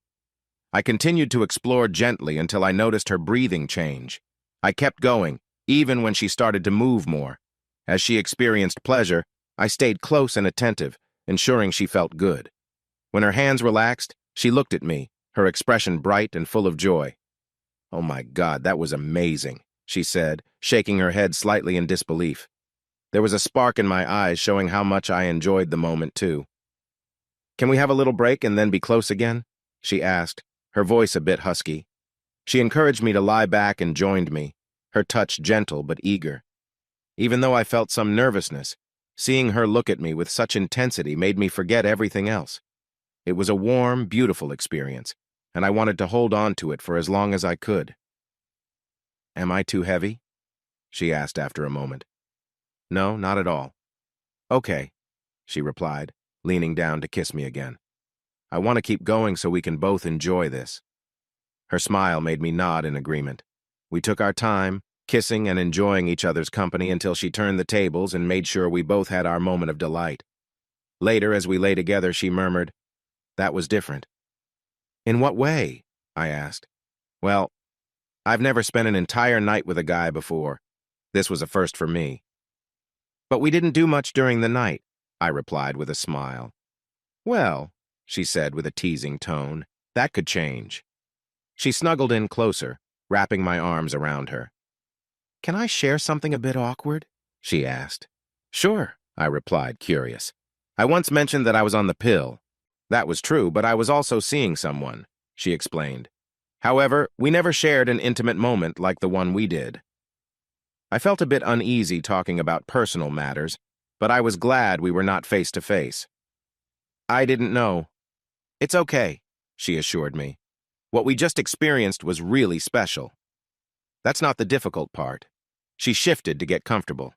I continued to explore gently until I noticed her breathing change. I kept going, even when she started to move more. As she experienced pleasure, I stayed close and attentive, ensuring she felt good. When her hands relaxed, she looked at me, her expression bright and full of joy. "Oh my God, that was amazing," she said, shaking her head slightly in disbelief. There was a spark in my eyes showing how much I enjoyed the moment too. "Can we have a little break and then be close again?" she asked, her voice a bit husky. She encouraged me to lie back and joined me, her touch gentle but eager. Even though I felt some nervousness, seeing her look at me with such intensity made me forget everything else. It was a warm, beautiful experience, and I wanted to hold on to it for as long as I could. "Am I too heavy?" she asked after a moment. "No, not at all." "Okay," she replied, leaning down to kiss me again. "I want to keep going so we can both enjoy this." Her smile made me nod in agreement. We took our time, kissing and enjoying each other's company until she turned the tables and made sure we both had our moment of delight. Later, as we lay together, she murmured, "That was different." "In what way?" I asked. "Well, I've never spent an entire night with a guy before. This was a first for me." "But we didn't do much during the night," I replied with a smile. "Well," she said with a teasing tone, "that could change." She snuggled in closer, wrapping my arms around her. "Can I share something a bit awkward?" she asked. "Sure," I replied, curious. "I once mentioned that I was on the pill. That was true, but I was also seeing someone," she explained. "However, we never shared an intimate moment like the one we did." I felt a bit uneasy talking about personal matters, but I was glad we were not face to face. "I didn't know." "It's okay," she assured me. "What we just experienced was really special. That's not the difficult part." She shifted to get comfortable.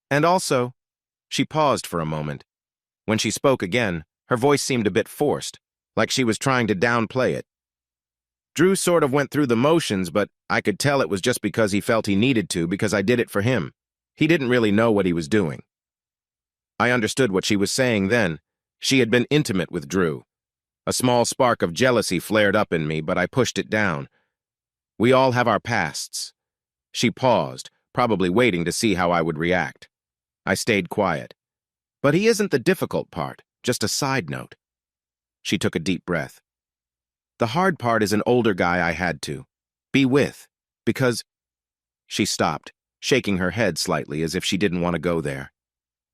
"And also," she paused for a moment. When she spoke again, her voice seemed a bit forced, like she was trying to downplay it. "Drew sort of went through the motions, but I could tell it was just because he felt he needed to because I did it for him. He didn't really know what he was doing." I understood what she was saying then. She had been intimate with Drew. A small spark of jealousy flared up in me, but I pushed it down. We all have our pasts. She paused, probably waiting to see how I would react. I stayed quiet. But he isn't the difficult part, just a side note. She took a deep breath. The hard part is an older guy I had to be with, because... She stopped, shaking her head slightly as if she didn't want to go there.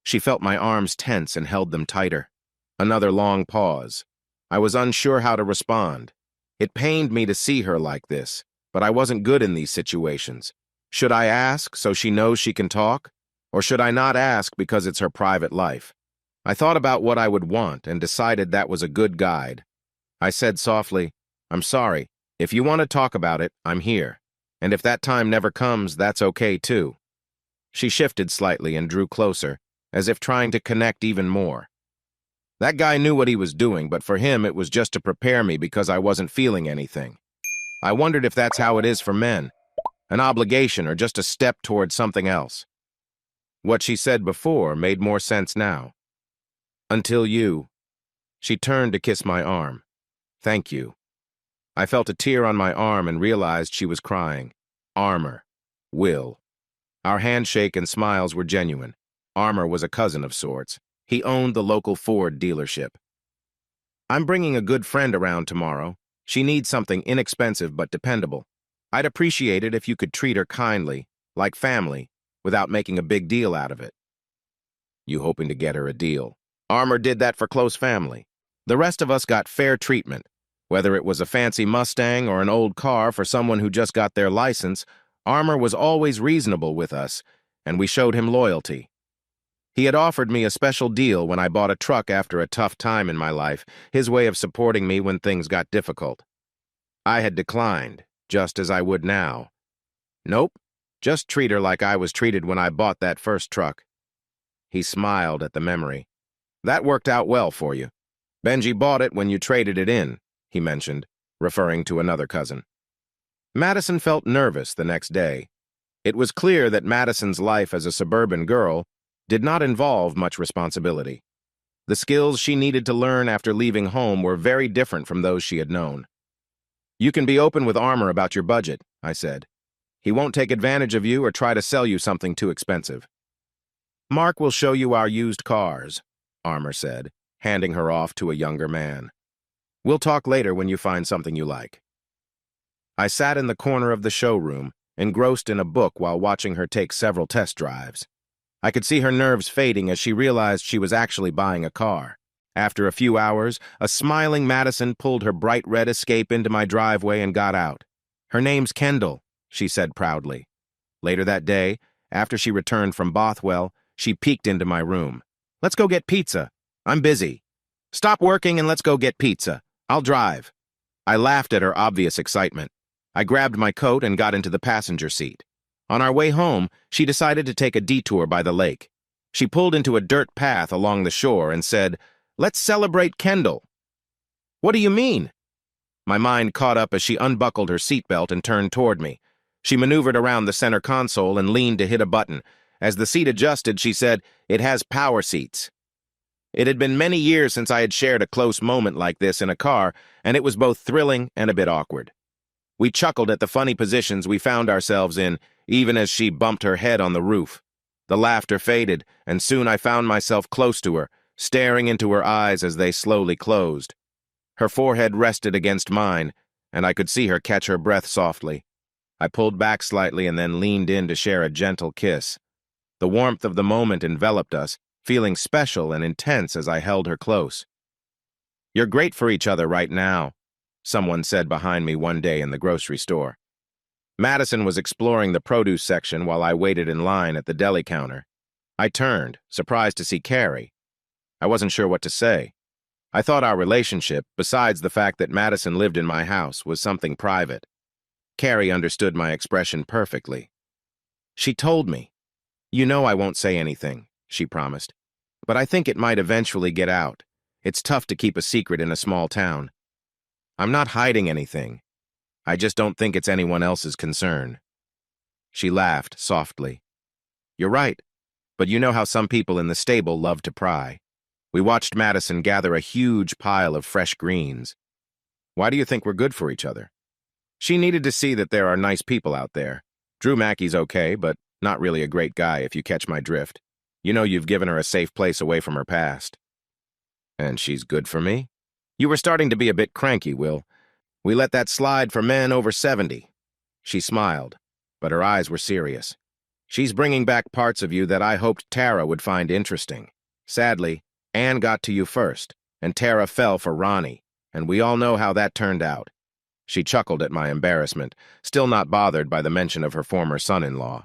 She felt my arms tense and held them tighter. Another long pause. I was unsure how to respond. It pained me to see her like this, but I wasn't good in these situations. Should I ask so she knows she can talk? Or should I not ask because it's her private life? I thought about what I would want and decided that was a good guide. I said softly, "I'm sorry. If you want to talk about it, I'm here. And if that time never comes, that's okay too." She shifted slightly and drew closer, as if trying to connect even more. That guy knew what he was doing, but for him it was just to prepare me because I wasn't feeling anything. I wondered if that's how it is for men, an obligation or just a step towards something else. What she said before made more sense now. Until you. She turned to kiss my arm. Thank you. I felt a tear on my arm and realized she was crying. Armor. Will. Our handshake and smiles were genuine. Armor was a cousin of sorts. He owned the local Ford dealership. I'm bringing a good friend around tomorrow. She needs something inexpensive but dependable. I'd appreciate it if you could treat her kindly, like family, without making a big deal out of it. You hoping to get her a deal. Armor did that for close family. The rest of us got fair treatment. Whether it was a fancy Mustang or an old car for someone who just got their license, Armor was always reasonable with us, and we showed him loyalty. He had offered me a special deal when I bought a truck after a tough time in my life, his way of supporting me when things got difficult. I had declined, just as I would now. Nope, just treat her like I was treated when I bought that first truck. He smiled at the memory. That worked out well for you. Benji bought it when you traded it in, he mentioned, referring to another cousin. Madison felt nervous the next day. It was clear that Madison's life as a suburban girl did not involve much responsibility. The skills she needed to learn after leaving home were very different from those she had known. You can be open with Armor about your budget, I said. He won't take advantage of you or try to sell you something too expensive. Mark will show you our used cars, Armor said, handing her off to a younger man. We'll talk later when you find something you like. I sat in the corner of the showroom, engrossed in a book while watching her take several test drives. I could see her nerves fading as she realized she was actually buying a car. After a few hours, a smiling Madison pulled her bright red Escape into my driveway and got out. Her name's Kendall, she said proudly. Later that day, after she returned from Bothwell, she peeked into my room. Let's go get pizza. I'm busy. Stop working and let's go get pizza. I'll drive. I laughed at her obvious excitement. I grabbed my coat and got into the passenger seat. On our way home, she decided to take a detour by the lake. She pulled into a dirt path along the shore and said, "Let's celebrate Kendall." What do you mean? My mind caught up as she unbuckled her seatbelt and turned toward me. She maneuvered around the center console and leaned to hit a button. As the seat adjusted, she said, "It has power seats." It had been many years since I had shared a close moment like this in a car, and it was both thrilling and a bit awkward. We chuckled at the funny positions we found ourselves in, even as she bumped her head on the roof. The laughter faded, and soon I found myself close to her, staring into her eyes as they slowly closed. Her forehead rested against mine, and I could see her catch her breath softly. I pulled back slightly and then leaned in to share a gentle kiss. The warmth of the moment enveloped us, feeling special and intense as I held her close. "You're great for each other right now," someone said behind me one day in the grocery store. Madison was exploring the produce section while I waited in line at the deli counter. I turned, surprised to see Carrie. I wasn't sure what to say. I thought our relationship, besides the fact that Madison lived in my house, was something private. Carrie understood my expression perfectly. She told me. "You know I won't say anything," she promised. "But I think it might eventually get out. It's tough to keep a secret in a small town." "I'm not hiding anything. I just don't think it's anyone else's concern." She laughed softly. "You're right, but you know how some people in the stable love to pry." We watched Madison gather a huge pile of fresh greens. Why do you think we're good for each other? She needed to see that there are nice people out there. Drew Mackey's okay, but not really a great guy if you catch my drift. You know you've given her a safe place away from her past. And she's good for me? You were starting to be a bit cranky, Will. We let that slide for men over 70. She smiled, but her eyes were serious. She's bringing back parts of you that I hoped Tara would find interesting. Sadly, Anne got to you first, and Tara fell for Ronnie, and we all know how that turned out. She chuckled at my embarrassment, still not bothered by the mention of her former son-in-law.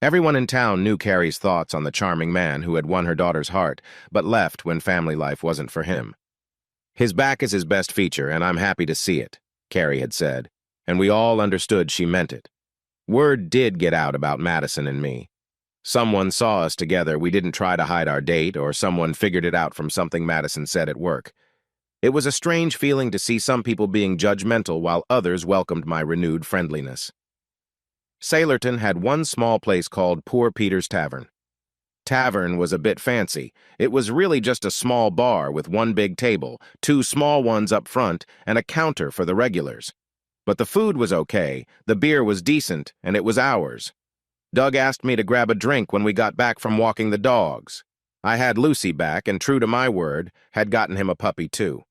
Everyone in town knew Carrie's thoughts on the charming man who had won her daughter's heart, but left when family life wasn't for him. His back is his best feature, and I'm happy to see it, Carrie had said, and we all understood she meant it. Word did get out about Madison and me. Someone saw us together. We didn't try to hide our date, or someone figured it out from something Madison said at work. It was a strange feeling to see some people being judgmental while others welcomed my renewed friendliness. Sailorton had one small place called Poor Peter's Tavern. Tavern was a bit fancy. It was really just a small bar with one big table, two small ones up front, and a counter for the regulars. But the food was okay, the beer was decent, and it was ours. Doug asked me to grab a drink when we got back from walking the dogs. I had Lucy back, and true to my word, had gotten him a puppy too.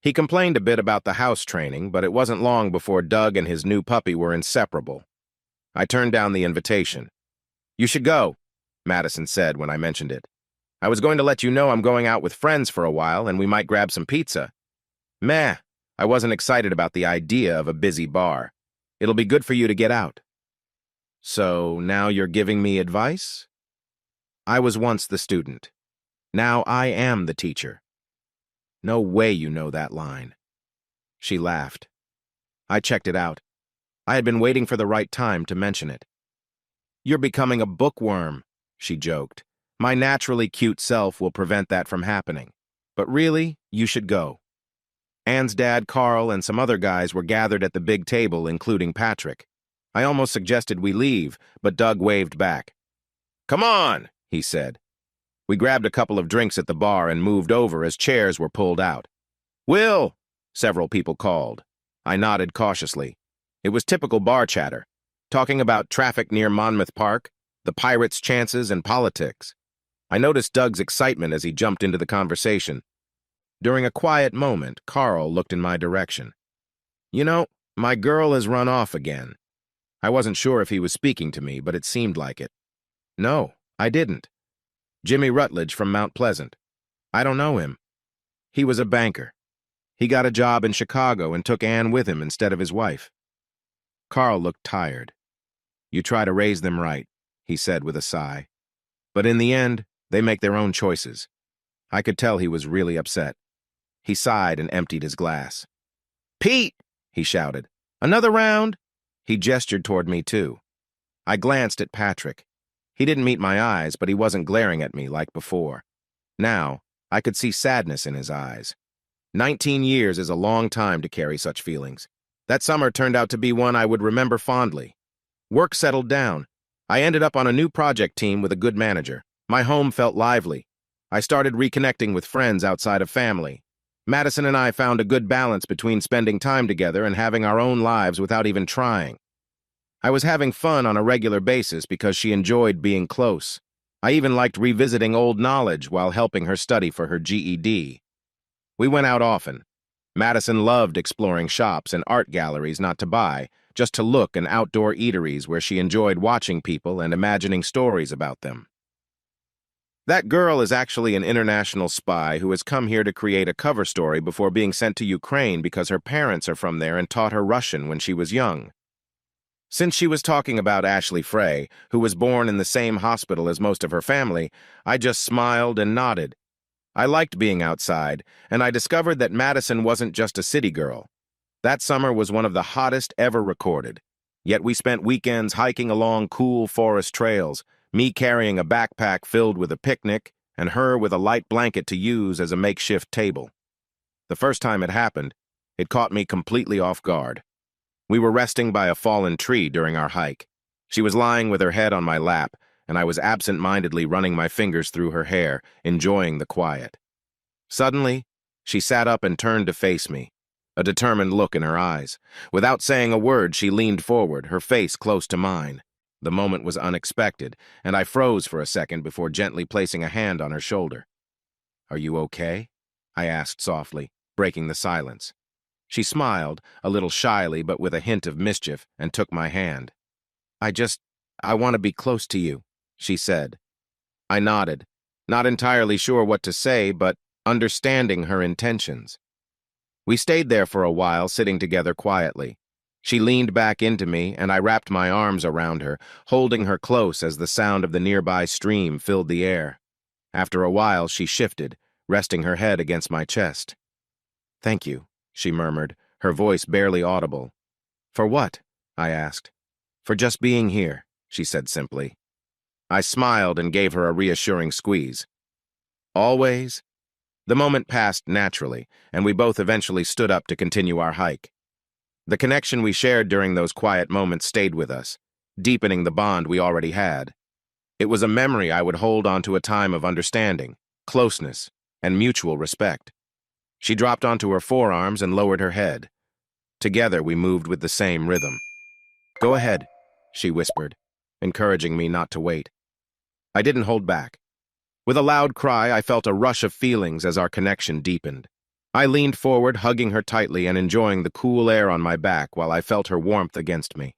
He complained a bit about the house training, but it wasn't long before Doug and his new puppy were inseparable. I turned down the invitation. "You should go," Madison said when I mentioned it. "I was going to let you know I'm going out with friends for a while, and we might grab some pizza." Meh, I wasn't excited about the idea of a busy bar. It'll be good for you to get out. So now you're giving me advice? I was once the student. Now I am the teacher. No way you know that line. She laughed. I checked it out. I had been waiting for the right time to mention it. "You're becoming a bookworm," she joked. "My naturally cute self will prevent that from happening. But really, you should go." Anne's dad, Carl, and some other guys were gathered at the big table, including Patrick. I almost suggested we leave, but Doug waved back. "Come on," he said. We grabbed a couple of drinks at the bar and moved over as chairs were pulled out. "Will!" several people called. I nodded cautiously. It was typical bar chatter, talking about traffic near Monmouth Park, the Pirates' chances, and politics. I noticed Doug's excitement as he jumped into the conversation. During a quiet moment, Carl looked in my direction. "You know, my girl has run off again." I wasn't sure if he was speaking to me, but it seemed like it. "No, I didn't. Jimmy Rutledge from Mount Pleasant. I don't know him. He was a banker. He got a job in Chicago and took Anne with him instead of his wife." Carl looked tired. "You try to raise them right," he said with a sigh. "But in the end, they make their own choices." I could tell he was really upset. He sighed and emptied his glass. "Pete!" he shouted. "Another round?" He gestured toward me, too. I glanced at Patrick. He didn't meet my eyes, but he wasn't glaring at me like before. Now, I could see sadness in his eyes. 19 years is a long time to carry such feelings. That summer turned out to be one I would remember fondly. Work settled down. I ended up on a new project team with a good manager. My home felt lively. I started reconnecting with friends outside of family. Madison and I found a good balance between spending time together and having our own lives without even trying. I was having fun on a regular basis because she enjoyed being close. I even liked revisiting old knowledge while helping her study for her GED. We went out often. Madison loved exploring shops and art galleries not to buy, just to look, and outdoor eateries where she enjoyed watching people and imagining stories about them. That girl is actually an international spy who has come here to create a cover story before being sent to Ukraine because her parents are from there and taught her Russian when she was young. Since she was talking about Ashley Frey, who was born in the same hospital as most of her family, I just smiled and nodded. I liked being outside, and I discovered that Madison wasn't just a city girl. That summer was one of the hottest ever recorded. Yet we spent weekends hiking along cool forest trails, me carrying a backpack filled with a picnic, and her with a light blanket to use as a makeshift table. The first time it happened, it caught me completely off guard. We were resting by a fallen tree during our hike. She was lying with her head on my lap, and I was absent-mindedly running my fingers through her hair, enjoying the quiet. Suddenly, she sat up and turned to face me, a determined look in her eyes. Without saying a word, she leaned forward, her face close to mine. The moment was unexpected, and I froze for a second before gently placing a hand on her shoulder. "Are you okay?" I asked softly, breaking the silence. She smiled, a little shyly but with a hint of mischief, and took my hand. I want to be close to you," she said. I nodded, not entirely sure what to say, but understanding her intentions. We stayed there for a while, sitting together quietly. She leaned back into me, and I wrapped my arms around her, holding her close as the sound of the nearby stream filled the air. After a while, she shifted, resting her head against my chest. "Thank you," she murmured, her voice barely audible. "For what?" I asked. "For just being here," she said simply. I smiled and gave her a reassuring squeeze. "Always?" The moment passed naturally, and we both eventually stood up to continue our hike. The connection we shared during those quiet moments stayed with us, deepening the bond we already had. It was a memory I would hold onto a time of understanding, closeness, and mutual respect. She dropped onto her forearms and lowered her head. Together we moved with the same rhythm. "Go ahead," she whispered, encouraging me not to wait. I didn't hold back. With a loud cry, I felt a rush of feelings as our connection deepened. I leaned forward, hugging her tightly and enjoying the cool air on my back while I felt her warmth against me.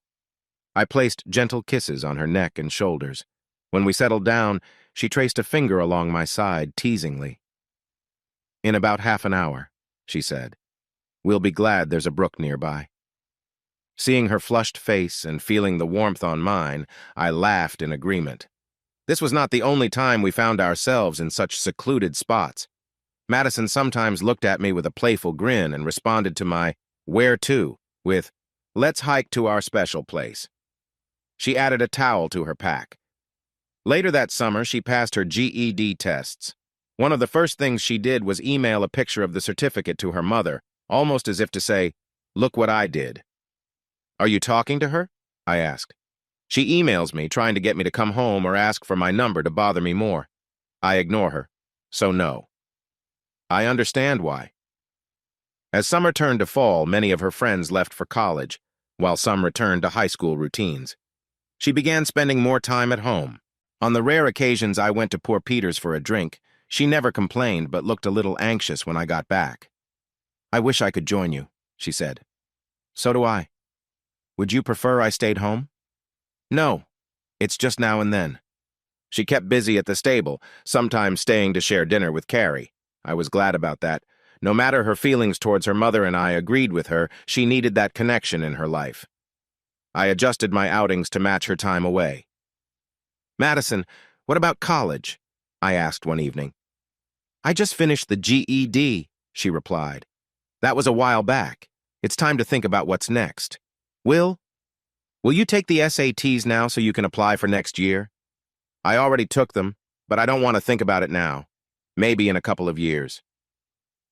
I placed gentle kisses on her neck and shoulders. When we settled down, she traced a finger along my side, teasingly. "In about half an hour," she said. "We'll be glad there's a brook nearby." Seeing her flushed face and feeling the warmth on mine, I laughed in agreement. This was not the only time we found ourselves in such secluded spots. Madison sometimes looked at me with a playful grin and responded to my "where to" with "let's hike to our special place." She added a towel to her pack. Later that summer, she passed her GED tests. One of the first things she did was email a picture of the certificate to her mother, almost as if to say, "Look what I did." "Are you talking to her?" I asked. "She emails me, trying to get me to come home or ask for my number to bother me more. I ignore her, so no." I understand why. As summer turned to fall, many of her friends left for college, while some returned to high school routines. She began spending more time at home. On the rare occasions I went to Poor Peter's for a drink, she never complained but looked a little anxious when I got back. "I wish I could join you," she said. "So do I. Would you prefer I stayed home?" "No, it's just now and then." She kept busy at the stable, sometimes staying to share dinner with Carrie. I was glad about that. No matter her feelings towards her mother and I agreed with her, she needed that connection in her life. I adjusted my outings to match her time away. "Madison, what about college?" I asked one evening. "I just finished the GED," she replied. "That was a while back. It's time to think about what's next. Will you take the SATs now so you can apply for next year?" "I already took them, but I don't want to think about it now. Maybe in a couple of years."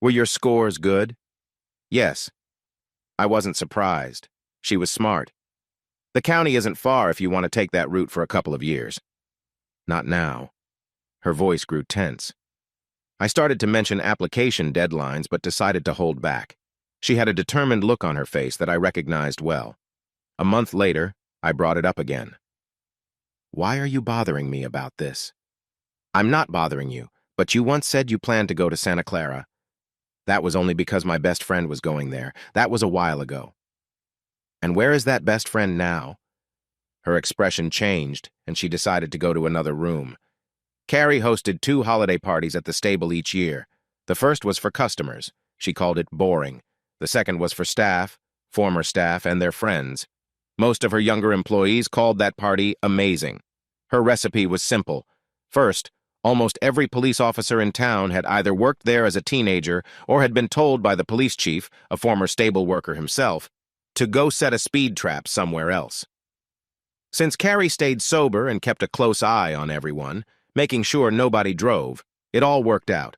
"Were your scores good?" "Yes." I wasn't surprised. She was smart. "The county isn't far if you want to take that route for a couple of years." "Not now." Her voice grew tense. I started to mention application deadlines, but decided to hold back. She had a determined look on her face that I recognized well. A month later, I brought it up again. "Why are you bothering me about this?" "I'm not bothering you, but you once said you planned to go to Santa Clara." "That was only because my best friend was going there. That was a while ago." "And where is that best friend now?" Her expression changed, and she decided to go to another room. Carrie hosted 2 holiday parties at the stable each year. The first was for customers. She called it boring. The second was for staff, former staff, and their friends. Most of her younger employees called that party amazing. Her recipe was simple. First, almost every police officer in town had either worked there as a teenager or had been told by the police chief, a former stable worker himself, to go set a speed trap somewhere else. Since Carrie stayed sober and kept a close eye on everyone, making sure nobody drove, it all worked out.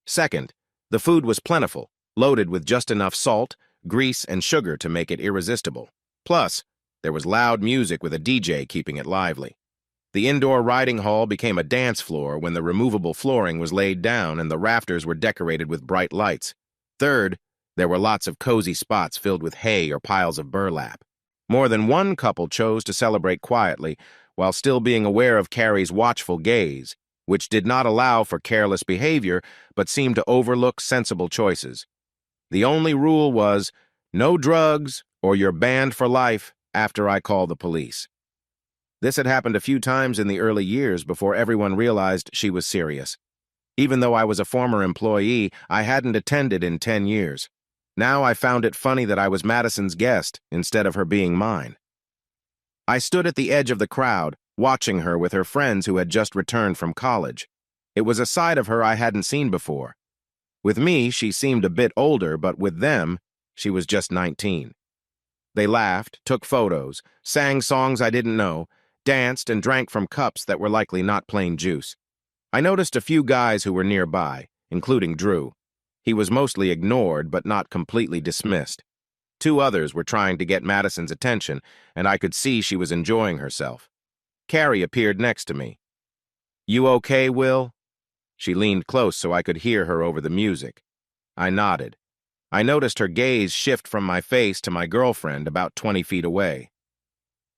Second, the food was plentiful, loaded with just enough salt, grease, and sugar to make it irresistible. Plus, there was loud music with a DJ keeping it lively. The indoor riding hall became a dance floor when the removable flooring was laid down and the rafters were decorated with bright lights. Third, there were lots of cozy spots filled with hay or piles of burlap. More than one couple chose to celebrate quietly, while still being aware of Carrie's watchful gaze, which did not allow for careless behavior but seemed to overlook sensible choices. The only rule was, no drugs or you're banned for life after I call the police. This had happened a few times in the early years before everyone realized she was serious. Even though I was a former employee, I hadn't attended in 10 years. Now I found it funny that I was Madison's guest instead of her being mine. I stood at the edge of the crowd, watching her with her friends who had just returned from college. It was a side of her I hadn't seen before. With me, she seemed a bit older, but with them, she was just 19. They laughed, took photos, sang songs I didn't know, danced and drank from cups that were likely not plain juice. I noticed a few guys who were nearby, including Drew. He was mostly ignored but not completely dismissed. 2 others were trying to get Madison's attention, and I could see she was enjoying herself. Carrie appeared next to me. "You okay, Will?" She leaned close so I could hear her over the music. I nodded. I noticed her gaze shift from my face to my girlfriend about 20 feet away.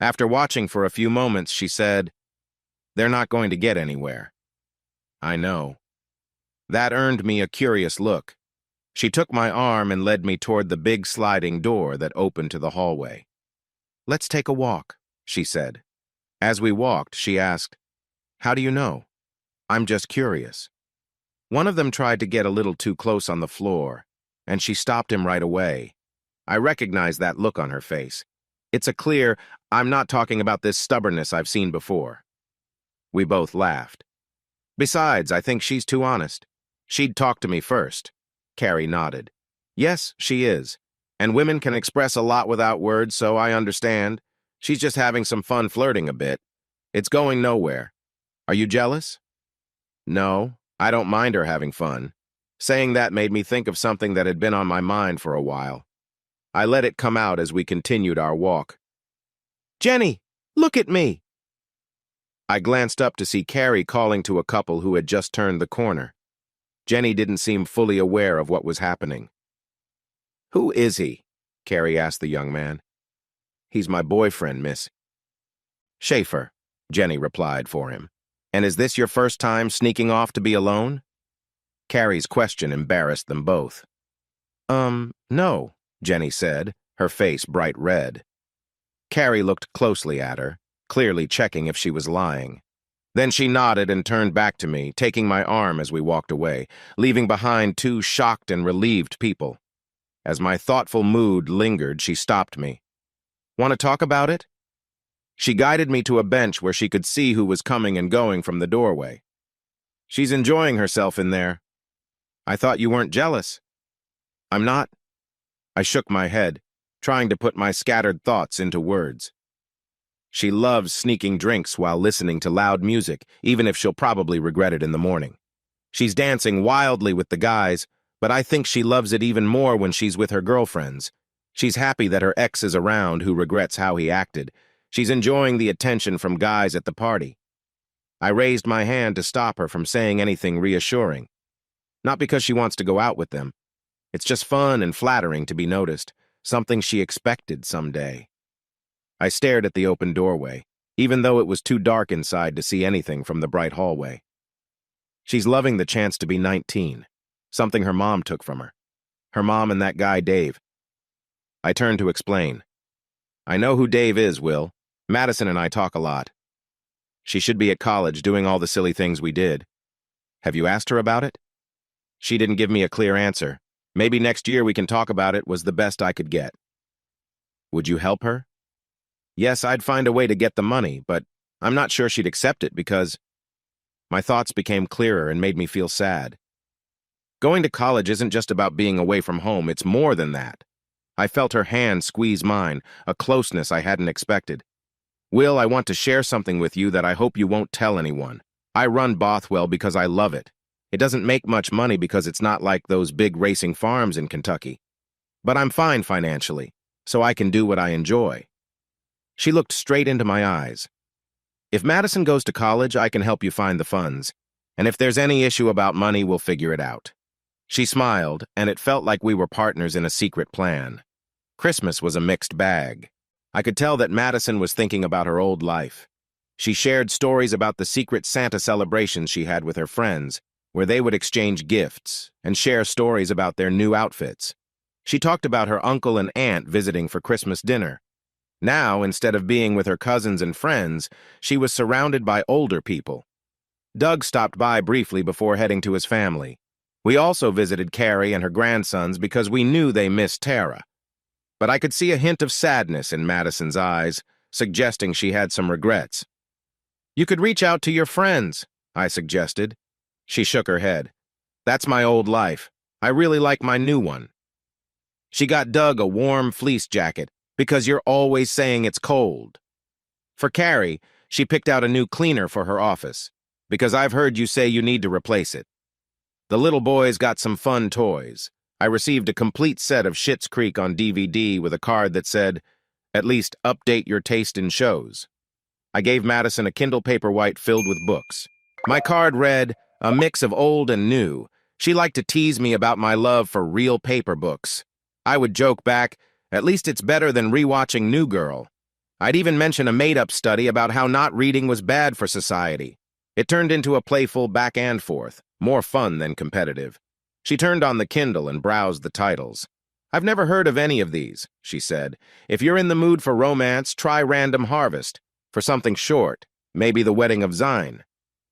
After watching for a few moments, she said, "They're not going to get anywhere." I know. That earned me a curious look. She took my arm and led me toward the big sliding door that opened to the hallway. "Let's take a walk," she said. As we walked, she asked, "How do you know?" "I'm just curious." One of them tried to get a little too close on the floor, and she stopped him right away. I recognized that look on her face. It's a clear, "I'm not talking about this stubbornness I've seen before." We both laughed. "Besides, I think she's too honest. She'd talk to me first." Carrie nodded. "Yes, she is. And women can express a lot without words, so I understand. She's just having some fun flirting a bit. It's going nowhere. Are you jealous?" "No, I don't mind her having fun." Saying that made me think of something that had been on my mind for a while. I let it come out as we continued our walk. "Jenny, look at me!" I glanced up to see Carrie calling to a couple who had just turned the corner. Jenny didn't seem fully aware of what was happening. "Who is he?" Carrie asked the young man. "He's my boyfriend, miss." "Schaefer," Jenny replied for him. "And is this your first time sneaking off to be alone?" Carrie's question embarrassed them both. No," Jenny said, her face bright red. Carrie looked closely at her, clearly checking if she was lying. Then she nodded and turned back to me, taking my arm as we walked away, leaving behind 2 shocked and relieved people. As my thoughtful mood lingered, she stopped me. "Want to talk about it?" She guided me to a bench where she could see who was coming and going from the doorway. "She's enjoying herself in there. I thought you weren't jealous." "I'm not." I shook my head, trying to put my scattered thoughts into words. "She loves sneaking drinks while listening to loud music, even if she'll probably regret it in the morning. She's dancing wildly with the guys, but I think she loves it even more when she's with her girlfriends. She's happy that her ex is around who regrets how he acted. She's enjoying the attention from guys at the party." I raised my hand to stop her from saying anything reassuring. Not because she wants to go out with them. It's just fun and flattering to be noticed, something she expected someday. I stared at the open doorway, even though it was too dark inside to see anything from the bright hallway. She's loving the chance to be 19, something her mom took from her. Her mom and that guy, Dave. I turned to explain. "I know who Dave is, Will. Madison and I talk a lot. She should be at college doing all the silly things we did. Have you asked her about it?" She didn't give me a clear answer. "Maybe next year we can talk about it" was the best I could get. "Would you help her?" "Yes, I'd find a way to get the money, but I'm not sure she'd accept it because..." My thoughts became clearer and made me feel sad. Going to college isn't just about being away from home, it's more than that. I felt her hand squeeze mine, a closeness I hadn't expected. "Will, I want to share something with you that I hope you won't tell anyone. I run Bothwell because I love it. It doesn't make much money because it's not like those big racing farms in Kentucky. But I'm fine financially, so I can do what I enjoy." She looked straight into my eyes. If Madison goes to college, I can help you find the funds. And if there's any issue about money, we'll figure it out. She smiled, and it felt like we were partners in a secret plan. Christmas was a mixed bag. I could tell that Madison was thinking about her old life. She shared stories about the secret Santa celebrations she had with her friends, where they would exchange gifts and share stories about their new outfits. She talked about her uncle and aunt visiting for Christmas dinner. Now, instead of being with her cousins and friends, she was surrounded by older people. Doug stopped by briefly before heading to his family. We also visited Carrie and her grandsons because we knew they missed Tara. But I could see a hint of sadness in Madison's eyes, suggesting she had some regrets. "You could reach out to your friends," I suggested. She shook her head. "That's my old life. I really like my new one." She got Doug a warm fleece jacket because you're always saying it's cold. For Carrie, she picked out a new cleaner for her office because I've heard you say you need to replace it. The little boys got some fun toys. I received a complete set of Schitt's Creek on DVD with a card that said, "At least update your taste in shows." I gave Madison a Kindle Paperwhite filled with books. My card read, "A mix of old and new." She liked to tease me about my love for real paper books. I would joke back, "At least it's better than rewatching New Girl." I'd even mention a made-up study about how not reading was bad for society. It turned into a playful back and forth, more fun than competitive. She turned on the Kindle and browsed the titles. "I've never heard of any of these," she said. "If you're in the mood for romance, try Random Harvest. For something short, maybe The Wedding of Zion."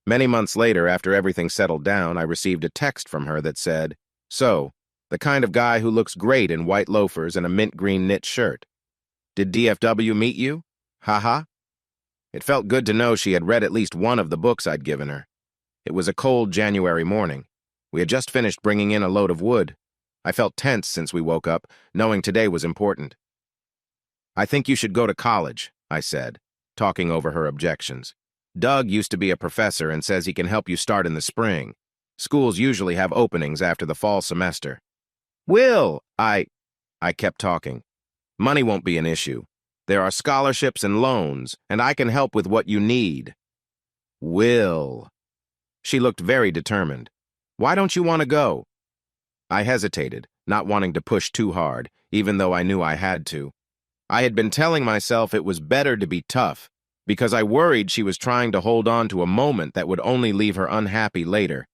Many months later, after everything settled down, I received a text from her that said, "So, the kind of guy who looks great in white loafers and a mint green knit shirt. Did DFW meet you? Haha." It felt good to know she had read at least one of the books I'd given her. It was a cold January morning. We had just finished bringing in a load of wood. I felt tense since we woke up, knowing today was important. "I think you should go to college," I said, talking over her objections. "Doug used to be a professor and says he can help you start in the spring. Schools usually have openings after the fall semester." "Will, I kept talking. "Money won't be an issue. There are scholarships and loans, and I can help with what you need." "Will." She looked very determined. "Why don't you want to go?" I hesitated, not wanting to push too hard, even though I knew I had to. I had been telling myself it was better to be tough, because I worried she was trying to hold on to a moment that would only leave her unhappy later.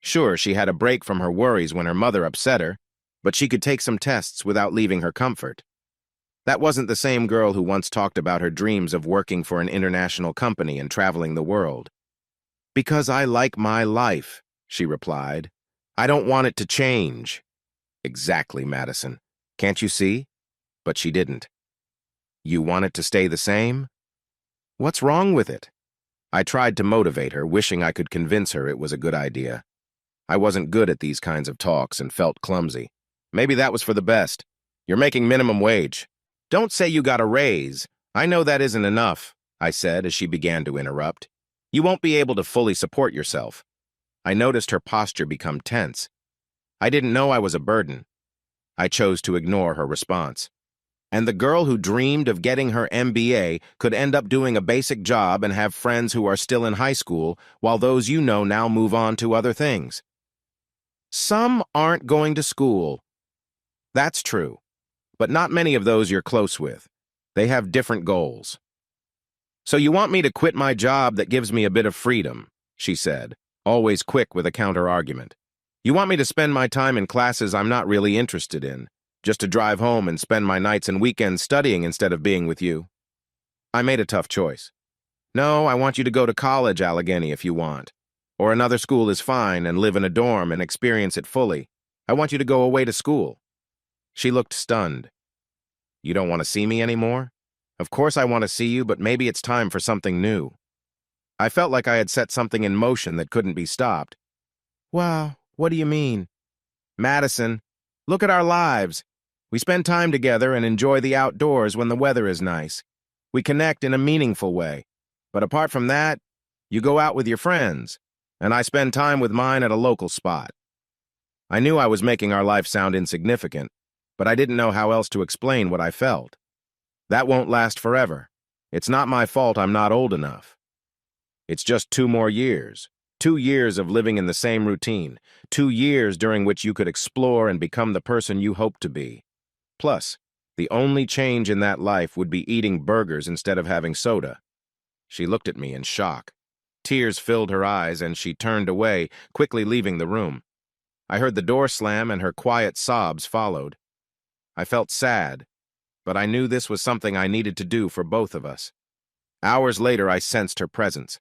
Sure, she had a break from her worries when her mother upset her, but she could take some tests without leaving her comfort. That wasn't the same girl who once talked about her dreams of working for an international company and traveling the world. "Because I like my life," she replied. "I don't want it to change." Exactly, Madison. Can't you see? But she didn't. "You want it to stay the same? What's wrong with it?" I tried to motivate her, wishing I could convince her it was a good idea. I wasn't good at these kinds of talks and felt clumsy. Maybe that was for the best. "You're making minimum wage. Don't say you got a raise. I know that isn't enough," I said as she began to interrupt. "You won't be able to fully support yourself." I noticed her posture become tense. I didn't know I was a burden. I chose to ignore her response. "And the girl who dreamed of getting her MBA could end up doing a basic job and have friends who are still in high school, while those you know now move on to other things." "Some aren't going to school." "That's true. But not many of those you're close with. They have different goals." "So you want me to quit my job that gives me a bit of freedom," she said, always quick with a counter-argument. "You want me to spend my time in classes I'm not really interested in, just to drive home and spend my nights and weekends studying instead of being with you?" I made a tough choice. "No, I want you to go to college, Allegheny, if you want. Or another school is fine, and live in a dorm and experience it fully. I want you to go away to school." She looked stunned. "You don't want to see me anymore?" "Of course I want to see you, but maybe it's time for something new." I felt like I had set something in motion that couldn't be stopped. "Wow, what do you mean?" "Madison, look at our lives. We spend time together and enjoy the outdoors when the weather is nice. We connect in a meaningful way. But apart from that, you go out with your friends, and I spend time with mine at a local spot." I knew I was making our life sound insignificant, but I didn't know how else to explain what I felt. "That won't last forever. It's not my fault I'm not old enough. It's just 2 more years. 2 years of living in the same routine. 2 years during which you could explore and become the person you hope to be. Plus, the only change in that life would be eating burgers instead of having soda. She looked at me in shock. Tears filled her eyes and she turned away, quickly leaving the room. I heard the door slam and her quiet sobs followed. I felt sad, but I knew this was something I needed to do for both of us. Hours later, I sensed her presence.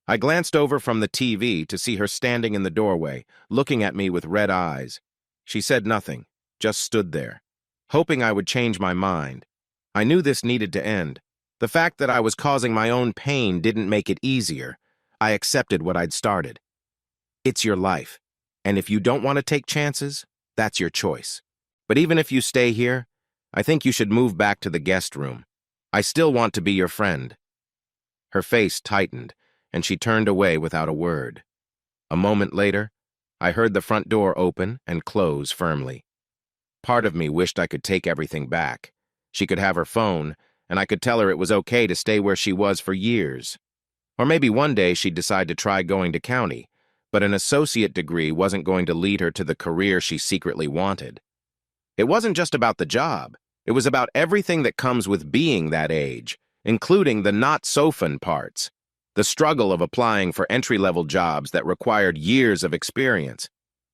I glanced over from the TV to see her standing in the doorway, looking at me with red eyes. She said nothing, just stood there, hoping I would change my mind. I knew this needed to end. The fact that I was causing my own pain didn't make it easier. I accepted what I'd started. It's your life, and if you don't want to take chances, that's your choice. But even if you stay here, I think you should move back to the guest room. I still want to be your friend. Her face tightened, and she turned away without a word. A moment later, I heard the front door open and close firmly. Part of me wished I could take everything back. She could have her phone, and I could tell her it was okay to stay where she was for years. Or maybe one day she'd decide to try going to county, but an associate degree wasn't going to lead her to the career she secretly wanted. It wasn't just about the job. It was about everything that comes with being that age, including the not-so-fun parts. The struggle of applying for entry-level jobs that required years of experience,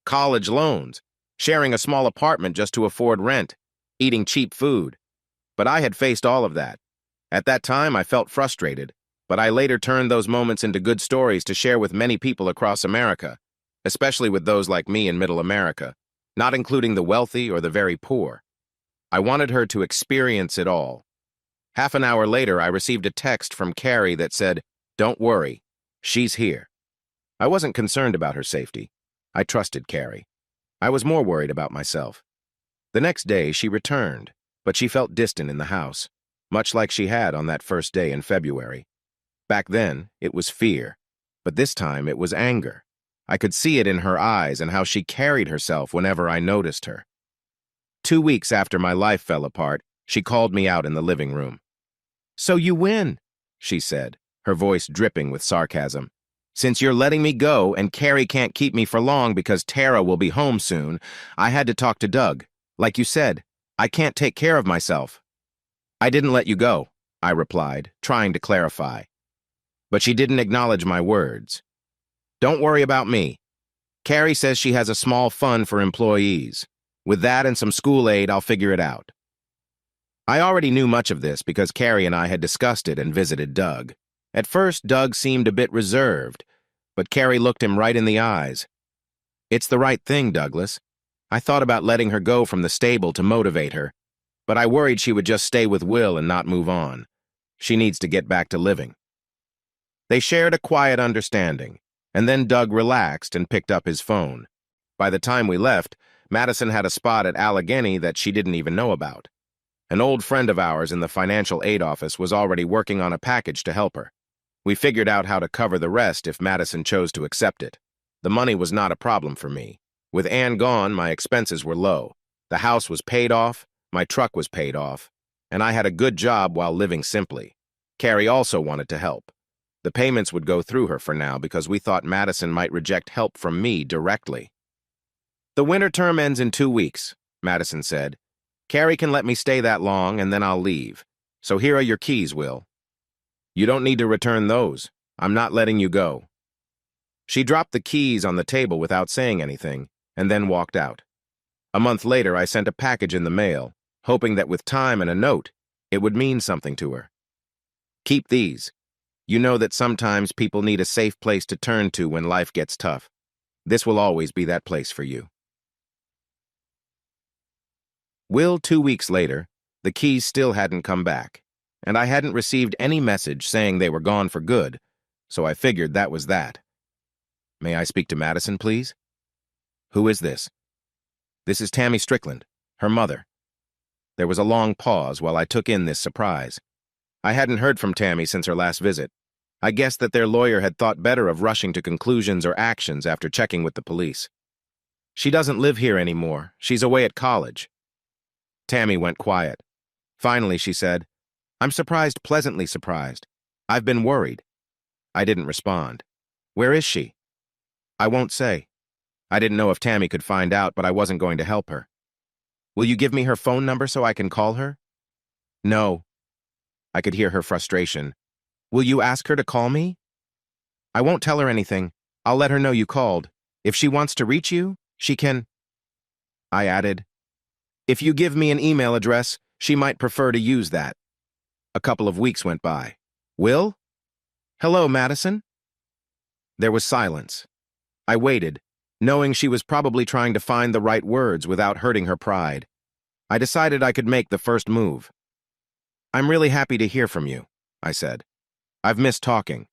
college loans, sharing a small apartment just to afford rent, eating cheap food. But I had faced all of that. At that time, I felt frustrated, but I later turned those moments into good stories to share with many people across America, especially with those like me in Middle America, not including the wealthy or the very poor. I wanted her to experience it all. Half an hour later, I received a text from Carrie that said, "Don't worry, she's here." I wasn't concerned about her safety. I trusted Carrie. I was more worried about myself. The next day, she returned, but she felt distant in the house, much like she had on that first day in February. Back then, it was fear, but this time it was anger. I could see it in her eyes and how she carried herself whenever I noticed her. 2 weeks after my life fell apart, she called me out in the living room. "So you win," she said, her voice dripping with sarcasm. "Since you're letting me go and Carrie can't keep me for long because Tara will be home soon, I had to talk to Doug. Like you said, I can't take care of myself." "I didn't let you go," I replied, trying to clarify. But she didn't acknowledge my words. "Don't worry about me. Carrie says she has a small fund for employees. With that and some school aid, I'll figure it out." I already knew much of this because Carrie and I had discussed it and visited Doug. At first, Doug seemed a bit reserved, but Carrie looked him right in the eyes. "It's the right thing, Douglas. I thought about letting her go from the stable to motivate her, but I worried she would just stay with Will and not move on. She needs to get back to living." They shared a quiet understanding, and then Doug relaxed and picked up his phone. By the time we left, Madison had a spot at Allegheny that she didn't even know about. An old friend of ours in the financial aid office was already working on a package to help her. We figured out how to cover the rest if Madison chose to accept it. The money was not a problem for me. With Anne gone, my expenses were low. The house was paid off, my truck was paid off, and I had a good job while living simply. Carrie also wanted to help. The payments would go through her for now because we thought Madison might reject help from me directly. "The winter term ends in 2 weeks," Madison said. "Carrie can let me stay that long and then I'll leave. So here are your keys, Will. You don't need to return those. I'm not letting you go." She dropped the keys on the table without saying anything, and then walked out. A month later, I sent a package in the mail, hoping that with time and a note, it would mean something to her. "Keep these. You know that sometimes people need a safe place to turn to when life gets tough. This will always be that place for you." Will, 2 weeks later, the keys still hadn't come back, and I hadn't received any message saying they were gone for good, so I figured that was that. "May I speak to Madison, please?" "Who is this?" "This is Tammy Strickland, her mother." There was a long pause while I took in this surprise. I hadn't heard from Tammy since her last visit. I guessed that their lawyer had thought better of rushing to conclusions or actions after checking with the police. "She doesn't live here anymore. She's away at college." Tammy went quiet. Finally, she said, "I'm surprised, pleasantly surprised. I've been worried." I didn't respond. Where is she? I won't say. I didn't know if Tammy could find out, but I wasn't going to help her. Will you give me her phone number so I can call her? No. I could hear her frustration. Will you ask her to call me? I won't tell her anything. I'll let her know you called. If she wants to reach you, she can. I added, if you give me an email address, she might prefer to use that. A couple of weeks went by. Will? Hello, Madison? There was silence. I waited, knowing she was probably trying to find the right words without hurting her pride. I decided I could make the first move. I'm really happy to hear from you, I said. I've missed talking.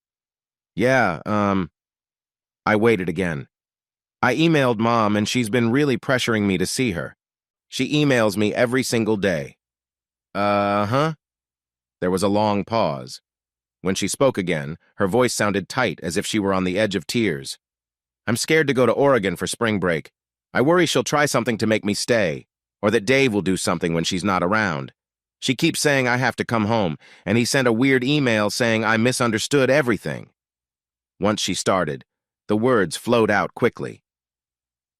Yeah, I waited again. I emailed Mom, and she's been really pressuring me to see her. She emails me every single day. Uh-huh. There was a long pause. When she spoke again, her voice sounded tight, as if she were on the edge of tears. I'm scared to go to Oregon for spring break. I worry she'll try something to make me stay, or that Dave will do something when she's not around. She keeps saying I have to come home, and he sent a weird email saying I misunderstood everything. Once she started, the words flowed out quickly.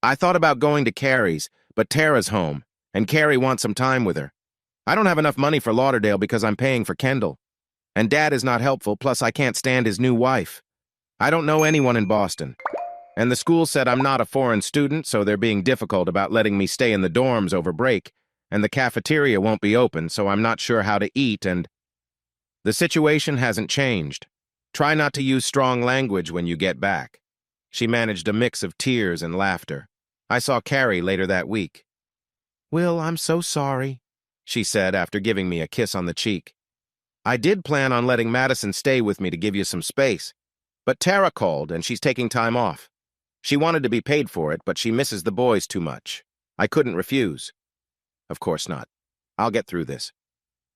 I thought about going to Carrie's, but Tara's home, and Carrie wants some time with her. I don't have enough money for Lauderdale because I'm paying for Kendall. And Dad is not helpful, plus I can't stand his new wife. I don't know anyone in Boston. And the school said I'm not a foreign student, so they're being difficult about letting me stay in the dorms over break, and the cafeteria won't be open, so I'm not sure how to eat, and... The situation hasn't changed. Try not to use strong language when you get back. She managed a mix of tears and laughter. I saw Carrie later that week. Will, I'm so sorry, she said after giving me a kiss on the cheek. I did plan on letting Madison stay with me to give you some space, but Tara called and she's taking time off. She wanted to be paid for it, but she misses the boys too much. I couldn't refuse. Of course not. I'll get through this.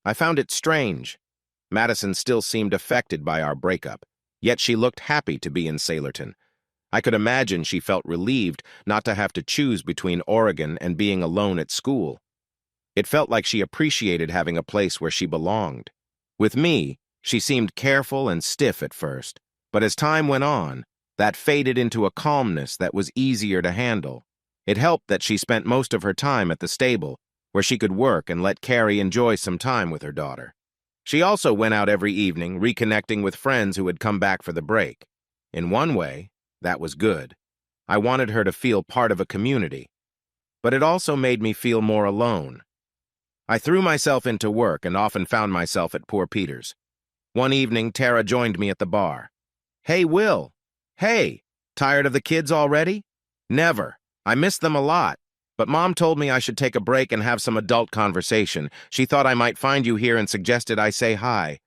I found it strange. Madison still seemed affected by our breakup, yet she looked happy to be in Sailorton. I could imagine she felt relieved not to have to choose between Oregon and being alone at school. It felt like she appreciated having a place where she belonged. With me, she seemed careful and stiff at first, but as time went on, that faded into a calmness that was easier to handle. It helped that she spent most of her time at the stable, where she could work and let Carrie enjoy some time with her daughter. She also went out every evening, reconnecting with friends who had come back for the break. In one way, that was good. I wanted her to feel part of a community. But it also made me feel more alone. I threw myself into work and often found myself at Poor Peter's. One evening, Tara joined me at the bar. Hey, Will. Hey, tired of the kids already? Never. I miss them a lot. But Mom told me I should take a break and have some adult conversation. She thought I might find you here and suggested I say hi.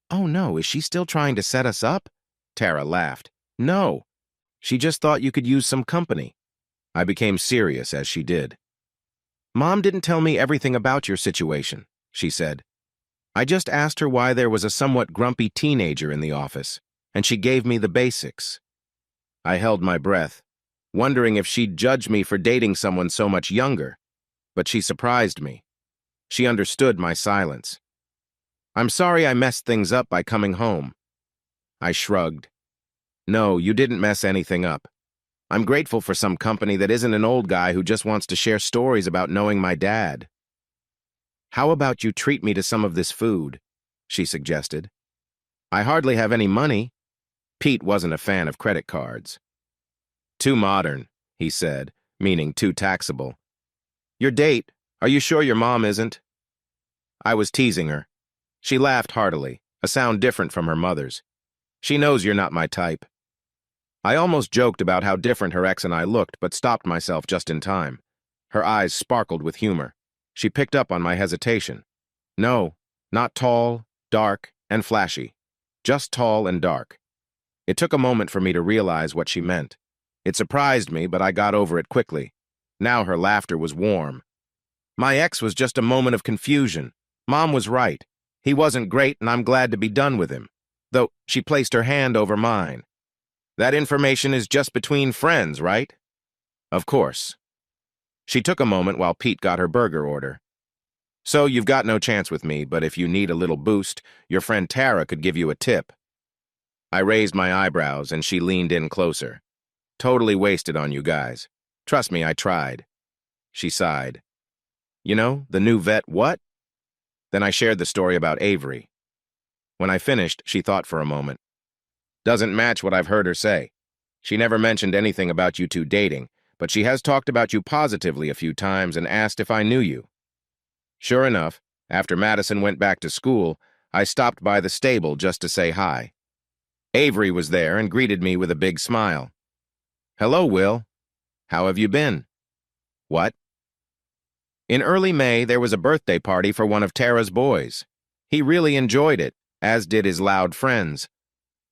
Oh no, is she still trying to set us up? Tara laughed. No. She just thought you could use some company. I became serious as she did. Mom didn't tell me everything about your situation, she said. I just asked her why there was a somewhat grumpy teenager in the office, and she gave me the basics. I held my breath, wondering if she'd judge me for dating someone so much younger, but she surprised me. She understood my silence. I'm sorry I messed things up by coming home. I shrugged. No, you didn't mess anything up. I'm grateful for some company that isn't an old guy who just wants to share stories about knowing my dad. How about you treat me to some of this food? She suggested. I hardly have any money. Pete wasn't a fan of credit cards. Too modern, he said, meaning too taxable. Your date, are you sure your mom isn't? I was teasing her. She laughed heartily, a sound different from her mother's. She knows you're not my type. I almost joked about how different her ex and I looked, but stopped myself just in time. Her eyes sparkled with humor. She picked up on my hesitation. No, not tall, dark, and flashy. Just tall and dark. It took a moment for me to realize what she meant. It surprised me, but I got over it quickly. Now her laughter was warm. My ex was just a moment of confusion. Mom was right. He wasn't great, and I'm glad to be done with him. Though she placed her hand over mine. That information is just between friends, right? Of course. She took a moment while Pete got her burger order. So you've got no chance with me, but if you need a little boost, your friend Tara could give you a tip. I raised my eyebrows and she leaned in closer. Totally wasted on you guys. Trust me, I tried. She sighed. You know, the new vet what? Then I shared the story about Avery. When I finished, she thought for a moment. Doesn't match what I've heard her say. She never mentioned anything about you two dating, but she has talked about you positively a few times and asked if I knew you. Sure enough, after Madison went back to school, I stopped by the stable just to say hi. Avery was there and greeted me with a big smile. Hello, Will. How have you been? What? In early May, there was a birthday party for one of Tara's boys. He really enjoyed it, as did his loud friends.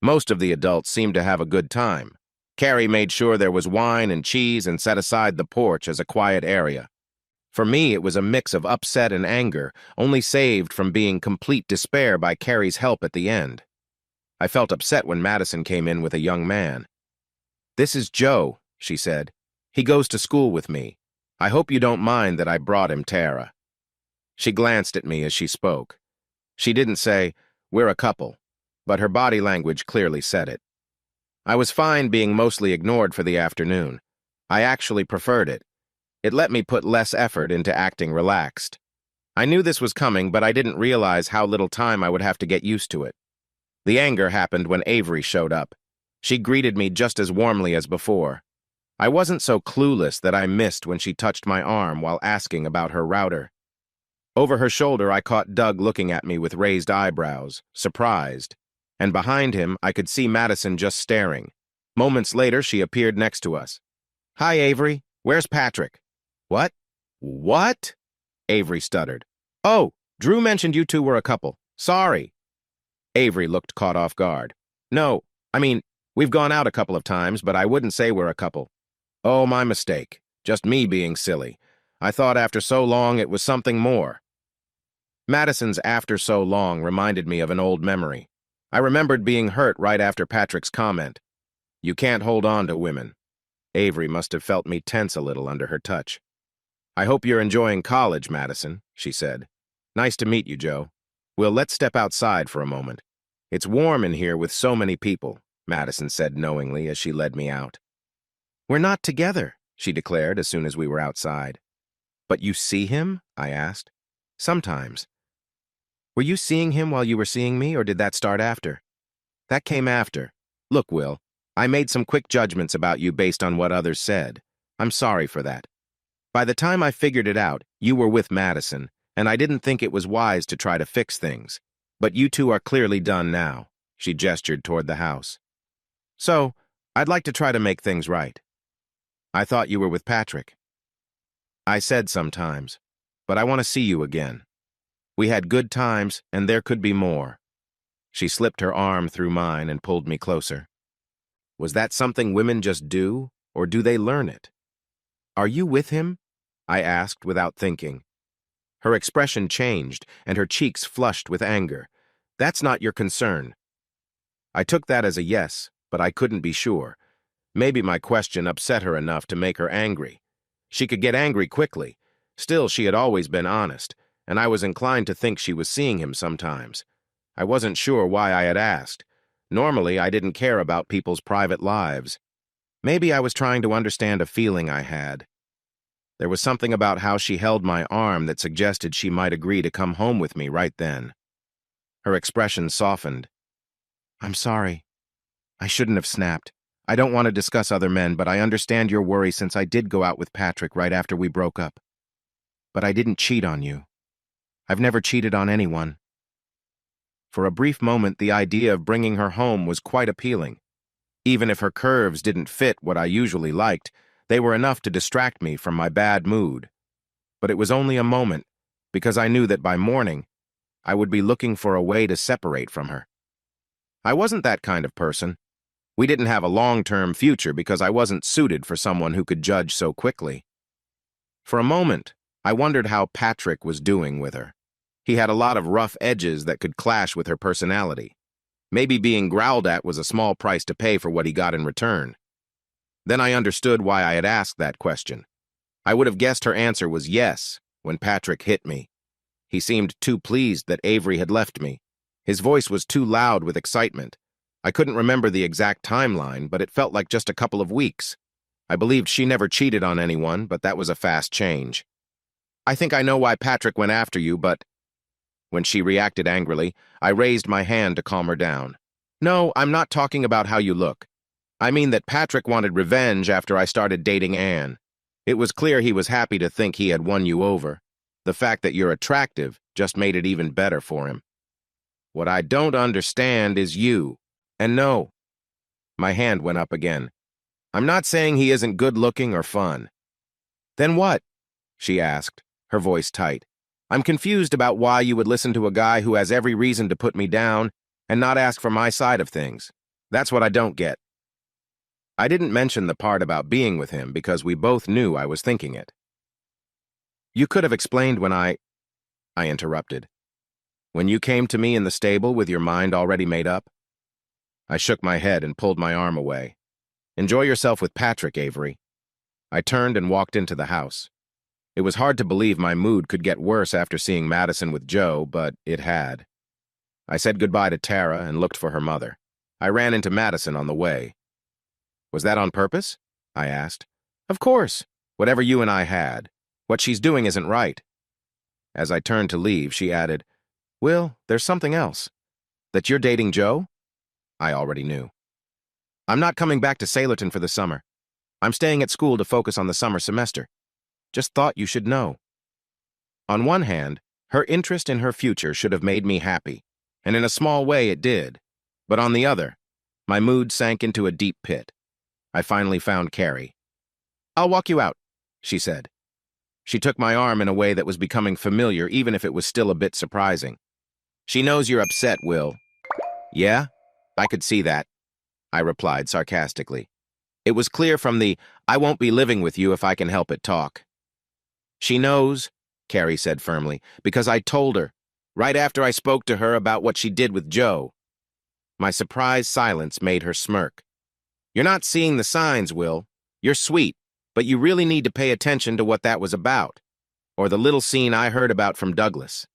Most of the adults seemed to have a good time. Carrie made sure there was wine and cheese and set aside the porch as a quiet area. For me, it was a mix of upset and anger, only saved from being complete despair by Carrie's help at the end. I felt upset when Madison came in with a young man. This is Joe, she said. He goes to school with me. I hope you don't mind that I brought him Tara. She glanced at me as she spoke. She didn't say, we're a couple, but her body language clearly said it. I was fine being mostly ignored for the afternoon. I actually preferred it. It let me put less effort into acting relaxed. I knew this was coming, but I didn't realize how little time I would have to get used to it. The anger happened when Avery showed up. She greeted me just as warmly as before. I wasn't so clueless that I missed when she touched my arm while asking about her router. Over her shoulder, I caught Doug looking at me with raised eyebrows, surprised. And behind him, I could see Madison just staring. Moments later, she appeared next to us. Hi, Avery. Where's Patrick? What? What? Avery stuttered. Oh, Drew mentioned you two were a couple. Sorry. Avery looked caught off guard. No, we've gone out a couple of times, but I wouldn't say we're a couple. Oh, my mistake. Just me being silly. I thought after so long it was something more. Madison's after so long reminded me of an old memory. I remembered being hurt right after Patrick's comment. You can't hold on to women. Avery must have felt me tense a little under her touch. I hope you're enjoying college, Madison, she said. Nice to meet you, Joe. Let's step outside for a moment. It's warm in here with so many people, Madison said knowingly as she led me out. We're not together, she declared as soon as we were outside. But you see him? I asked. Sometimes. Were you seeing him while you were seeing me, or did that start after? That came after. Look, Will, I made some quick judgments about you based on what others said. I'm sorry for that. By the time I figured it out, you were with Madison, and I didn't think it was wise to try to fix things. But you two are clearly done now, she gestured toward the house. So, I'd like to try to make things right. I thought you were with Patrick. I said sometimes, but I want to see you again. We had good times, and there could be more. She slipped her arm through mine and pulled me closer. Was that something women just do, or do they learn it? Are you with him? I asked without thinking. Her expression changed, and her cheeks flushed with anger. That's not your concern. I took that as a yes, but I couldn't be sure. Maybe my question upset her enough to make her angry. She could get angry quickly. Still, she had always been honest, and I was inclined to think she was seeing him sometimes. I wasn't sure why I had asked. Normally, I didn't care about people's private lives. Maybe I was trying to understand a feeling I had. There was something about how she held my arm that suggested she might agree to come home with me right then. Her expression softened. I'm sorry. I shouldn't have snapped. I don't want to discuss other men, but I understand your worry since I did go out with Patrick right after we broke up. But I didn't cheat on you. I've never cheated on anyone. For a brief moment, the idea of bringing her home was quite appealing. Even if her curves didn't fit what I usually liked, they were enough to distract me from my bad mood. But it was only a moment, because I knew that by morning, I would be looking for a way to separate from her. I wasn't that kind of person. We didn't have a long-term future because I wasn't suited for someone who could judge so quickly. For a moment, I wondered how Patrick was doing with her. He had a lot of rough edges that could clash with her personality. Maybe being growled at was a small price to pay for what he got in return. Then I understood why I had asked that question. I would have guessed her answer was yes when Patrick hit me. He seemed too pleased that Avery had left me. His voice was too loud with excitement. I couldn't remember the exact timeline, but it felt like just a couple of weeks. I believed she never cheated on anyone, but that was a fast change. I think I know why Patrick went after you, but... When she reacted angrily, I raised my hand to calm her down. No, I'm not talking about how you look. I mean that Patrick wanted revenge after I started dating Anne. It was clear he was happy to think he had won you over. The fact that you're attractive just made it even better for him. What I don't understand is you. And no. My hand went up again. I'm not saying he isn't good-looking or fun. Then what? She asked, her voice tight. I'm confused about why you would listen to a guy who has every reason to put me down and not ask for my side of things. That's what I don't get. I didn't mention the part about being with him because we both knew I was thinking it. You could have explained when I interrupted. When you came to me in the stable with your mind already made up? I shook my head and pulled my arm away. Enjoy yourself with Patrick, Avery. I turned and walked into the house. It was hard to believe my mood could get worse after seeing Madison with Joe, but it had. I said goodbye to Tara and looked for her mother. I ran into Madison on the way. Was that on purpose? I asked. Of course. Whatever you and I had. What she's doing isn't right. As I turned to leave, she added, Will, there's something else. That you're dating Joe? I already knew. I'm not coming back to Sailorton for the summer. I'm staying at school to focus on the summer semester. Just thought you should know. On one hand, her interest in her future should have made me happy, and in a small way it did. But on the other, my mood sank into a deep pit. I finally found Carrie. I'll walk you out, she said. She took my arm in a way that was becoming familiar, even if it was still a bit surprising. She knows you're upset, Will. Yeah? I could see that, I replied sarcastically. It was clear from the, I won't be living with you if I can help it talk. She knows, Carrie said firmly, because I told her, right after I spoke to her about what she did with Joe. My surprised silence made her smirk. You're not seeing the signs, Will. You're sweet, but you really need to pay attention to what that was about, or the little scene I heard about from Douglas.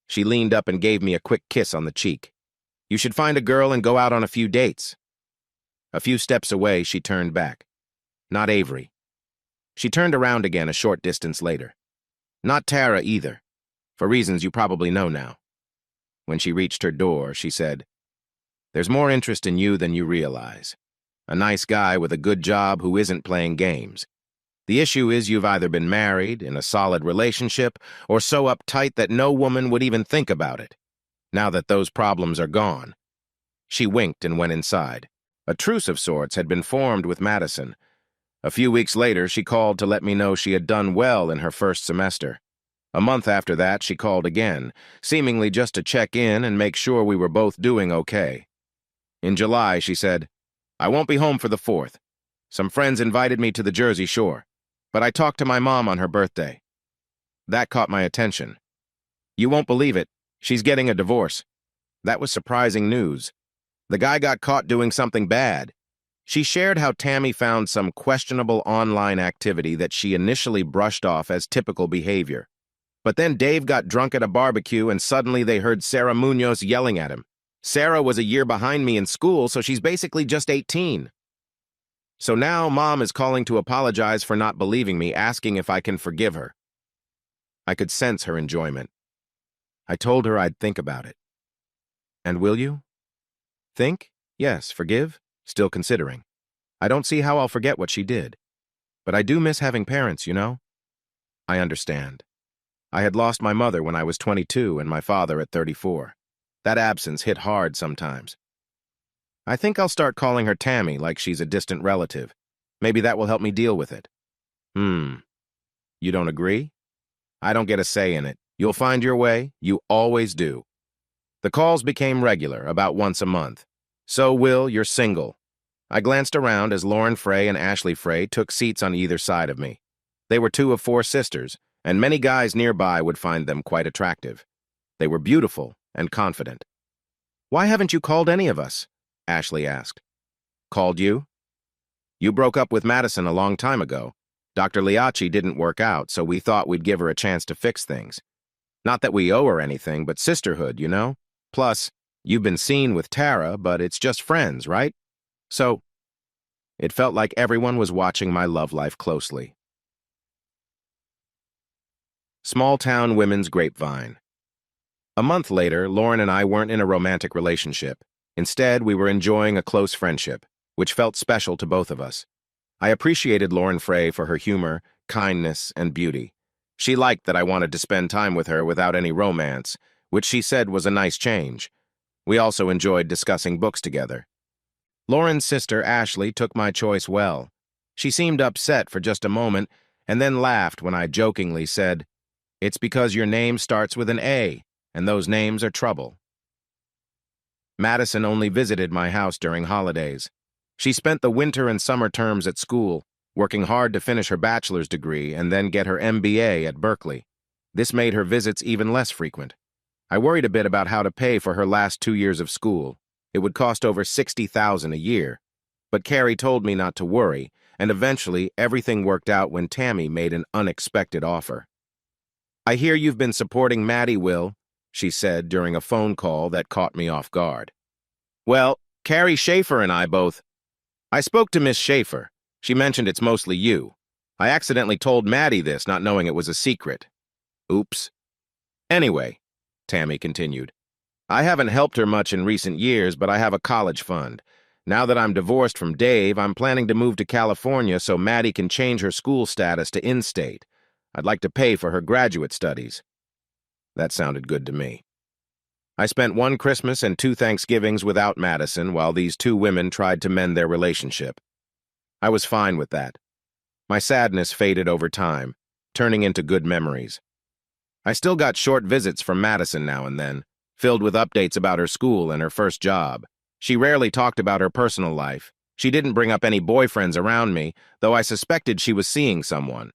She leaned up and gave me a quick kiss on the cheek. You should find a girl and go out on a few dates. A few steps away, she turned back. Not Avery. She turned around again a short distance later. Not Tara either, for reasons you probably know now. When she reached her door, she said, There's more interest in you than you realize. A nice guy with a good job who isn't playing games. The issue is you've either been married, in a solid relationship, or so uptight that no woman would even think about it. Now that those problems are gone. She winked and went inside. A truce of sorts had been formed with Madison. A few weeks later, she called to let me know she had done well in her first semester. A month after that, she called again, seemingly just to check in and make sure we were both doing okay. In July, she said, I won't be home for the 4th. Some friends invited me to the Jersey Shore, but I talked to my mom on her birthday. That caught my attention. You won't believe it. She's getting a divorce. That was surprising news. The guy got caught doing something bad. She shared how Tammy found some questionable online activity that she initially brushed off as typical behavior. But then Dave got drunk at a barbecue and suddenly they heard Sarah Munoz yelling at him. Sarah was a year behind me in school, so she's basically just 18. So now Mom is calling to apologize for not believing me, asking if I can forgive her. I could sense her enjoyment. I told her I'd think about it. And will you? Think? Yes. Forgive? Still considering. I don't see how I'll forget what she did. But I do miss having parents, you know? I understand. I had lost my mother when I was 22 and my father at 34. That absence hit hard sometimes. I think I'll start calling her Tammy like she's a distant relative. Maybe that will help me deal with it. You don't agree? I don't get a say in it. You'll find your way. You always do. The calls became regular, about once a month. So, Will, you're single. I glanced around as Lauren Frey and Ashley Frey took seats on either side of me. They were 2 of 4 sisters, and many guys nearby would find them quite attractive. They were beautiful and confident. Why haven't you called any of us? Ashley asked. Called you? You broke up with Madison a long time ago. Dr. Liacci didn't work out, so we thought we'd give her a chance to fix things. Not that we owe her anything, but sisterhood, you know? Plus, You've been seen with Tara, but it's just friends, right? So, it felt like everyone was watching my love life closely. Small-town women's grapevine. A month later, Lauren and I weren't in a romantic relationship. Instead, we were enjoying a close friendship, which felt special to both of us. I appreciated Lauren Frey for her humor, kindness, and beauty. She liked that I wanted to spend time with her without any romance, which she said was a nice change. We also enjoyed discussing books together. Lauren's sister, Ashley, took my choice well. She seemed upset for just a moment and then laughed when I jokingly said, "It's because your name starts with an A, and those names are trouble." Madison only visited my house during holidays. She spent the winter and summer terms at school, working hard to finish her bachelor's degree and then get her MBA at Berkeley. This made her visits even less frequent. I worried a bit about how to pay for her last 2 years of school. It would cost over $60,000 a year. But Carrie told me not to worry, and eventually everything worked out when Tammy made an unexpected offer. "I hear you've been supporting Maddie, Will," she said during a phone call that caught me off guard. "Well, Carrie Schaefer and I both—" "I spoke to Miss Schaefer. She mentioned it's mostly you. I accidentally told Maddie this, not knowing it was a secret." "Oops." "Anyway," Tammy continued, "I haven't helped her much in recent years, but I have a college fund. Now that I'm divorced from Dave, I'm planning to move to California so Maddie can change her school status to in-state. I'd like to pay for her graduate studies." That sounded good to me. I spent one Christmas and 2 Thanksgivings without Madison while these 2 women tried to mend their relationship. I was fine with that. My sadness faded over time, turning into good memories. I still got short visits from Madison now and then, filled with updates about her school and her first job. She rarely talked about her personal life. She didn't bring up any boyfriends around me, though I suspected she was seeing someone.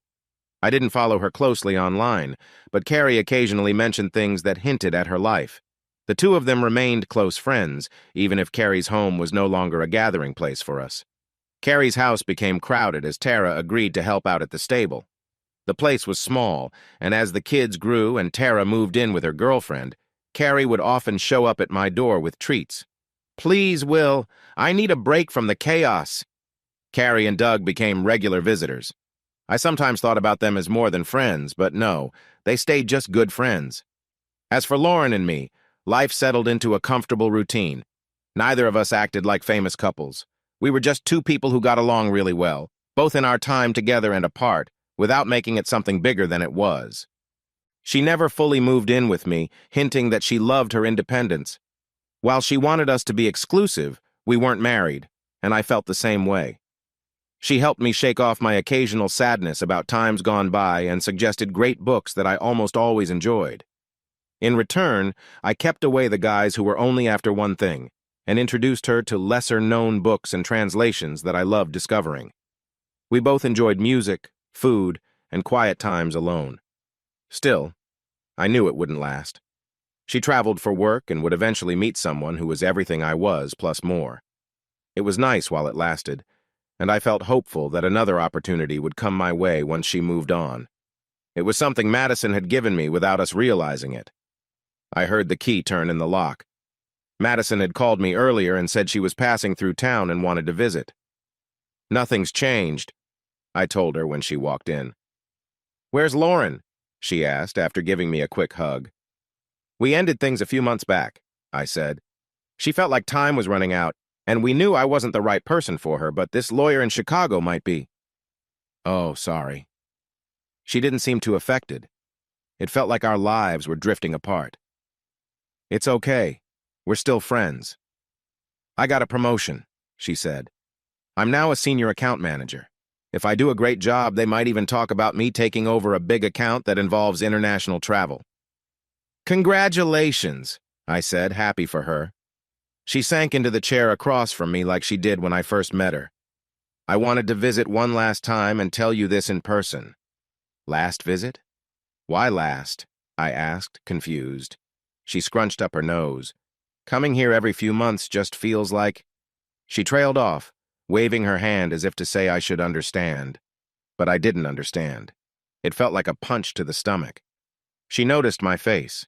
I didn't follow her closely online, but Carrie occasionally mentioned things that hinted at her life. The 2 of them remained close friends, even if Carrie's home was no longer a gathering place for us. Carrie's house became crowded as Tara agreed to help out at the stable. The place was small, and as the kids grew and Tara moved in with her girlfriend, Carrie would often show up at my door with treats. "Please, Will, I need a break from the chaos." Carrie and Doug became regular visitors. I sometimes thought about them as more than friends, but no, they stayed just good friends. As for Lauren and me, life settled into a comfortable routine. Neither of us acted like famous couples. We were just 2 people who got along really well, both in our time together and apart, without making it something bigger than it was. She never fully moved in with me, hinting that she loved her independence. While she wanted us to be exclusive, we weren't married, and I felt the same way. She helped me shake off my occasional sadness about times gone by and suggested great books that I almost always enjoyed. In return, I kept away the guys who were only after one thing, and introduced her to lesser-known books and translations that I loved discovering. We both enjoyed music, food, and quiet times alone. Still, I knew it wouldn't last. She traveled for work and would eventually meet someone who was everything I was, plus more. It was nice while it lasted, and I felt hopeful that another opportunity would come my way once she moved on. It was something Madison had given me without us realizing it. I heard the key turn in the lock. Madison had called me earlier and said she was passing through town and wanted to visit. "Nothing's changed," I told her when she walked in. "Where's Lauren?" she asked after giving me a quick hug. "We ended things a few months back," I said. "She felt like time was running out, and we knew I wasn't the right person for her, but this lawyer in Chicago might be." "Oh, sorry." She didn't seem too affected. It felt like our lives were drifting apart. "It's okay. We're still friends." "I got a promotion," she said. "I'm now a senior account manager. If I do a great job, they might even talk about me taking over a big account that involves international travel." "Congratulations," I said, happy for her. She sank into the chair across from me like she did when I first met her. "I wanted to visit one last time and tell you this in person." "Last visit? Why last?" I asked, confused. She scrunched up her nose. "Coming here every few months just feels like—" She trailed off, waving her hand as if to say I should understand. But I didn't understand. It felt like a punch to the stomach. She noticed my face.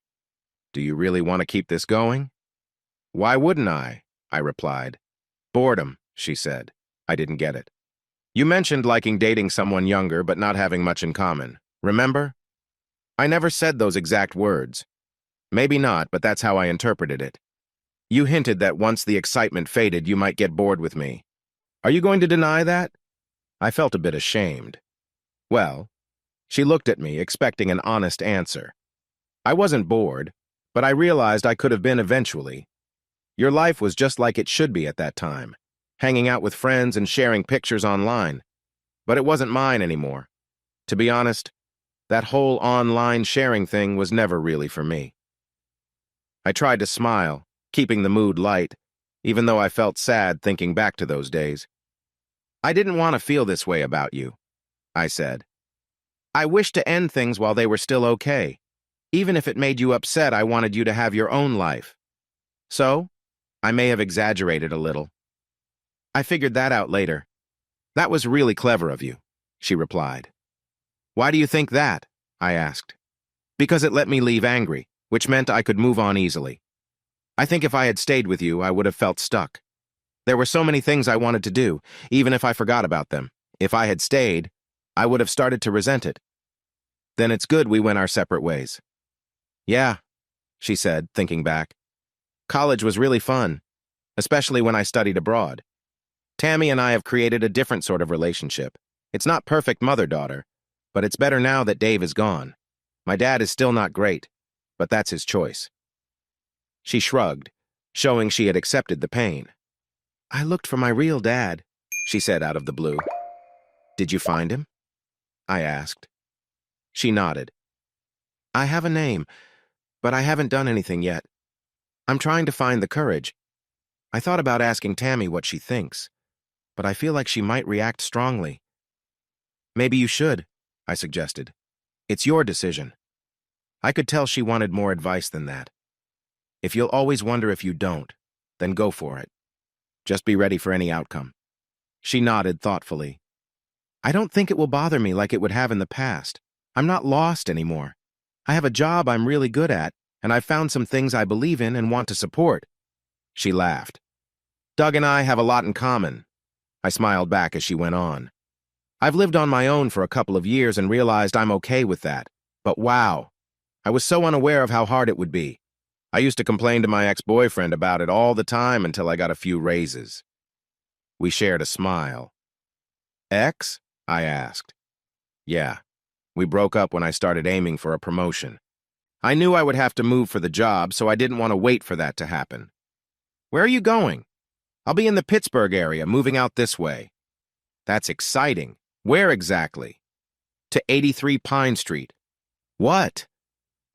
"Do you really want to keep this going?" Why wouldn't I? I replied. Boredom, she said. I didn't get it. You mentioned liking dating someone younger but not having much in common. Remember? I never said those exact words. Maybe not, but that's how I interpreted it. You hinted that once the excitement faded, you might get bored with me. Are you going to deny that? I felt a bit ashamed. Well, she looked at me, expecting an honest answer. I wasn't bored, but I realized I could have been eventually. Your life was just like it should be at that time, hanging out with friends and sharing pictures online. But it wasn't mine anymore. To be honest, that whole online sharing thing was never really for me. I tried to smile, keeping the mood light, even though I felt sad thinking back to those days. I didn't want to feel this way about you, I said. I wished to end things while they were still okay. Even if it made you upset, I wanted you to have your own life. So, I may have exaggerated a little. I figured that out later. That was really clever of you, she replied. Why do you think that? I asked. Because it let me leave angry, which meant I could move on easily. I think if I had stayed with you, I would have felt stuck. There were so many things I wanted to do, even if I forgot about them. If I had stayed, I would have started to resent it. Then it's good we went our separate ways. Yeah, she said, thinking back. College was really fun, especially when I studied abroad. Tammy and I have created a different sort of relationship. It's not perfect mother-daughter, but it's better now that Dave is gone. My dad is still not great, but that's his choice. She shrugged, showing she had accepted the pain. I looked for my real dad, she said out of the blue. Did you find him? I asked. She nodded. I have a name, but I haven't done anything yet. I'm trying to find the courage. I thought about asking Tammy what she thinks, but I feel like she might react strongly. Maybe you should, I suggested. It's your decision. I could tell she wanted more advice than that. If you'll always wonder if you don't, then go for it. Just be ready for any outcome. She nodded thoughtfully. I don't think it will bother me like it would have in the past. I'm not lost anymore. I have a job I'm really good at, and I've found some things I believe in and want to support. She laughed. Doug and I have a lot in common. I smiled back as she went on. I've lived on my own for a couple of years and realized I'm okay with that. But wow, I was so unaware of how hard it would be. I used to complain to my ex-boyfriend about it all the time until I got a few raises. We shared a smile. Ex? I asked. Yeah. We broke up when I started aiming for a promotion. I knew I would have to move for the job, so I didn't want to wait for that to happen. Where are you going? I'll be in the Pittsburgh area, moving out this way. That's exciting. Where exactly? To 83 Pine Street. What?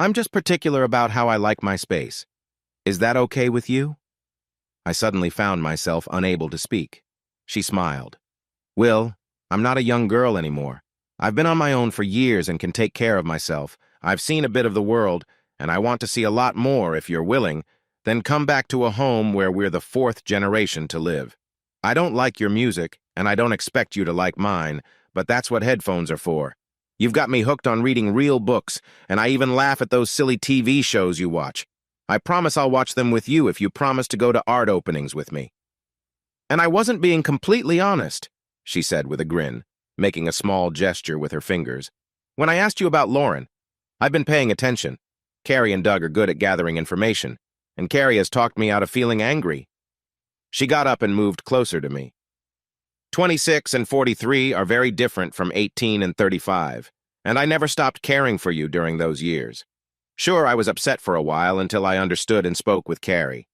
I'm just particular about how I like my space. Is that okay with you? I suddenly found myself unable to speak. She smiled. Will, I'm not a young girl anymore. I've been on my own for years and can take care of myself. I've seen a bit of the world, and I want to see a lot more if you're willing, then come back to a home where we're the fourth generation to live. I don't like your music, and I don't expect you to like mine, but that's what headphones are for. You've got me hooked on reading real books, and I even laugh at those silly TV shows you watch. I promise I'll watch them with you if you promise to go to art openings with me. And I wasn't being completely honest, she said with a grin, making a small gesture with her fingers. When I asked you about Lauren, I've been paying attention. Carrie and Doug are good at gathering information, and Carrie has talked me out of feeling angry. She got up and moved closer to me. 26 and 43 are very different from 18 and 35, and I never stopped caring for you during those years. Sure, I was upset for a while until I understood and spoke with Carrie.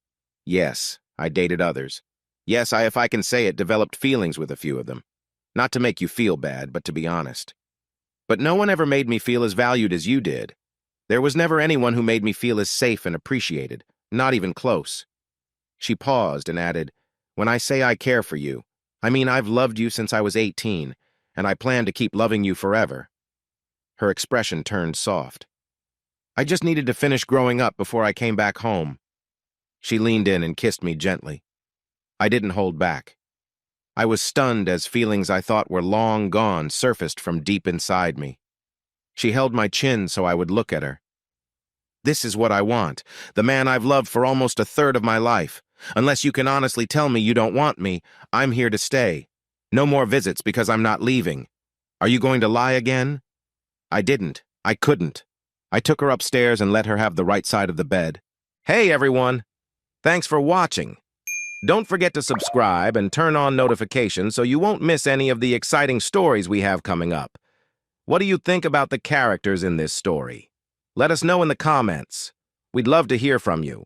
Yes, I dated others. Yes, if I can say it, developed feelings with a few of them. Not to make you feel bad, but to be honest. But no one ever made me feel as valued as you did. There was never anyone who made me feel as safe and appreciated, not even close. She paused and added, When I say I care for you, I mean I've loved you since I was 18, and I plan to keep loving you forever. Her expression turned soft. I just needed to finish growing up before I came back home. She leaned in and kissed me gently. I didn't hold back. I was stunned as feelings I thought were long gone surfaced from deep inside me. She held my chin so I would look at her. This is what I want. The man I've loved for almost a third of my life. Unless you can honestly tell me you don't want me, I'm here to stay. No more visits because I'm not leaving. Are you going to lie again? I didn't. I couldn't. I took her upstairs and let her have the right side of the bed. Hey, everyone. Thanks for watching. Don't forget to subscribe and turn on notifications so you won't miss any of the exciting stories we have coming up. What do you think about the characters in this story? Let us know in the comments. We'd love to hear from you.